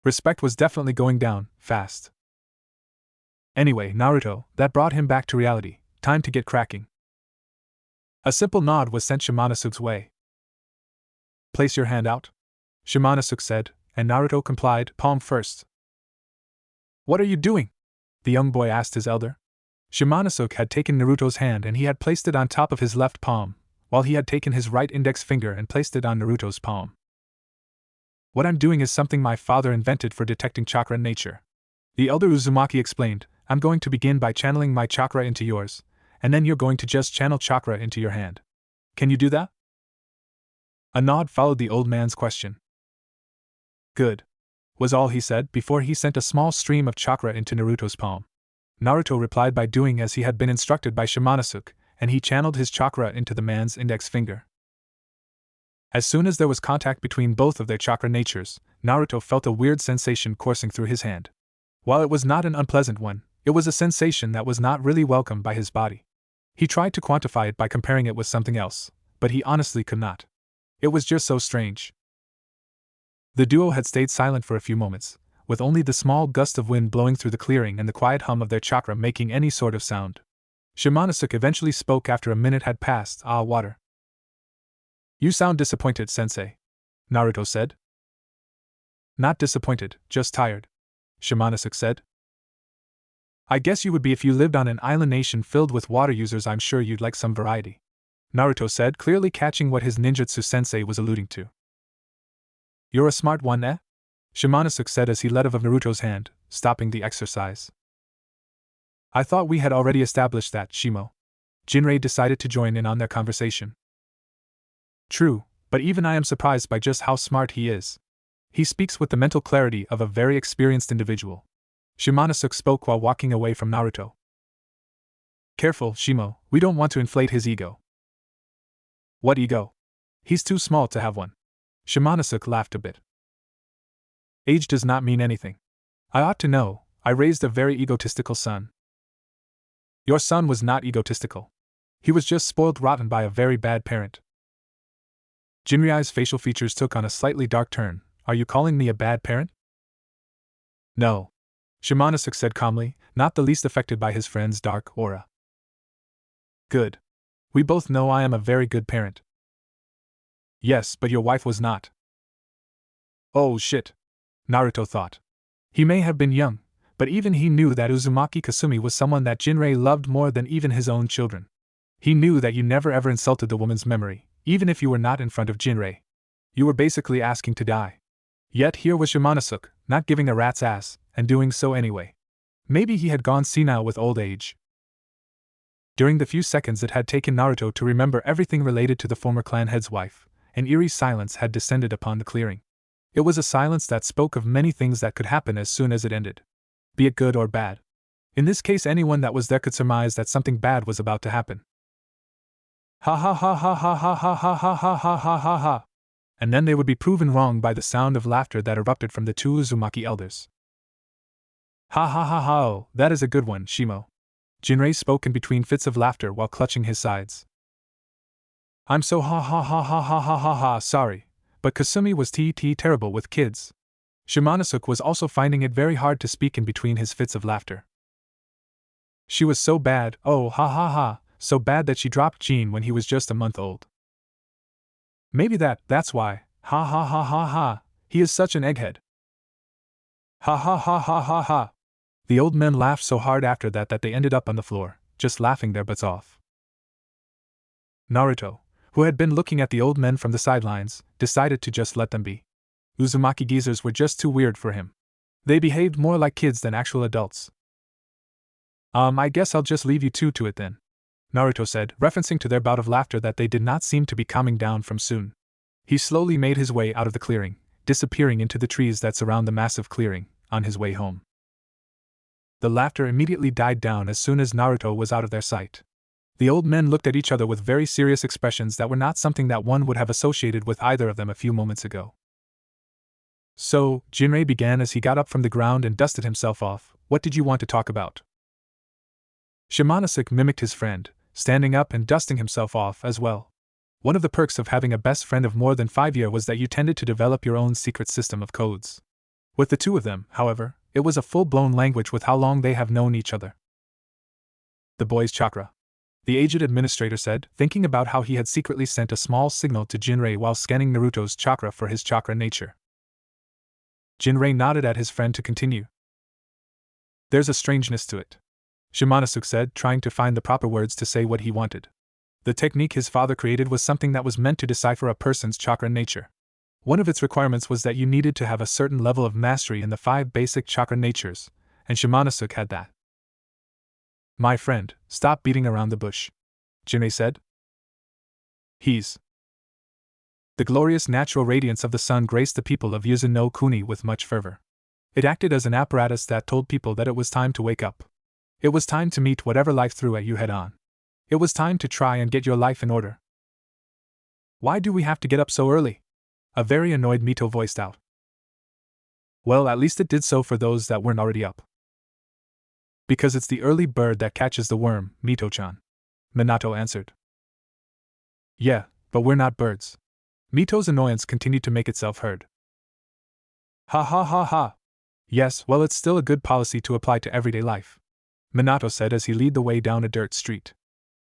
Respect was definitely going down, fast. Anyway, Naruto, that brought him back to reality. Time to get cracking. A simple nod was sent Shimanosuke's way. Place your hand out, Shimanosuke said, and Naruto complied, palm first. What are you doing? The young boy asked his elder. Shimanosuke had taken Naruto's hand and he had placed it on top of his left palm, while he had taken his right index finger and placed it on Naruto's palm. What I'm doing is something my father invented for detecting chakra in nature. The elder Uzumaki explained, I'm going to begin by channeling my chakra into yours, and then you're going to just channel chakra into your hand. Can you do that? A nod followed the old man's question. Good, was all he said before he sent a small stream of chakra into Naruto's palm. Naruto replied by doing as he had been instructed by Shimanosuke, and he channeled his chakra into the man's index finger. As soon as there was contact between both of their chakra natures, Naruto felt a weird sensation coursing through his hand. While it was not an unpleasant one, it was a sensation that was not really welcomed by his body. He tried to quantify it by comparing it with something else, but he honestly could not. It was just so strange. The duo had stayed silent for a few moments, with only the small gust of wind blowing through the clearing and the quiet hum of their chakra making any sort of sound. Shimanosuke eventually spoke after a minute had passed. Water. You sound disappointed, sensei, Naruto said. Not disappointed, just tired, Shimanosuke said. I guess you would be if you lived on an island nation filled with water users. I'm sure you'd like some variety, Naruto said, clearly catching what his ninjutsu sensei was alluding to. You're a smart one, eh? Shimanosuke said as he let of Naruto's hand, stopping the exercise. I thought we had already established that, Shimo. Jinrei decided to join in on their conversation. True, but even I am surprised by just how smart he is. He speaks with the mental clarity of a very experienced individual. Shimanosuke spoke while walking away from Naruto. Careful, Shimo, we don't want to inflate his ego. What ego? He's too small to have one. Shimanosuke laughed a bit. Age does not mean anything. I ought to know, I raised a very egotistical son. Your son was not egotistical. He was just spoiled rotten by a very bad parent. Jinrei's facial features took on a slightly dark turn. Are you calling me a bad parent? No. Shimanosuke said calmly, not the least affected by his friend's dark aura. Good. We both know I am a very good parent. Yes, but your wife was not. Oh shit. Naruto thought. He may have been young, but even he knew that Uzumaki Kasumi was someone that Jinrei loved more than even his own children. He knew that you never ever insulted the woman's memory, even if you were not in front of Jinrei. You were basically asking to die. Yet here was Shimanosuke, not giving a rat's ass, and doing so anyway. Maybe he had gone senile with old age. During the few seconds it had taken Naruto to remember everything related to the former clan head's wife, an eerie silence had descended upon the clearing. It was a silence that spoke of many things that could happen as soon as it ended. Be it good or bad. In this case, anyone that was there could surmise that something bad was about to happen. Ha ha ha ha ha ha ha ha ha ha ha ha ha ha. And then they would be proven wrong by the sound of laughter that erupted from the two Uzumaki elders. Ha ha ha ha, oh, that is a good one, Shimo. Jinrei spoke in between fits of laughter while clutching his sides. I'm so ha ha ha ha ha ha ha ha sorry, but Kasumi was terrible with kids. Shimanosuke was also finding it very hard to speak in between his fits of laughter. She was so bad, oh ha ha ha, so bad that she dropped Jean when he was just a month old. Maybe that's why, ha ha ha ha ha, he is such an egghead. Ha ha ha ha ha ha. The old men laughed so hard after that they ended up on the floor, just laughing their butts off. Naruto, who had been looking at the old men from the sidelines, decided to just let them be. Uzumaki geezers were just too weird for him. They behaved more like kids than actual adults. I guess I'll just leave you two to it then, Naruto said, referencing to their bout of laughter that they did not seem to be calming down from soon. He slowly made his way out of the clearing, disappearing into the trees that surround the massive clearing, on his way home. The laughter immediately died down as soon as Naruto was out of their sight. The old men looked at each other with very serious expressions that were not something that one would have associated with either of them a few moments ago. So, Jinrei began as he got up from the ground and dusted himself off. What did you want to talk about? Shimanosuke mimicked his friend, standing up and dusting himself off as well. One of the perks of having a best friend of more than 5 years was that you tended to develop your own secret system of codes. With the two of them, however, it was a full-blown language with how long they have known each other. The boy's chakra. The aged administrator said, thinking about how he had secretly sent a small signal to Jinrei while scanning Naruto's chakra for his chakra nature. Jinrei nodded at his friend to continue. There's a strangeness to it, Shimanosuke said, trying to find the proper words to say what he wanted. The technique his father created was something that was meant to decipher a person's chakra nature. One of its requirements was that you needed to have a certain level of mastery in the 5 basic chakra natures, and Shimanosuke had that. My friend, stop beating around the bush, Jinrei said. The glorious natural radiance of the sun graced the people of Yuzu no Kuni with much fervor. It acted as an apparatus that told people that it was time to wake up. It was time to meet whatever life threw at you head on. It was time to try and get your life in order. Why do we have to get up so early? A very annoyed Mito voiced out. Well, at least it did so for those that weren't already up. Because it's the early bird that catches the worm, Mito-chan, Minato answered. Yeah, but we're not birds. Mito's annoyance continued to make itself heard. Ha ha ha ha. Yes, well, it's still a good policy to apply to everyday life, Minato said as he led the way down a dirt street.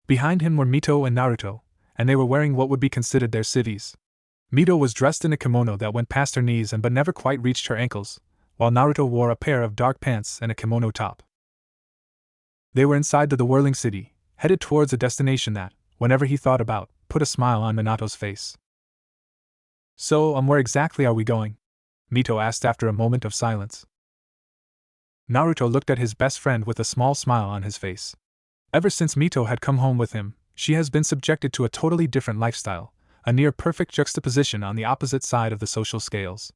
Behind him were Mito and Naruto, and they were wearing what would be considered their civvies. Mito was dressed in a kimono that went past her knees but never quite reached her ankles, while Naruto wore a pair of dark pants and a kimono top. They were inside the whirling city, headed towards a destination that, whenever he thought about, put a smile on Minato's face. So, where exactly are we going? Mito asked after a moment of silence. Naruto looked at his best friend with a small smile on his face. Ever since Mito had come home with him, she has been subjected to a totally different lifestyle, a near-perfect juxtaposition on the opposite side of the social scales.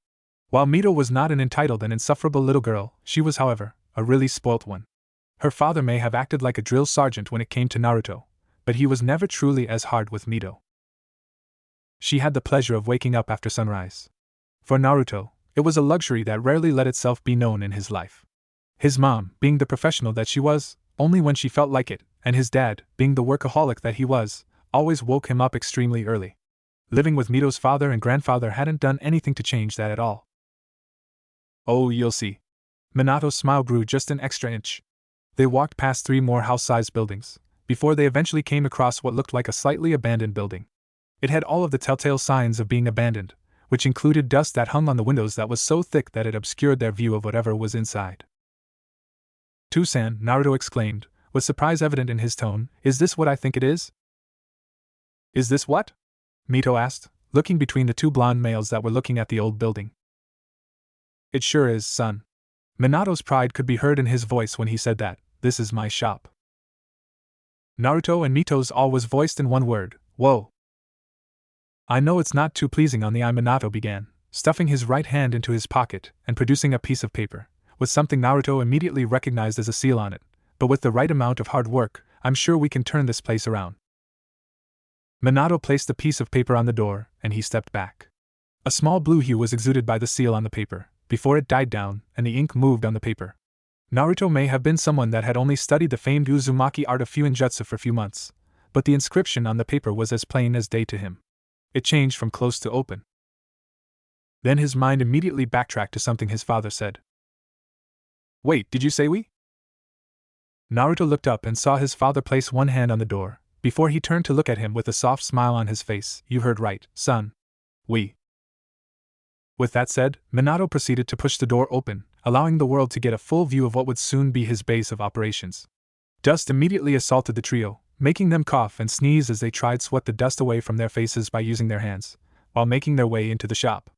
While Mito was not an entitled and insufferable little girl, she was, however, a really spoilt one. Her father may have acted like a drill sergeant when it came to Naruto, but he was never truly as hard with Mito. She had the pleasure of waking up after sunrise. For Naruto, it was a luxury that rarely let itself be known in his life. His mom, being the professional that she was, only when she felt like it, and his dad, being the workaholic that he was, always woke him up extremely early. Living with Mito's father and grandfather hadn't done anything to change that at all. Oh, you'll see. Minato's smile grew just an extra inch. They walked past 3 more house-sized buildings, before they eventually came across what looked like a slightly abandoned building. It had all of the telltale signs of being abandoned, which included dust that hung on the windows that was so thick that it obscured their view of whatever was inside. "Tusan," Naruto exclaimed, with surprise evident in his tone, "is this what I think it is?" "Is this what?" Mito asked, looking between the 2 blonde males that were looking at the old building. "It sure is, son." Minato's pride could be heard in his voice when he said that. "This is my shop." Naruto and Mito's all was voiced in one word: whoa. "I know it's not too pleasing on the eye," Minato began, stuffing his right hand into his pocket and producing a piece of paper, with something Naruto immediately recognized as a seal on it, "but with the right amount of hard work, I'm sure we can turn this place around." Minato placed the piece of paper on the door, and he stepped back. A small blue hue was exuded by the seal on the paper, before it died down and the ink moved on the paper. Naruto may have been someone that had only studied the famed Uzumaki art of Fuinjutsu for a few months, but the inscription on the paper was as plain as day to him. It changed from close to open. Then his mind immediately backtracked to something his father said. "Wait, did you say we?" Naruto looked up and saw his father place one hand on the door, before he turned to look at him with a soft smile on his face. "You heard right, son. We." With that said, Minato proceeded to push the door open, allowing the world to get a full view of what would soon be his base of operations. Dust immediately assaulted the trio, making them cough and sneeze as they tried to sweat the dust away from their faces by using their hands, while making their way into the shop.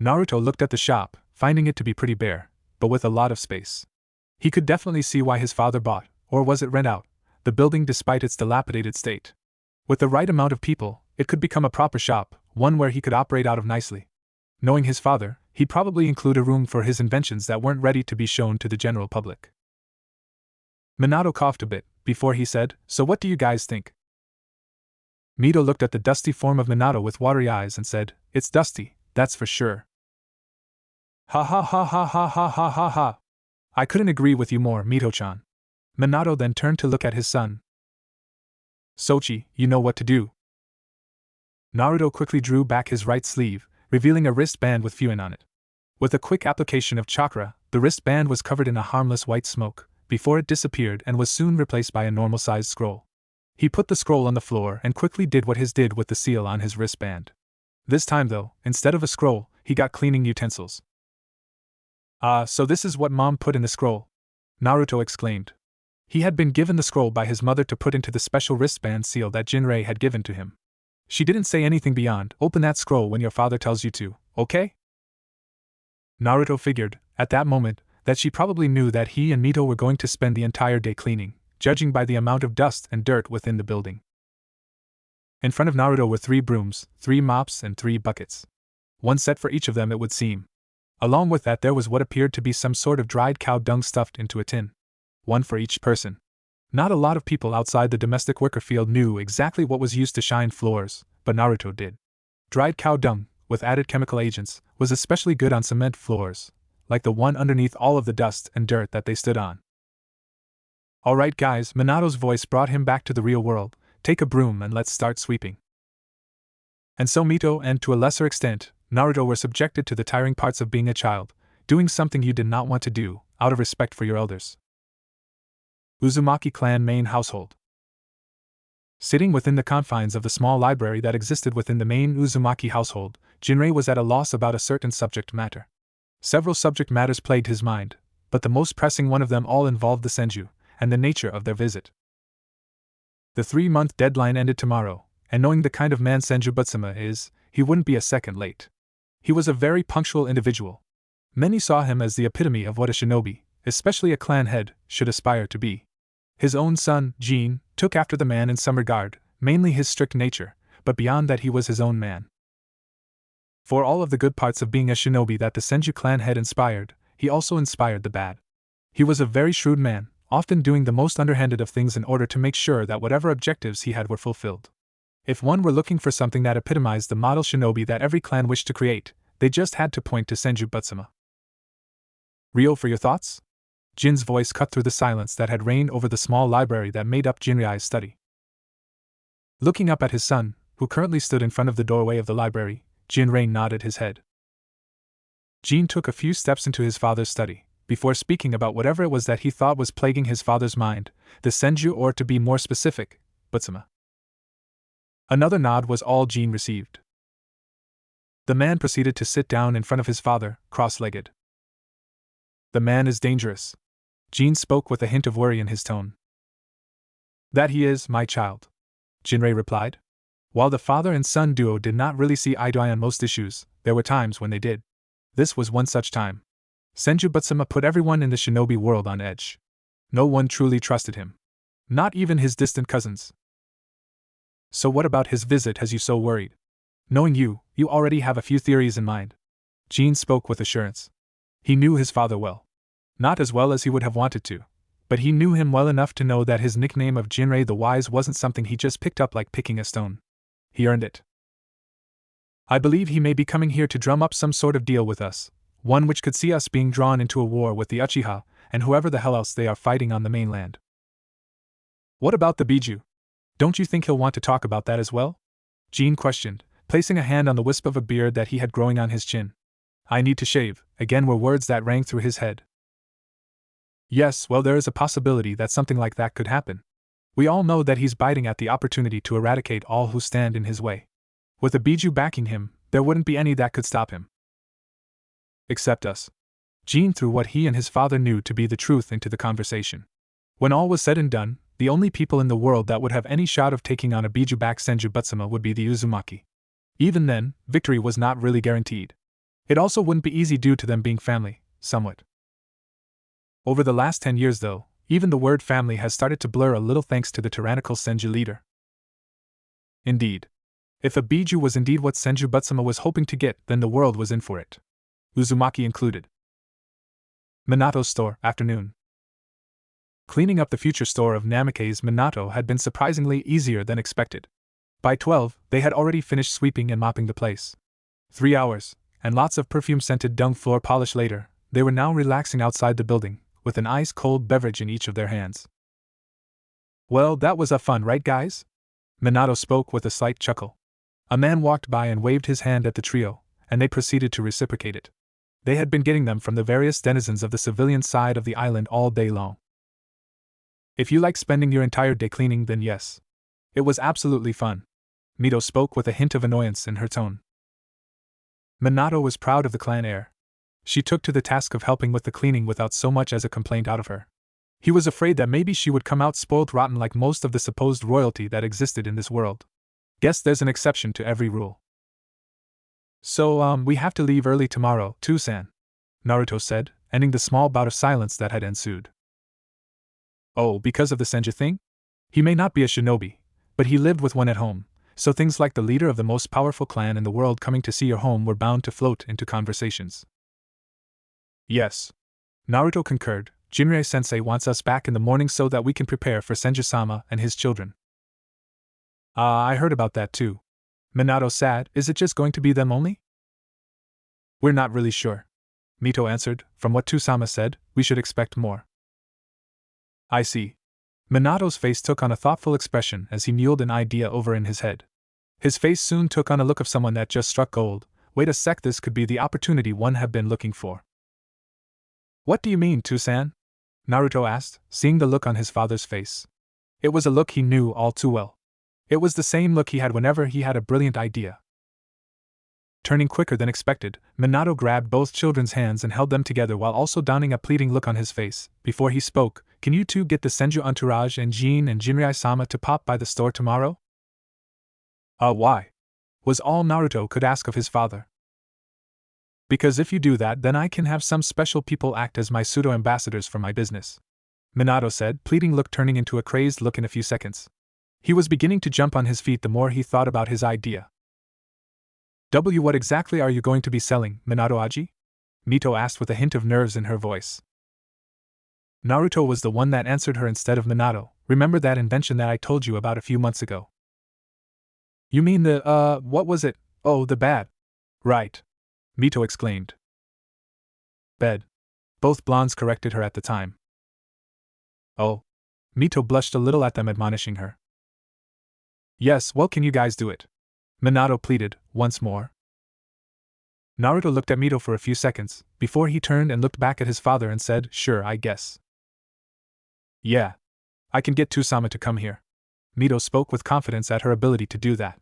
Naruto looked at the shop, finding it to be pretty bare, but with a lot of space. He could definitely see why his father bought, or was it rent out, the building despite its dilapidated state. With the right amount of people, it could become a proper shop, one where he could operate out of nicely. Knowing his father, he'd probably include a room for his inventions that weren't ready to be shown to the general public. Minato coughed a bit, before he said, "So what do you guys think?" Mito looked at the dusty form of Minato with watery eyes and said, "It's dusty, that's for sure." "Ha ha ha ha ha ha ha ha ha. I couldn't agree with you more, Mito-chan." Minato then turned to look at his son. "Sochi, you know what to do." Naruto quickly drew back his right sleeve, revealing a wristband with Fuin on it. With a quick application of chakra, the wristband was covered in a harmless white smoke, before it disappeared and was soon replaced by a normal-sized scroll. He put the scroll on the floor and quickly did what his did with the seal on his wristband. This time though, instead of a scroll, he got cleaning utensils. "Ah, so this is what Mom put in the scroll," Naruto exclaimed. He had been given the scroll by his mother to put into the special wristband seal that Jinrei had given to him. She didn't say anything beyond, "Open that scroll when your father tells you to, okay?" Naruto figured, at that moment, that she probably knew that he and Mito were going to spend the entire day cleaning, judging by the amount of dust and dirt within the building. In front of Naruto were 3 brooms, 3 mops, and 3 buckets. One set for each of them, it would seem. Along with that, there was what appeared to be some sort of dried cow dung stuffed into a tin. One for each person. Not a lot of people outside the domestic worker field knew exactly what was used to shine floors, but Naruto did. Dried cow dung, with added chemical agents, was especially good on cement floors, like the one underneath all of the dust and dirt that they stood on. "Alright guys," Minato's voice brought him back to the real world, "take a broom and let's start sweeping." And so Mito and, to a lesser extent, Naruto were subjected to the tiring parts of being a child, doing something you did not want to do, out of respect for your elders. Uzumaki clan main household. Sitting within the confines of the small library that existed within the main Uzumaki household, Jinrei was at a loss about a certain subject matter. Several subject matters plagued his mind, but the most pressing one of them all involved the Senju, and the nature of their visit. The 3-month deadline ended tomorrow, and knowing the kind of man Senju Butsuma is, he wouldn't be a second late. He was a very punctual individual. Many saw him as the epitome of what a shinobi, especially a clan head, should aspire to be. His own son, Jin, took after the man in some regard, mainly his strict nature, but beyond that he was his own man. For all of the good parts of being a shinobi that the Senju clan head inspired, he also inspired the bad. He was a very shrewd man, often doing the most underhanded of things in order to make sure that whatever objectives he had were fulfilled. If one were looking for something that epitomized the model shinobi that every clan wished to create, they just had to point to Senju Butsuma. "Ryo, for your thoughts?" Jin's voice cut through the silence that had reigned over the small library that made up Jinrei's study. Looking up at his son, who currently stood in front of the doorway of the library, Jinrei nodded his head. Jean took a few steps into his father's study, before speaking about whatever it was that he thought was plaguing his father's mind, the senju, or to be more specific, Butsuma. Another nod was all Jean received. The man proceeded to sit down in front of his father, cross-legged. The man is dangerous. Jean spoke with a hint of worry in his tone. That he is, my child, Jinrei replied. While the father and son duo did not really see eye to eye on most issues, there were times when they did. This was one such time. Senju Butsuma put everyone in the shinobi world on edge. No one truly trusted him. Not even his distant cousins. So what about his visit has you so worried? Knowing you already have a few theories in mind. Jean spoke with assurance. He knew his father well. Not as well as he would have wanted to, but he knew him well enough to know that his nickname of Jinrei the Wise wasn't something he just picked up like picking a stone. He earned it. I believe he may be coming here to drum up some sort of deal with us, one which could see us being drawn into a war with the Uchiha, and whoever the hell else they are fighting on the mainland. What about the Biju? Don't you think he'll want to talk about that as well? Jean questioned, placing a hand on the wisp of a beard that he had growing on his chin. I need to shave, again were words that rang through his head. Yes, well, there is a possibility that something like that could happen. We all know that he's biting at the opportunity to eradicate all who stand in his way. With the Biju backing him, there wouldn't be any that could stop him. Except us. Jean threw what he and his father knew to be the truth into the conversation. When all was said and done, the only people in the world that would have any shot of taking on a Biju-backed Senju Butsuma would be the Uzumaki. Even then, victory was not really guaranteed. It also wouldn't be easy due to them being family, somewhat. Over the last 10 years though, even the word family has started to blur a little thanks to the tyrannical Senju leader. Indeed. If a Biju was indeed what Senju Butsuma was hoping to get, then the world was in for it. Uzumaki included. Minato's store, afternoon. Cleaning up the future store of Namikaze's Minato had been surprisingly easier than expected. By 12, they had already finished sweeping and mopping the place. 3 hours, and lots of perfume-scented dung floor polish later, they were now relaxing outside the building, with an ice-cold beverage in each of their hands. Well, that was fun, right guys? Minato spoke with a slight chuckle. A man walked by and waved his hand at the trio, and they proceeded to reciprocate it. They had been getting them from the various denizens of the civilian side of the island all day long. If you like spending your entire day cleaning, then yes. It was absolutely fun. Mito spoke with a hint of annoyance in her tone. Minato was proud of the clan heir. She took to the task of helping with the cleaning without so much as a complaint out of her. He was afraid that maybe she would come out spoiled rotten like most of the supposed royalty that existed in this world. Guess there's an exception to every rule. So, we have to leave early tomorrow, too, San, Naruto said, ending the small bout of silence that had ensued. Oh, because of the Senju thing? He may not be a shinobi, but he lived with one at home, so things like the leader of the most powerful clan in the world coming to see your home were bound to float into conversations. Yes. Naruto concurred. Jinrei-sensei wants us back in the morning so that we can prepare for Senju-sama and his children. I heard about that too. Minato said, is it just going to be them only? We're not really sure. Mito answered, from what Tusama said, we should expect more. I see. Minato's face took on a thoughtful expression as he mulled an idea over in his head. His face soon took on a look of someone that just struck gold. Wait a sec, this could be the opportunity one had been looking for. What do you mean, Tusan? Naruto asked, seeing the look on his father's face. It was a look he knew all too well. It was the same look he had whenever he had a brilliant idea. Turning quicker than expected, Minato grabbed both children's hands and held them together while also donning a pleading look on his face. Before he spoke, can you two get the Senju entourage and Jean and Jinrei-sama to pop by the store tomorrow? Why? Was all Naruto could ask of his father. Because if you do that, then I can have some special people act as my pseudo-ambassadors for my business. Minato said, pleading look turning into a crazed look in a few seconds. He was beginning to jump on his feet the more he thought about his idea. What exactly are you going to be selling, Minato Aji? Mito asked with a hint of nerves in her voice. Naruto was the one that answered her instead of Minato. Remember that invention that I told you about a few months ago? You mean what was it? Oh, the bed. Right. Mito exclaimed. Bed. Both blondes corrected her at the time. Oh. Mito blushed a little at them, admonishing her. Yes, well, can you guys do it? Minato pleaded, once more. Naruto looked at Mito for a few seconds, before he turned and looked back at his father and said, "Sure, I guess. Yeah. I can get Tusama to come here." Mito spoke with confidence at her ability to do that.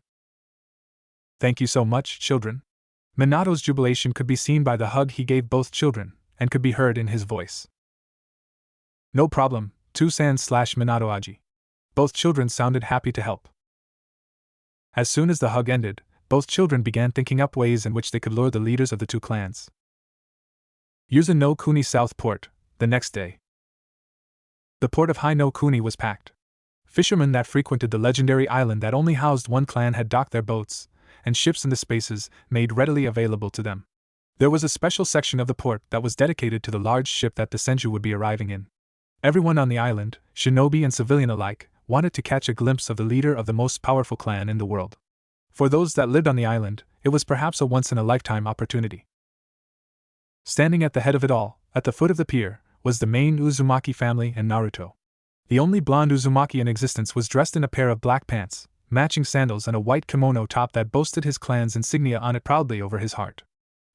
"Thank you so much, children." Minato's jubilation could be seen by the hug he gave both children, and could be heard in his voice. "No problem, Tusan/Minato Aji." Both children sounded happy to help. As soon as the hug ended, both children began thinking up ways in which they could lure the leaders of the two clans. Yuzu no Kuni South Port, the next day. The port of Hai no Kuni was packed. Fishermen that frequented the legendary island that only housed one clan had docked their boats, and ships in the spaces made readily available to them. There was a special section of the port that was dedicated to the large ship that the Senju would be arriving in. Everyone on the island, shinobi and civilian alike, wanted to catch a glimpse of the leader of the most powerful clan in the world. For those that lived on the island, it was perhaps a once-in-a-lifetime opportunity. Standing at the head of it all, at the foot of the pier, was the main Uzumaki family and Naruto. The only blonde Uzumaki in existence was dressed in a pair of black pants, matching sandals and a white kimono top that boasted his clan's insignia on it proudly over his heart.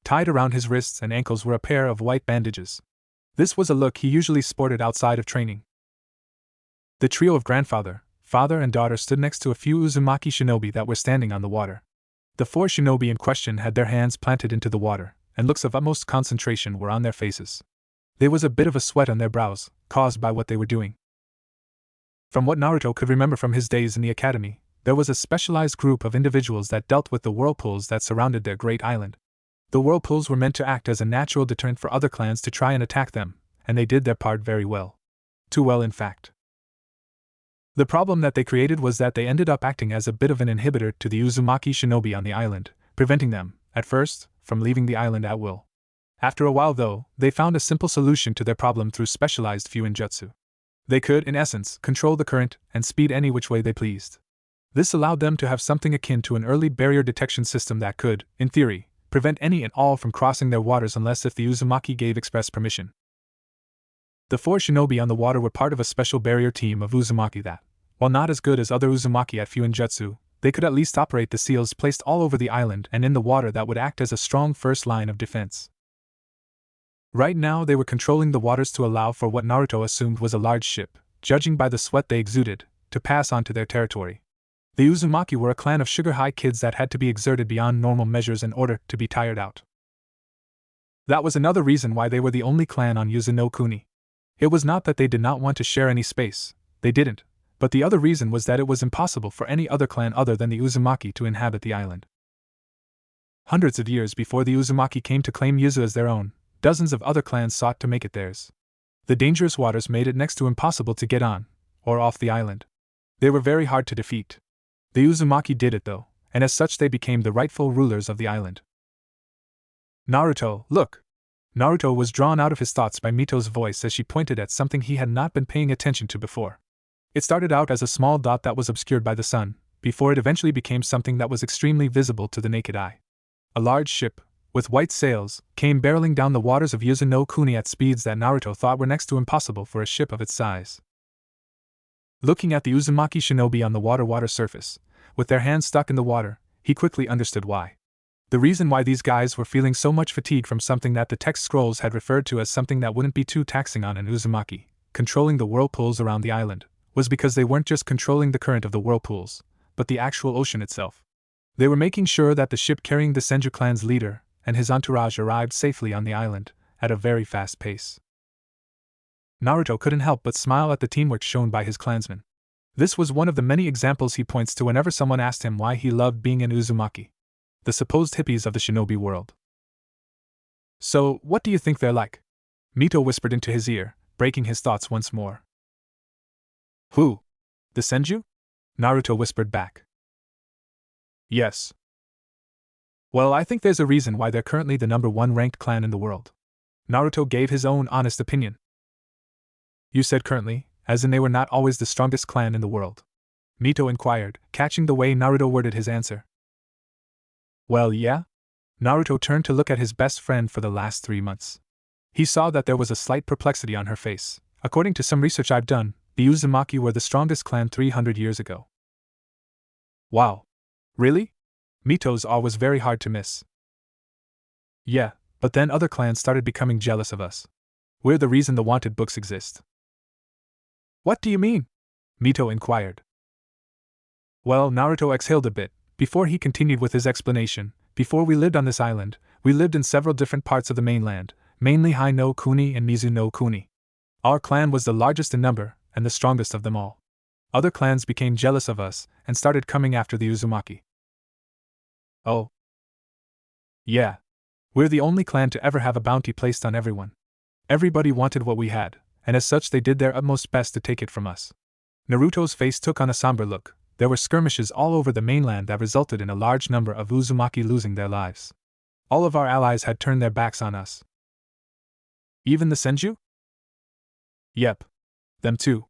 Tied around his wrists and ankles were a pair of white bandages. This was a look he usually sported outside of training. The trio of grandfather, father and daughter stood next to a few Uzumaki shinobi that were standing on the water. The four shinobi in question had their hands planted into the water, and looks of utmost concentration were on their faces. There was a bit of a sweat on their brows, caused by what they were doing. From what Naruto could remember from his days in the academy, there was a specialized group of individuals that dealt with the whirlpools that surrounded their great island. The whirlpools were meant to act as a natural deterrent for other clans to try and attack them, and they did their part very well. Too well, in fact. The problem that they created was that they ended up acting as a bit of an inhibitor to the Uzumaki shinobi on the island, preventing them, at first, from leaving the island at will. After a while, though, they found a simple solution to their problem through specialized Fuinjutsu. They could, in essence, control the current and speed any which way they pleased. This allowed them to have something akin to an early barrier detection system that could, in theory, prevent any and all from crossing their waters unless if the Uzumaki gave express permission. The four shinobi on the water were part of a special barrier team of Uzumaki that, while not as good as other Uzumaki at Fuinjutsu, they could at least operate the seals placed all over the island and in the water that would act as a strong first line of defense. Right now they were controlling the waters to allow for what Naruto assumed was a large ship, judging by the sweat they exuded, to pass onto their territory. The Uzumaki were a clan of sugar-high kids that had to be exerted beyond normal measures in order to be tired out. That was another reason why they were the only clan on Yuzu no Kuni. It was not that they did not want to share any space, they didn't, but the other reason was that it was impossible for any other clan other than the Uzumaki to inhabit the island. Hundreds of years before the Uzumaki came to claim Yuzu as their own, dozens of other clans sought to make it theirs. The dangerous waters made it next to impossible to get on, or off the island. They were very hard to defeat. The Uzumaki did it though, and as such they became the rightful rulers of the island. "Naruto, look!" Naruto was drawn out of his thoughts by Mito's voice as she pointed at something he had not been paying attention to before. It started out as a small dot that was obscured by the sun, before it eventually became something that was extremely visible to the naked eye. A large ship, with white sails, came barreling down the waters of Yuzu no Kuni at speeds that Naruto thought were next to impossible for a ship of its size. Looking at the Uzumaki shinobi on the water surface, with their hands stuck in the water, he quickly understood why. The reason why these guys were feeling so much fatigue from something that the text scrolls had referred to as something that wouldn't be too taxing on an Uzumaki, controlling the whirlpools around the island, was because they weren't just controlling the current of the whirlpools, but the actual ocean itself. They were making sure that the ship carrying the Senju clan's leader and his entourage arrived safely on the island, at a very fast pace. Naruto couldn't help but smile at the teamwork shown by his clansmen. This was one of the many examples he points to whenever someone asked him why he loved being an Uzumaki. The supposed hippies of the shinobi world. "So, what do you think they're like?" Mito whispered into his ear, breaking his thoughts once more. "Who? The Senju?" Naruto whispered back. "Yes. Well, I think there's a reason why they're currently the #1 ranked clan in the world." Naruto gave his own honest opinion. "You said currently, as in they were not always the strongest clan in the world?" Mito inquired, catching the way Naruto worded his answer. "Well, yeah?" Naruto turned to look at his best friend for the last 3 months. He saw that there was a slight perplexity on her face. According to some research I've done, the Uzumaki were the strongest clan 300 years ago. Wow. Really? Mito's awe was very hard to miss. Yeah, but then other clans started becoming jealous of us. We're the reason the wanted books exist. What do you mean? Mito inquired. Well, Naruto exhaled a bit, before he continued with his explanation. Before we lived on this island, we lived in several different parts of the mainland, mainly Hai no Kuni and Mizu no Kuni. Our clan was the largest in number, and the strongest of them all. Other clans became jealous of us, and started coming after the Uzumaki. Oh. Yeah. We're the only clan to ever have a bounty placed on everyone. Everybody wanted what we had, and as such they did their utmost best to take it from us. Naruto's face took on a somber look. There were skirmishes all over the mainland that resulted in a large number of Uzumaki losing their lives. All of our allies had turned their backs on us. Even the Senju? Yep. Them too.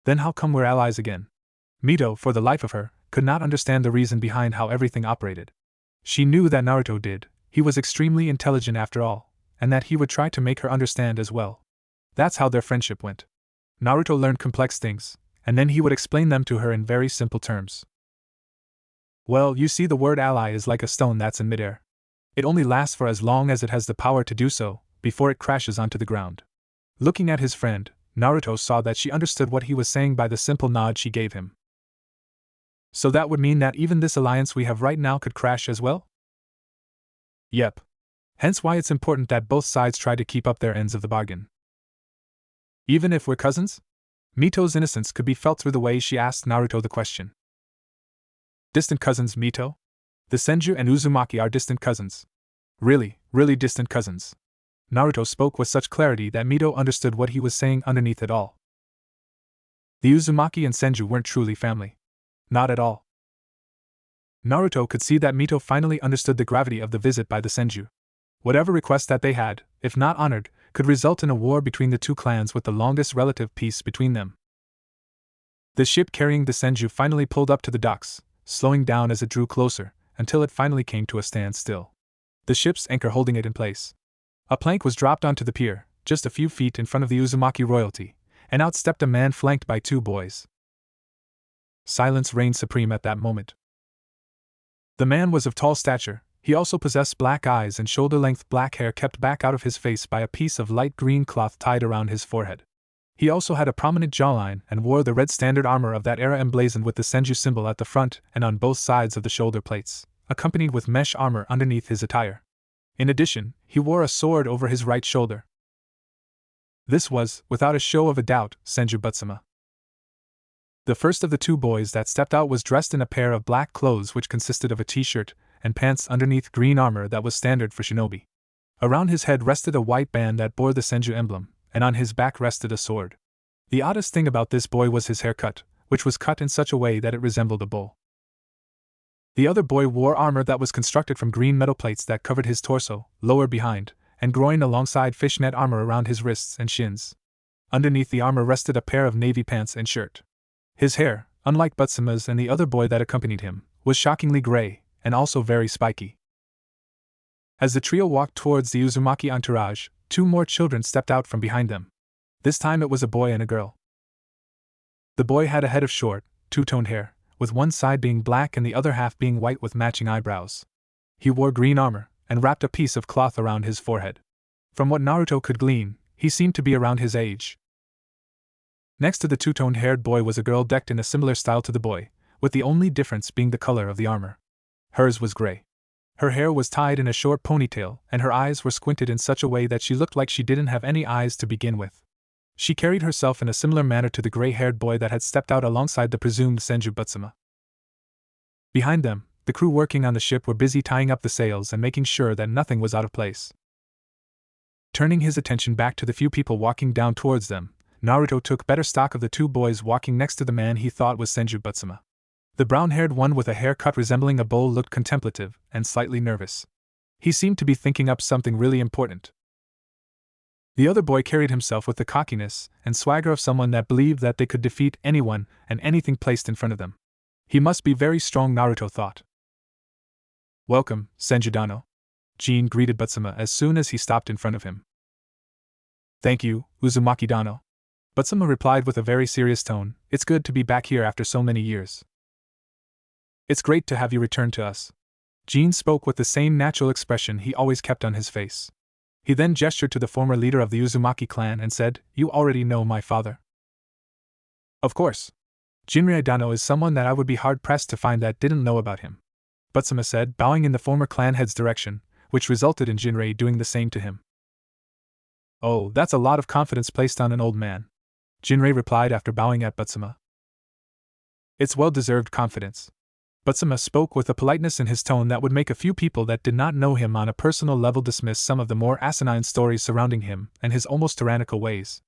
Then how come we're allies again? Mito, for the life of her, could not understand the reason behind how everything operated. She knew that Naruto did. He was extremely intelligent after all, and that he would try to make her understand as well. That's how their friendship went. Naruto learned complex things, and then he would explain them to her in very simple terms. Well, you see, the word ally is like a stone that's in midair. It only lasts for as long as it has the power to do so, before it crashes onto the ground. Looking at his friend, Naruto saw that she understood what he was saying by the simple nod she gave him. So that would mean that even this alliance we have right now could crash as well? Yep. Hence why it's important that both sides try to keep up their ends of the bargain. Even if we're cousins? Mito's innocence could be felt through the way she asked Naruto the question. Distant cousins, Mito? The Senju and Uzumaki are distant cousins. Really, really distant cousins. Naruto spoke with such clarity that Mito understood what he was saying underneath it all. The Uzumaki and Senju weren't truly family. Not at all. Naruto could see that Mito finally understood the gravity of the visit by the Senju. Whatever request that they had, if not honored, could result in a war between the two clans with the longest relative peace between them. The ship carrying the Senju finally pulled up to the docks, slowing down as it drew closer, until it finally came to a standstill. The ship's anchor holding it in place. A plank was dropped onto the pier, just a few feet in front of the Uzumaki royalty, and out stepped a man flanked by two boys. Silence reigned supreme at that moment. The man was of tall stature. He also possessed black eyes and shoulder-length black hair kept back out of his face by a piece of light green cloth tied around his forehead. He also had a prominent jawline and wore the red standard armor of that era emblazoned with the Senju symbol at the front and on both sides of the shoulder plates, accompanied with mesh armor underneath his attire. In addition, he wore a sword over his right shoulder. This was, without a show of a doubt, Senju Butsuma. The first of the two boys that stepped out was dressed in a pair of black clothes which consisted of a t-shirt and pants underneath green armor that was standard for shinobi. Around his head rested a white band that bore the Senju emblem, and on his back rested a sword. The oddest thing about this boy was his haircut, which was cut in such a way that it resembled a bowl. The other boy wore armor that was constructed from green metal plates that covered his torso, lower behind, and groin alongside fishnet armor around his wrists and shins. Underneath the armor rested a pair of navy pants and shirt. His hair, unlike Butsuma's and the other boy that accompanied him, was shockingly gray, and also very spiky. As the trio walked towards the Uzumaki entourage, two more children stepped out from behind them. This time it was a boy and a girl. The boy had a head of short, two-toned hair, with one side being black and the other half being white with matching eyebrows. He wore green armor, and wrapped a piece of cloth around his forehead. From what Naruto could glean, he seemed to be around his age. Next to the two-toned-haired boy was a girl decked in a similar style to the boy, with the only difference being the color of the armor. Hers was gray. Her hair was tied in a short ponytail, and her eyes were squinted in such a way that she looked like she didn't have any eyes to begin with. She carried herself in a similar manner to the gray-haired boy that had stepped out alongside the presumed Senju Butsuma. Behind them, the crew working on the ship were busy tying up the sails and making sure that nothing was out of place. Turning his attention back to the few people walking down towards them, Naruto took better stock of the two boys walking next to the man he thought was Senju Butsuma. The brown-haired one with a haircut resembling a bowl looked contemplative and slightly nervous. He seemed to be thinking up something really important. The other boy carried himself with the cockiness and swagger of someone that believed that they could defeat anyone and anything placed in front of them. He must be very strong, Naruto thought. "Welcome, Senju Dano," Jin greeted Butsuma as soon as he stopped in front of him. "Thank you, Uzumaki Dano," Butsuma replied with a very serious tone. "It's good to be back here after so many years." "It's great to have you return to us," Jin spoke with the same natural expression he always kept on his face. He then gestured to the former leader of the Uzumaki clan and said, "You already know my father." "Of course. Jinrei Dano is someone that I would be hard-pressed to find that didn't know about him," Butsuma said, bowing in the former clan head's direction, which resulted in Jinrei doing the same to him. "Oh, that's a lot of confidence placed on an old man," Jinrei replied after bowing at Butsuma. "It's well-deserved confidence." Butsuma spoke with a politeness in his tone that would make a few people that did not know him on a personal level dismiss some of the more asinine stories surrounding him and his almost tyrannical ways.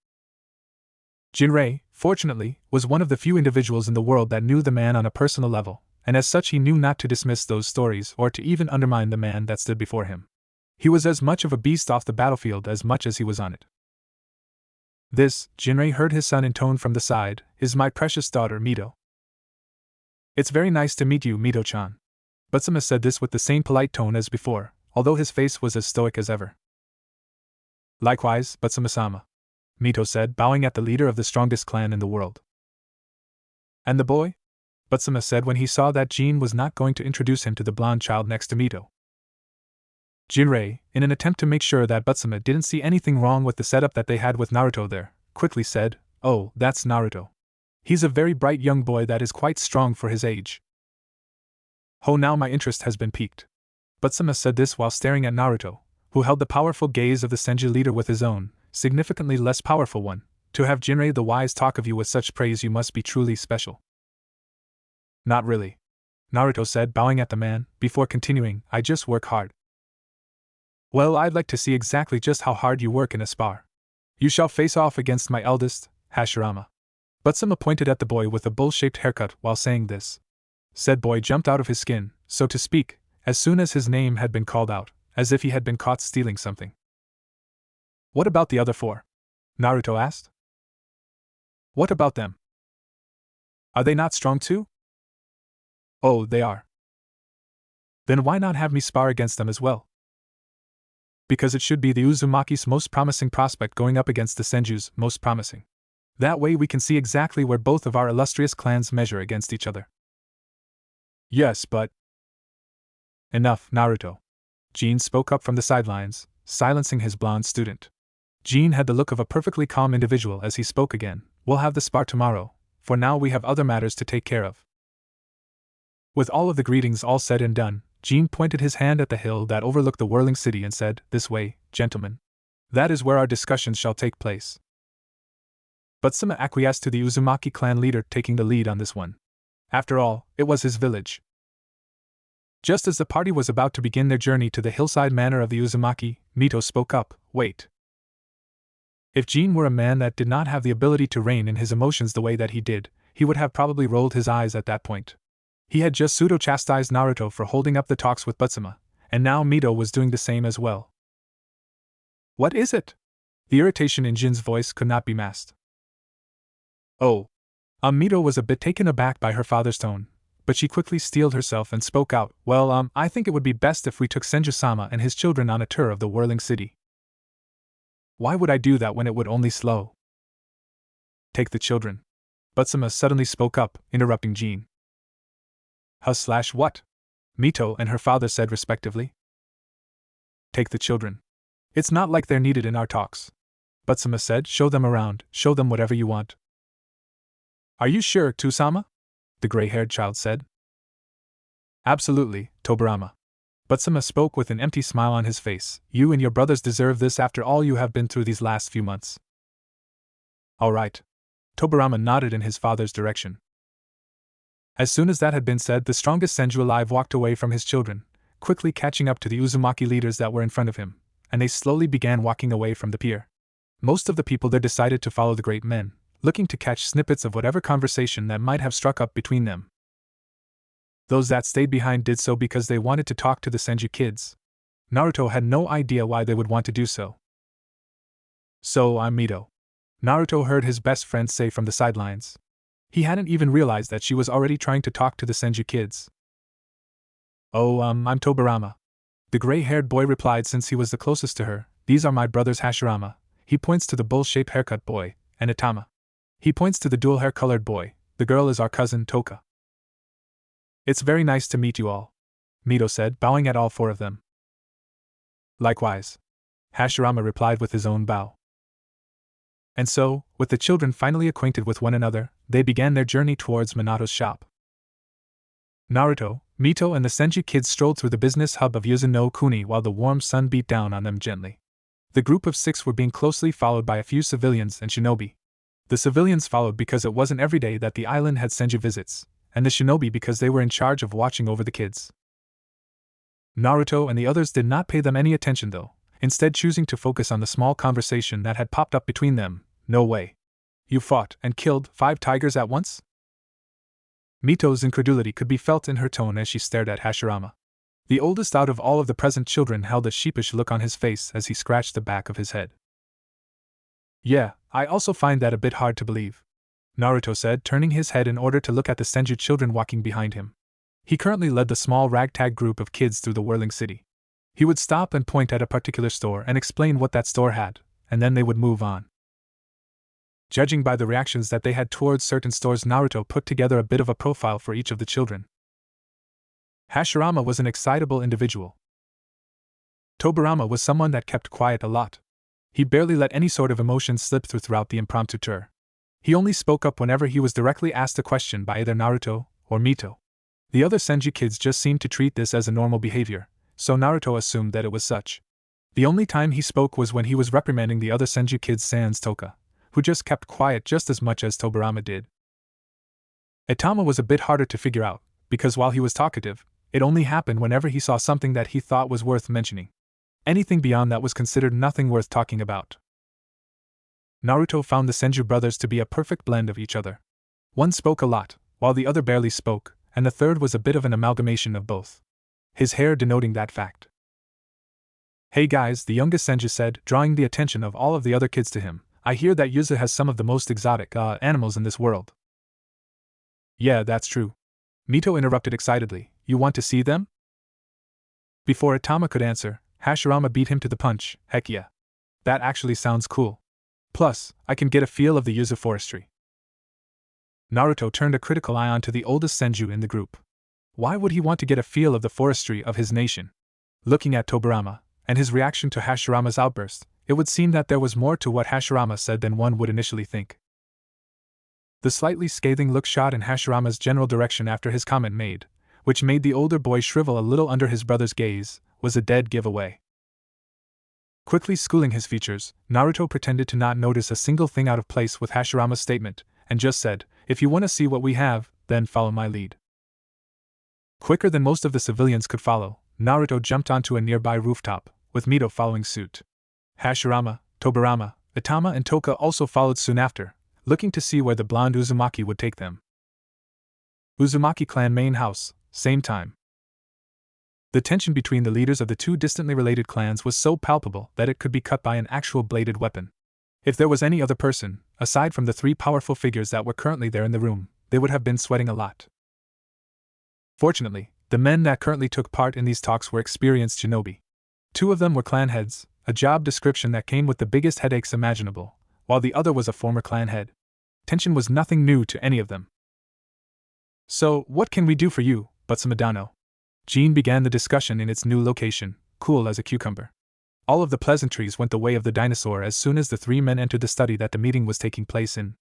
Jinrei, fortunately, was one of the few individuals in the world that knew the man on a personal level, and as such he knew not to dismiss those stories or to even undermine the man that stood before him. He was as much of a beast off the battlefield as much as he was on it. "This," Jinrei heard his son intone from the side, "is my precious daughter Mito." "It's very nice to meet you, Mito-chan." Butsuma said this with the same polite tone as before, although his face was as stoic as ever. "Likewise, Butsuma-sama," Mito said, bowing at the leader of the strongest clan in the world. "And the boy?" Butsuma said when he saw that Jin was not going to introduce him to the blonde child next to Mito. Jinrei, in an attempt to make sure that Butsuma didn't see anything wrong with the setup that they had with Naruto there, quickly said, "Oh, that's Naruto. He's a very bright young boy that is quite strong for his age." "Oh, now my interest has been piqued." Butsuma said this while staring at Naruto, who held the powerful gaze of the Senju leader with his own, significantly less powerful one. "To have Jinrei the Wise talk of you with such praise, you must be truly special." "Not really," Naruto said, bowing at the man, before continuing, "I just work hard." "Well, I'd like to see exactly just how hard you work in a spar. You shall face off against my eldest, Hashirama." Butsuma pointed at the boy with a bull-shaped haircut while saying this. Said boy jumped out of his skin, so to speak, as soon as his name had been called out, as if he had been caught stealing something. "What about the other four?" Naruto asked. "What about them? Are they not strong too?" "Oh, they are." "Then why not have me spar against them as well?" "Because it should be the Uzumaki's most promising prospect going up against the Senju's most promising. That way we can see exactly where both of our illustrious clans measure against each other." "Yes, but—" "Enough, Naruto." Jin spoke up from the sidelines, silencing his blonde student. Jin had the look of a perfectly calm individual as he spoke again. "We'll have the spar tomorrow, for now we have other matters to take care of." With all of the greetings all said and done, Jin pointed his hand at the hill that overlooked the whirling city and said, "This way, gentlemen. That is where our discussions shall take place." Butsuma acquiesced to the Uzumaki clan leader taking the lead on this one. After all, it was his village. Just as the party was about to begin their journey to the hillside manor of the Uzumaki, Mito spoke up, "Wait." If Jin were a man that did not have the ability to rein in his emotions the way that he did, he would have probably rolled his eyes at that point. He had just pseudo-chastised Naruto for holding up the talks with Butsuma, and now Mito was doing the same as well. "What is it?" The irritation in Jin's voice could not be masked. "Oh." Mito was a bit taken aback by her father's tone, but she quickly steeled herself and spoke out, "Well, I think it would be best if we took Senju-sama and his children on a tour of the whirling city." "Why would I do that when it would only slow?" "Take the children." Butsuma suddenly spoke up, interrupting Jin. "What?" Mito and her father said respectively. "Take the children. It's not like they're needed in our talks," Butsuma said. "Show them around, show them whatever you want." "Are you sure, Tusama?" the gray-haired child said. "Absolutely, Tobarama." Butsuma spoke with an empty smile on his face. "You and your brothers deserve this after all you have been through these last few months." "All right." Tobarama nodded in his father's direction. As soon as that had been said, the strongest Senju alive walked away from his children, quickly catching up to the Uzumaki leaders that were in front of him, and they slowly began walking away from the pier. Most of the people there decided to follow the great men, looking to catch snippets of whatever conversation that might have struck up between them. Those that stayed behind did so because they wanted to talk to the Senju kids. Naruto had no idea why they would want to do so. "So I'm Mito," Naruto heard his best friend say from the sidelines. He hadn't even realized that she was already trying to talk to the Senju kids. "Oh, I'm Tobarama," the gray-haired boy replied since he was the closest to her. "These are my brothers Hashirama," he points to the bull-shaped haircut boy, "and Itama." He points to the dual-hair-colored boy. "The girl is our cousin Toka." "It's very nice to meet you all." Mito said, bowing at all four of them. Likewise, Hashirama replied with his own bow. And so, with the children finally acquainted with one another, they began their journey towards Minato's shop. Naruto, Mito and the Senju kids strolled through the business hub of Yuzu no Kuni while the warm sun beat down on them gently. The group of 6 were being closely followed by a few civilians and shinobi. The civilians followed because it wasn't every day that the island had Senju visits, and the shinobi because they were in charge of watching over the kids. Naruto and the others did not pay them any attention though, instead choosing to focus on the small conversation that had popped up between them. No way. You fought and killed 5 tigers at once? Mito's incredulity could be felt in her tone as she stared at Hashirama. The oldest out of all of the present children held a sheepish look on his face as he scratched the back of his head. Yeah, I also find that a bit hard to believe, Naruto said, turning his head in order to look at the Senju children walking behind him. He currently led the small ragtag group of kids through the whirling city. He would stop and point at a particular store and explain what that store had, and then they would move on. Judging by the reactions that they had towards certain stores, Naruto put together a bit of a profile for each of the children. Hashirama was an excitable individual. Tobirama was someone that kept quiet a lot. He barely let any sort of emotion slip throughout the impromptu tour. He only spoke up whenever he was directly asked a question by either Naruto or Mito. The other Senju kids just seemed to treat this as a normal behavior, so Naruto assumed that it was such. The only time he spoke was when he was reprimanding the other Senju kids sans Toka, who just kept quiet just as much as Tobirama did. Itama was a bit harder to figure out, because while he was talkative, it only happened whenever he saw something that he thought was worth mentioning. Anything beyond that was considered nothing worth talking about. Naruto found the Senju brothers to be a perfect blend of each other. One spoke a lot, while the other barely spoke, and the third was a bit of an amalgamation of both. His hair denoting that fact. Hey guys, the youngest Senju said, drawing the attention of all of the other kids to him. I hear that Yuzu has some of the most exotic, animals in this world. Yeah, that's true. Mito interrupted excitedly. You want to see them? Before Itama could answer, Hashirama beat him to the punch. Heck yeah. That actually sounds cool. Plus, I can get a feel of the Yuzu forestry. Naruto turned a critical eye onto the oldest Senju in the group. Why would he want to get a feel of the forestry of his nation? Looking at Tobirama, and his reaction to Hashirama's outburst, it would seem that there was more to what Hashirama said than one would initially think. The slightly scathing look shot in Hashirama's general direction after his comment made, which made the older boy shrivel a little under his brother's gaze, was a dead giveaway. Quickly schooling his features, Naruto pretended to not notice a single thing out of place with Hashirama's statement, and just said, if you want to see what we have, then follow my lead. Quicker than most of the civilians could follow, Naruto jumped onto a nearby rooftop, with Mito following suit. Hashirama, Tobirama, Itama and Toka also followed soon after, looking to see where the blonde Uzumaki would take them. Uzumaki clan main house, same time. The tension between the leaders of the two distantly related clans was so palpable that it could be cut by an actual bladed weapon. If there was any other person, aside from the 3 powerful figures that were currently there in the room, they would have been sweating a lot. Fortunately, the men that currently took part in these talks were experienced shinobi. 2 of them were clan heads, a job description that came with the biggest headaches imaginable, while the other was a former clan head. Tension was nothing new to any of them. So, what can we do for you, Butsumadano? Jean began the discussion in its new location, cool as a cucumber. All of the pleasantries went the way of the dinosaur as soon as the 3 men entered the study that the meeting was taking place in.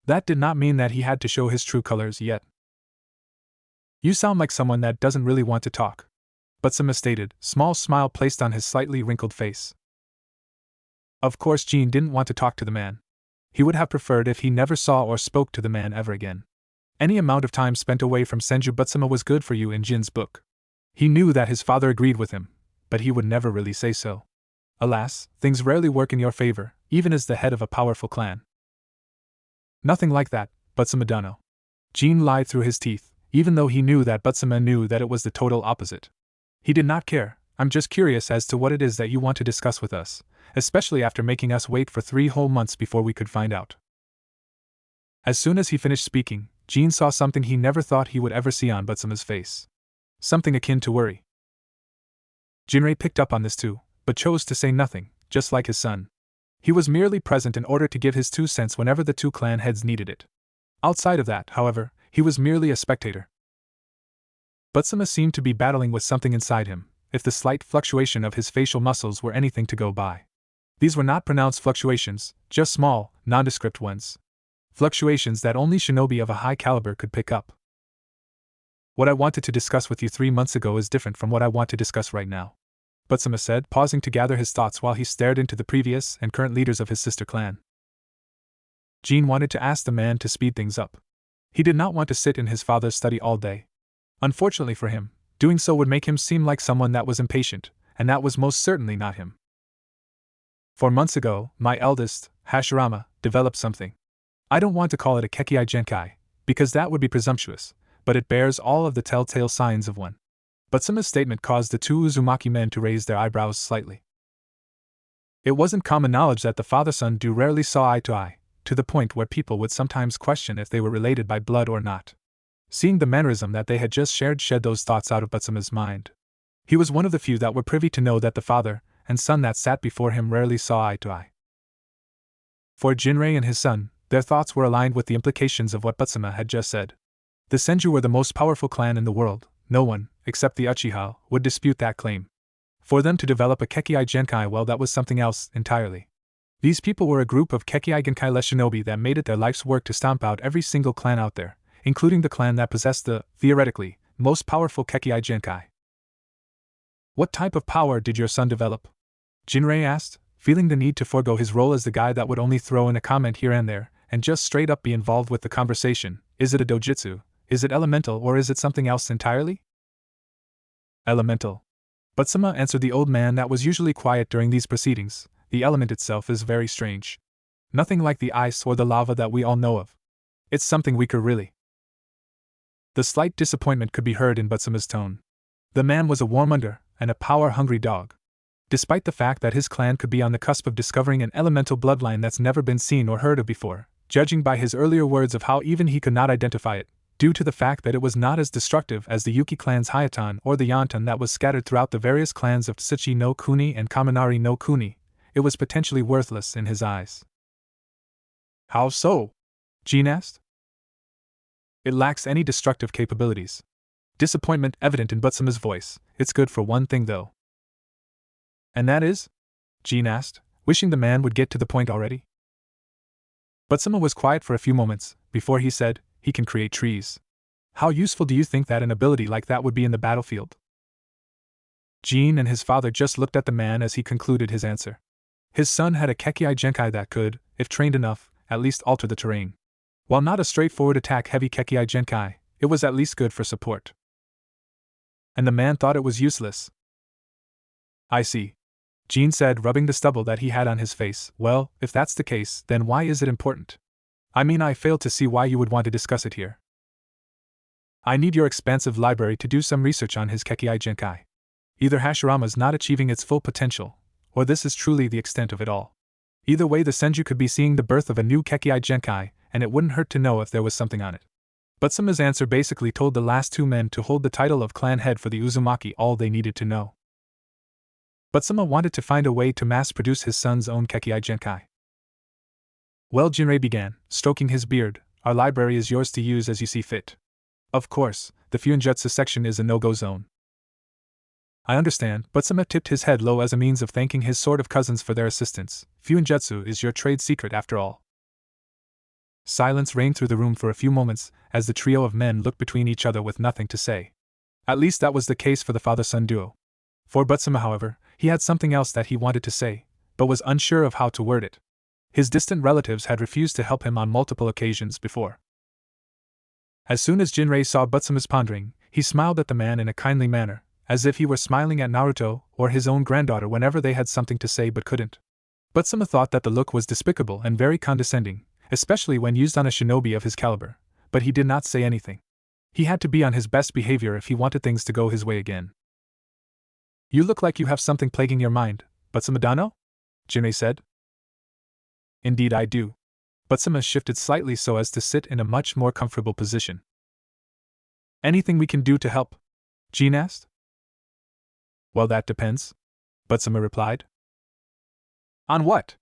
That did not mean that he had to show his true colors yet. You sound like someone that doesn't really want to talk, Butsuma stated, small smile placed on his slightly wrinkled face. Of course Jean didn't want to talk to the man. He would have preferred if he never saw or spoke to the man ever again. Any amount of time spent away from Senju Butsuma was good for you in Jin's book. He knew that his father agreed with him, but he would never really say so. Alas, things rarely work in your favor, even as the head of a powerful clan. Nothing like that, Butsumadano. Jean lied through his teeth, even though he knew that Butsuma knew that it was the total opposite. He did not care. I'm just curious as to what it is that you want to discuss with us, especially after making us wait for 3 whole months before we could find out. As soon as he finished speaking, Jean saw something he never thought he would ever see on Butsuma's face. Something akin to worry. Jinrei picked up on this too, but chose to say nothing, just like his son. He was merely present in order to give his 2 cents whenever the 2 clan heads needed it. Outside of that, however, he was merely a spectator. Butsuma seemed to be battling with something inside him, if the slight fluctuation of his facial muscles were anything to go by. These were not pronounced fluctuations, just small, nondescript ones. Fluctuations that only shinobi of a high caliber could pick up. What I wanted to discuss with you 3 months ago is different from what I want to discuss right now, Butsuma said, pausing to gather his thoughts while he stared into the previous and current leaders of his sister clan. Jin wanted to ask the man to speed things up. He did not want to sit in his father's study all day. Unfortunately for him, doing so would make him seem like someone that was impatient, and that was most certainly not him. 4 months ago, my eldest, Hashirama, developed something. I don't want to call it a Kekkai Genkai, because that would be presumptuous, but it bears all of the telltale signs of one. Butsuma's statement caused the 2 Uzumaki men to raise their eyebrows slightly. It wasn't common knowledge that the father-son duo rarely saw eye to eye, to the point where people would sometimes question if they were related by blood or not. Seeing the mannerism that they had just shared shed those thoughts out of Butsuma's mind. He was one of the few that were privy to know that the father and son that sat before him rarely saw eye to eye. For Jinrei and his son, their thoughts were aligned with the implications of what Butsuma had just said. The Senju were the most powerful clan in the world. No one, except the Uchiha, would dispute that claim. For them to develop a Kekkai Genkai, well, that was something else entirely. These people were a group of Kekkai Genkai-less shinobi that made it their life's work to stomp out every single clan out there, including the clan that possessed the, theoretically, most powerful Kekkai Genkai. What type of power did your son develop? Jinrei asked, feeling the need to forego his role as the guy that would only throw in a comment here and there, and just straight up be involved with the conversation. Is it a dojutsu? Is it elemental, or is it something else entirely? Elemental. Butsuma answered the old man that was usually quiet during these proceedings. The element itself is very strange. Nothing like the ice or the lava that we all know of. It's something weaker, really. The slight disappointment could be heard in Butsuma's tone. The man was a warmonger and a power-hungry dog. Despite the fact that his clan could be on the cusp of discovering an elemental bloodline that's never been seen or heard of before, judging by his earlier words of how even he could not identify it, due to the fact that it was not as destructive as the Yuki clan's Hayatan or the Yantan that was scattered throughout the various clans of Tsuchi no Kuni and Kaminari no Kuni, it was potentially worthless in his eyes. How so? Jin asked. It lacks any destructive capabilities. Disappointment evident in Butsuma's voice. It's good for one thing though. And that is? Jin asked, wishing the man would get to the point already. Butsuma was quiet for a few moments, before he said, he can create trees. How useful do you think that an ability like that would be in the battlefield? Jin and his father just looked at the man as he concluded his answer. His son had a Kekkai Genkai that could, if trained enough, at least alter the terrain. While not a straightforward attack-heavy Kekkai Genkai, it was at least good for support. And the man thought it was useless. I see. Jin said, rubbing the stubble that he had on his face. Well, if that's the case, then why is it important? I mean, I fail to see why you would want to discuss it here. I need your expansive library to do some research on his Kekkai Genkai. Either Hashirama's not achieving its full potential, or this is truly the extent of it all. Either way, the Senju could be seeing the birth of a new Kekkai Genkai, and it wouldn't hurt to know if there was something on it. Butsuma's answer basically told the last 2 men to hold the title of clan head for the Uzumaki all they needed to know. Butsuma wanted to find a way to mass-produce his son's own Kekkai Genkai. Well, Jinrei began, stroking his beard, our library is yours to use as you see fit. Of course, the Fuinjutsu section is a no-go zone. I understand, Butsuma tipped his head low as a means of thanking his sort of cousins for their assistance. Fuinjutsu is your trade secret after all. Silence reigned through the room for a few moments, as the trio of men looked between each other with nothing to say. At least that was the case for the father-son duo. For Butsuma, however, he had something else that he wanted to say, but was unsure of how to word it. His distant relatives had refused to help him on multiple occasions before. As soon as Jinrei saw Butsuma's pondering, he smiled at the man in a kindly manner, as if he were smiling at Naruto or his own granddaughter whenever they had something to say but couldn't. Butsuma thought that the look was despicable and very condescending, especially when used on a shinobi of his caliber, but he did not say anything. He had to be on his best behavior if he wanted things to go his way again. You look like you have something plaguing your mind, Butsuma-dano? Jinrei said. Indeed I do. Butsuma shifted slightly so as to sit in a much more comfortable position. Anything we can do to help? Jin asked. Well, that depends, Butsuma replied. On what?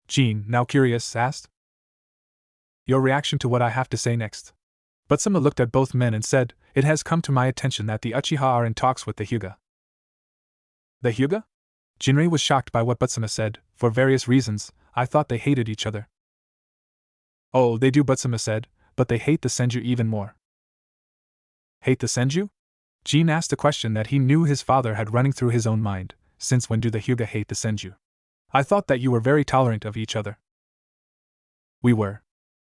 Jin, now curious, asked. Your reaction to what I have to say next. Butsuma looked at both men and said, "It has come to my attention that the Uchiha are in talks with the Hyuga." The Hyuga? Jinrei was shocked by what Butsuma said. For various reasons, I thought they hated each other. Oh, they do, Butsuma said, but they hate the Senju even more. Hate the Senju? Jin asked a question that he knew his father had running through his own mind. Since when do the Hyuga hate the Senju? I thought that you were very tolerant of each other. We were.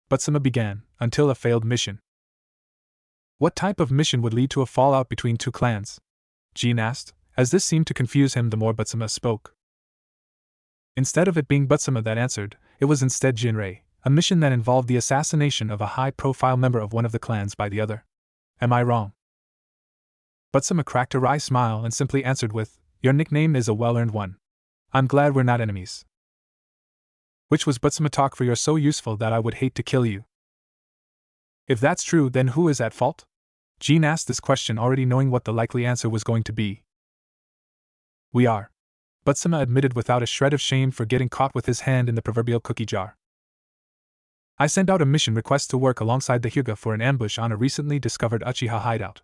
Butsuma began, until a failed mission. What type of mission would lead to a fallout between two clans? Jin asked, as this seemed to confuse him the more Butsuma spoke. Instead of it being Butsuma that answered, it was instead Jinrei, a mission that involved the assassination of a high-profile member of one of the clans by the other. Am I wrong? Butsuma cracked a wry smile and simply answered with, "Your nickname is a well-earned one. I'm glad we're not enemies." Which was Butsuma talk, for you're so useful that I would hate to kill you. If that's true, then who is at fault? Jin asked this question already knowing what the likely answer was going to be. We are. Butsuma admitted without a shred of shame for getting caught with his hand in the proverbial cookie jar. I sent out a mission request to work alongside the Hyuga for an ambush on a recently discovered Uchiha hideout.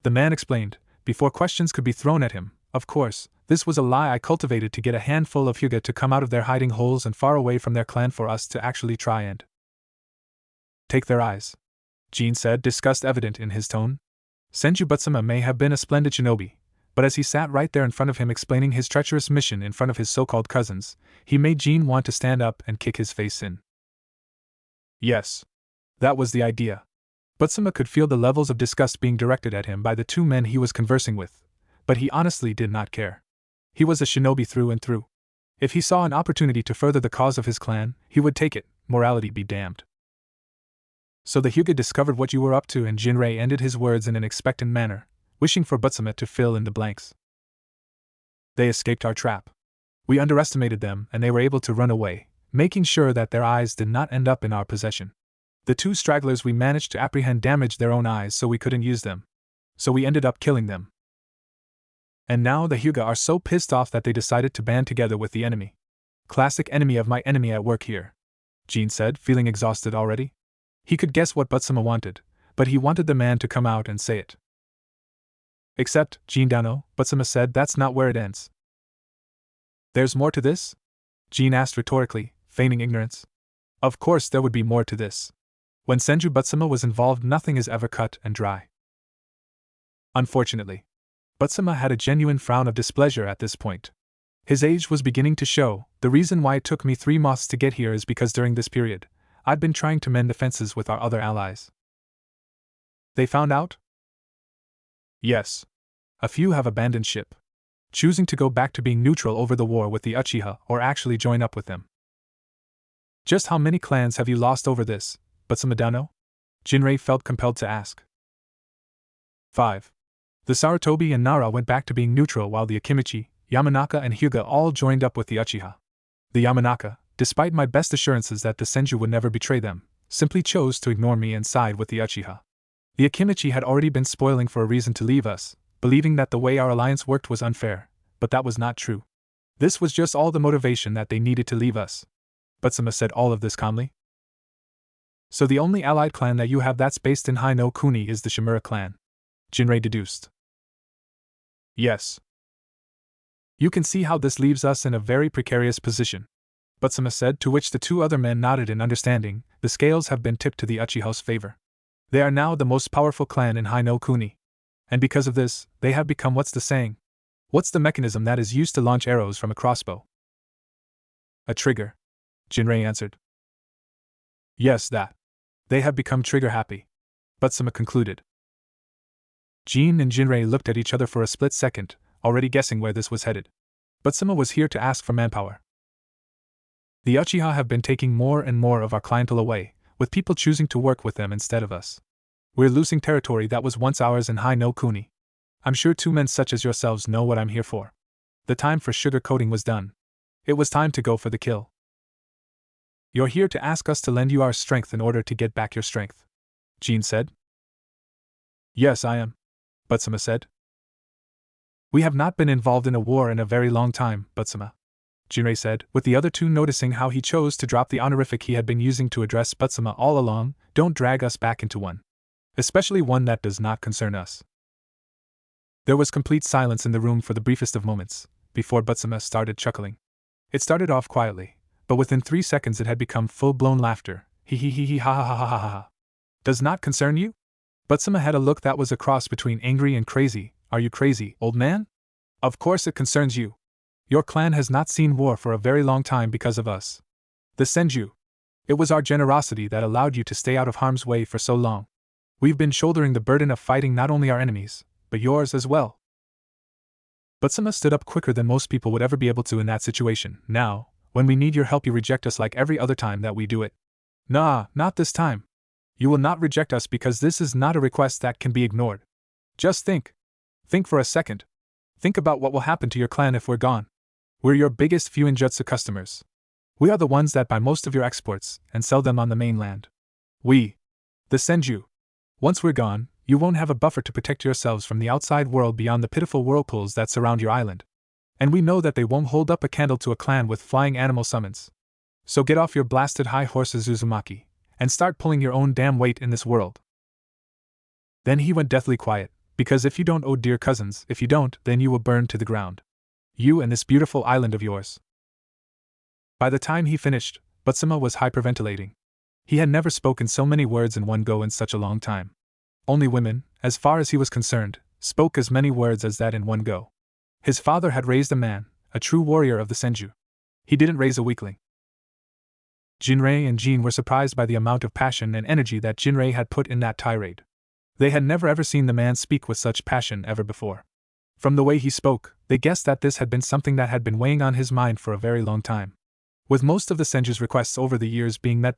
The man explained, before questions could be thrown at him. Of course, this was a lie I cultivated to get a handful of Hyuga to come out of their hiding holes and far away from their clan for us to actually try and take their eyes. Jin said, disgust evident in his tone. Senju Butsuma may have been a splendid shinobi, but as he sat right there in front of him explaining his treacherous mission in front of his so-called cousins, he made Jin want to stand up and kick his face in. Yes. That was the idea. Butsuma could feel the levels of disgust being directed at him by the two men he was conversing with, but he honestly did not care. He was a shinobi through and through. If he saw an opportunity to further the cause of his clan, he would take it, morality be damned. So the Hyuga discovered what you were up to, and Jinrei ended his words in an expectant manner, wishing for Butsuma to fill in the blanks. They escaped our trap. We underestimated them and they were able to run away, making sure that their eyes did not end up in our possession. The two stragglers we managed to apprehend damaged their own eyes so we couldn't use them. So we ended up killing them. And now the Hyuga are so pissed off that they decided to band together with the enemy. Classic enemy of my enemy at work here, Jin said, feeling exhausted already. He could guess what Butsuma wanted, but he wanted the man to come out and say it. Except, Jin Dano, Butsuma said, that's not where it ends. There's more to this? Jin asked rhetorically, feigning ignorance. Of course there would be more to this. When Senju Butsuma was involved, nothing is ever cut and dry. Unfortunately. Butsuma had a genuine frown of displeasure at this point. His age was beginning to show. The reason why it took me 3 months to get here is because during this period, I'd been trying to mend the fences with our other allies. They found out? Yes. A few have abandoned ship, choosing to go back to being neutral over the war with the Uchiha or actually join up with them. Just how many clans have you lost over this, Butsuma Dano? Jinrei felt compelled to ask. 5. The Sarutobi and Nara went back to being neutral while the Akimichi, Yamanaka and Hyuga all joined up with the Uchiha. The Yamanaka, despite my best assurances that the Senju would never betray them, simply chose to ignore me and side with the Uchiha. The Akimichi had already been spoiling for a reason to leave us, believing that the way our alliance worked was unfair, but that was not true. This was just all the motivation that they needed to leave us. Butsuma said all of this calmly. So the only allied clan that you have that's based in Hai no Kuni is the Shimura clan, Jinrei deduced. Yes. You can see how this leaves us in a very precarious position, Butsuma said, to which the two other men nodded in understanding. The scales have been tipped to the Uchiha's favor. They are now the most powerful clan in Hai no Kuni. And because of this, they have become what's the saying? What's the mechanism that is used to launch arrows from a crossbow? A trigger, Jinrei answered. Yes, that. They have become trigger happy, Butsuma concluded. Jin and Jinrei looked at each other for a split second, already guessing where this was headed. Butsuma was here to ask for manpower. The Uchiha have been taking more and more of our clientele away, with people choosing to work with them instead of us. We're losing territory that was once ours in Hai no Kuni. I'm sure 2 men such as yourselves know what I'm here for. The time for sugar-coating was done. It was time to go for the kill. You're here to ask us to lend you our strength in order to get back your strength, Jin said. Yes, I am, Butsuma said. We have not been involved in a war in a very long time, Butsuma, Jinrei said, with the other two noticing how he chose to drop the honorific he had been using to address Butsuma all along. Don't drag us back into one. especially one that does not concern us. There was complete silence in the room for the briefest of moments, before Butsuma started chuckling. It started off quietly, but within 3 seconds it had become full-blown laughter. He ha ha ha ha ha ha. Does not concern you? Butsuma had a look that was a cross between angry and crazy. Are you crazy, old man? Of course it concerns you. Your clan has not seen war for a very long time because of us. The Senju. It was our generosity that allowed you to stay out of harm's way for so long. We've been shouldering the burden of fighting not only our enemies, but yours as well. Butsuma stood up quicker than most people would ever be able to in that situation. Now, when we need your help, you reject us like every other time that we do it. Nah, not this time. You will not reject us because this is not a request that can be ignored. Just think. Think for a second. Think about what will happen to your clan if we're gone. We're your biggest Fuinjutsu customers. We are the ones that buy most of your exports and sell them on the mainland. We, the Senju. Once we're gone, you won't have a buffer to protect yourselves from the outside world beyond the pitiful whirlpools that surround your island. And we know that they won't hold up a candle to a clan with flying animal summons. So get off your blasted high horses, Uzumaki, and start pulling your own damn weight in this world. Then he went deathly quiet, because if you don't, oh dear cousins, if you don't, then you will burn to the ground. You and this beautiful island of yours. By the time he finished, Butsuma was hyperventilating. He had never spoken so many words in one go in such a long time. Only women, as far as he was concerned, spoke as many words as that in one go. His father had raised a man, a true warrior of the Senju. He didn't raise a weakling. Jinrei and Jin were surprised by the amount of passion and energy that Jinrei had put in that tirade. They had never ever seen the man speak with such passion ever before. From the way he spoke, they guessed that this had been something that had been weighing on his mind for a very long time. With most of the Senju's requests over the years being met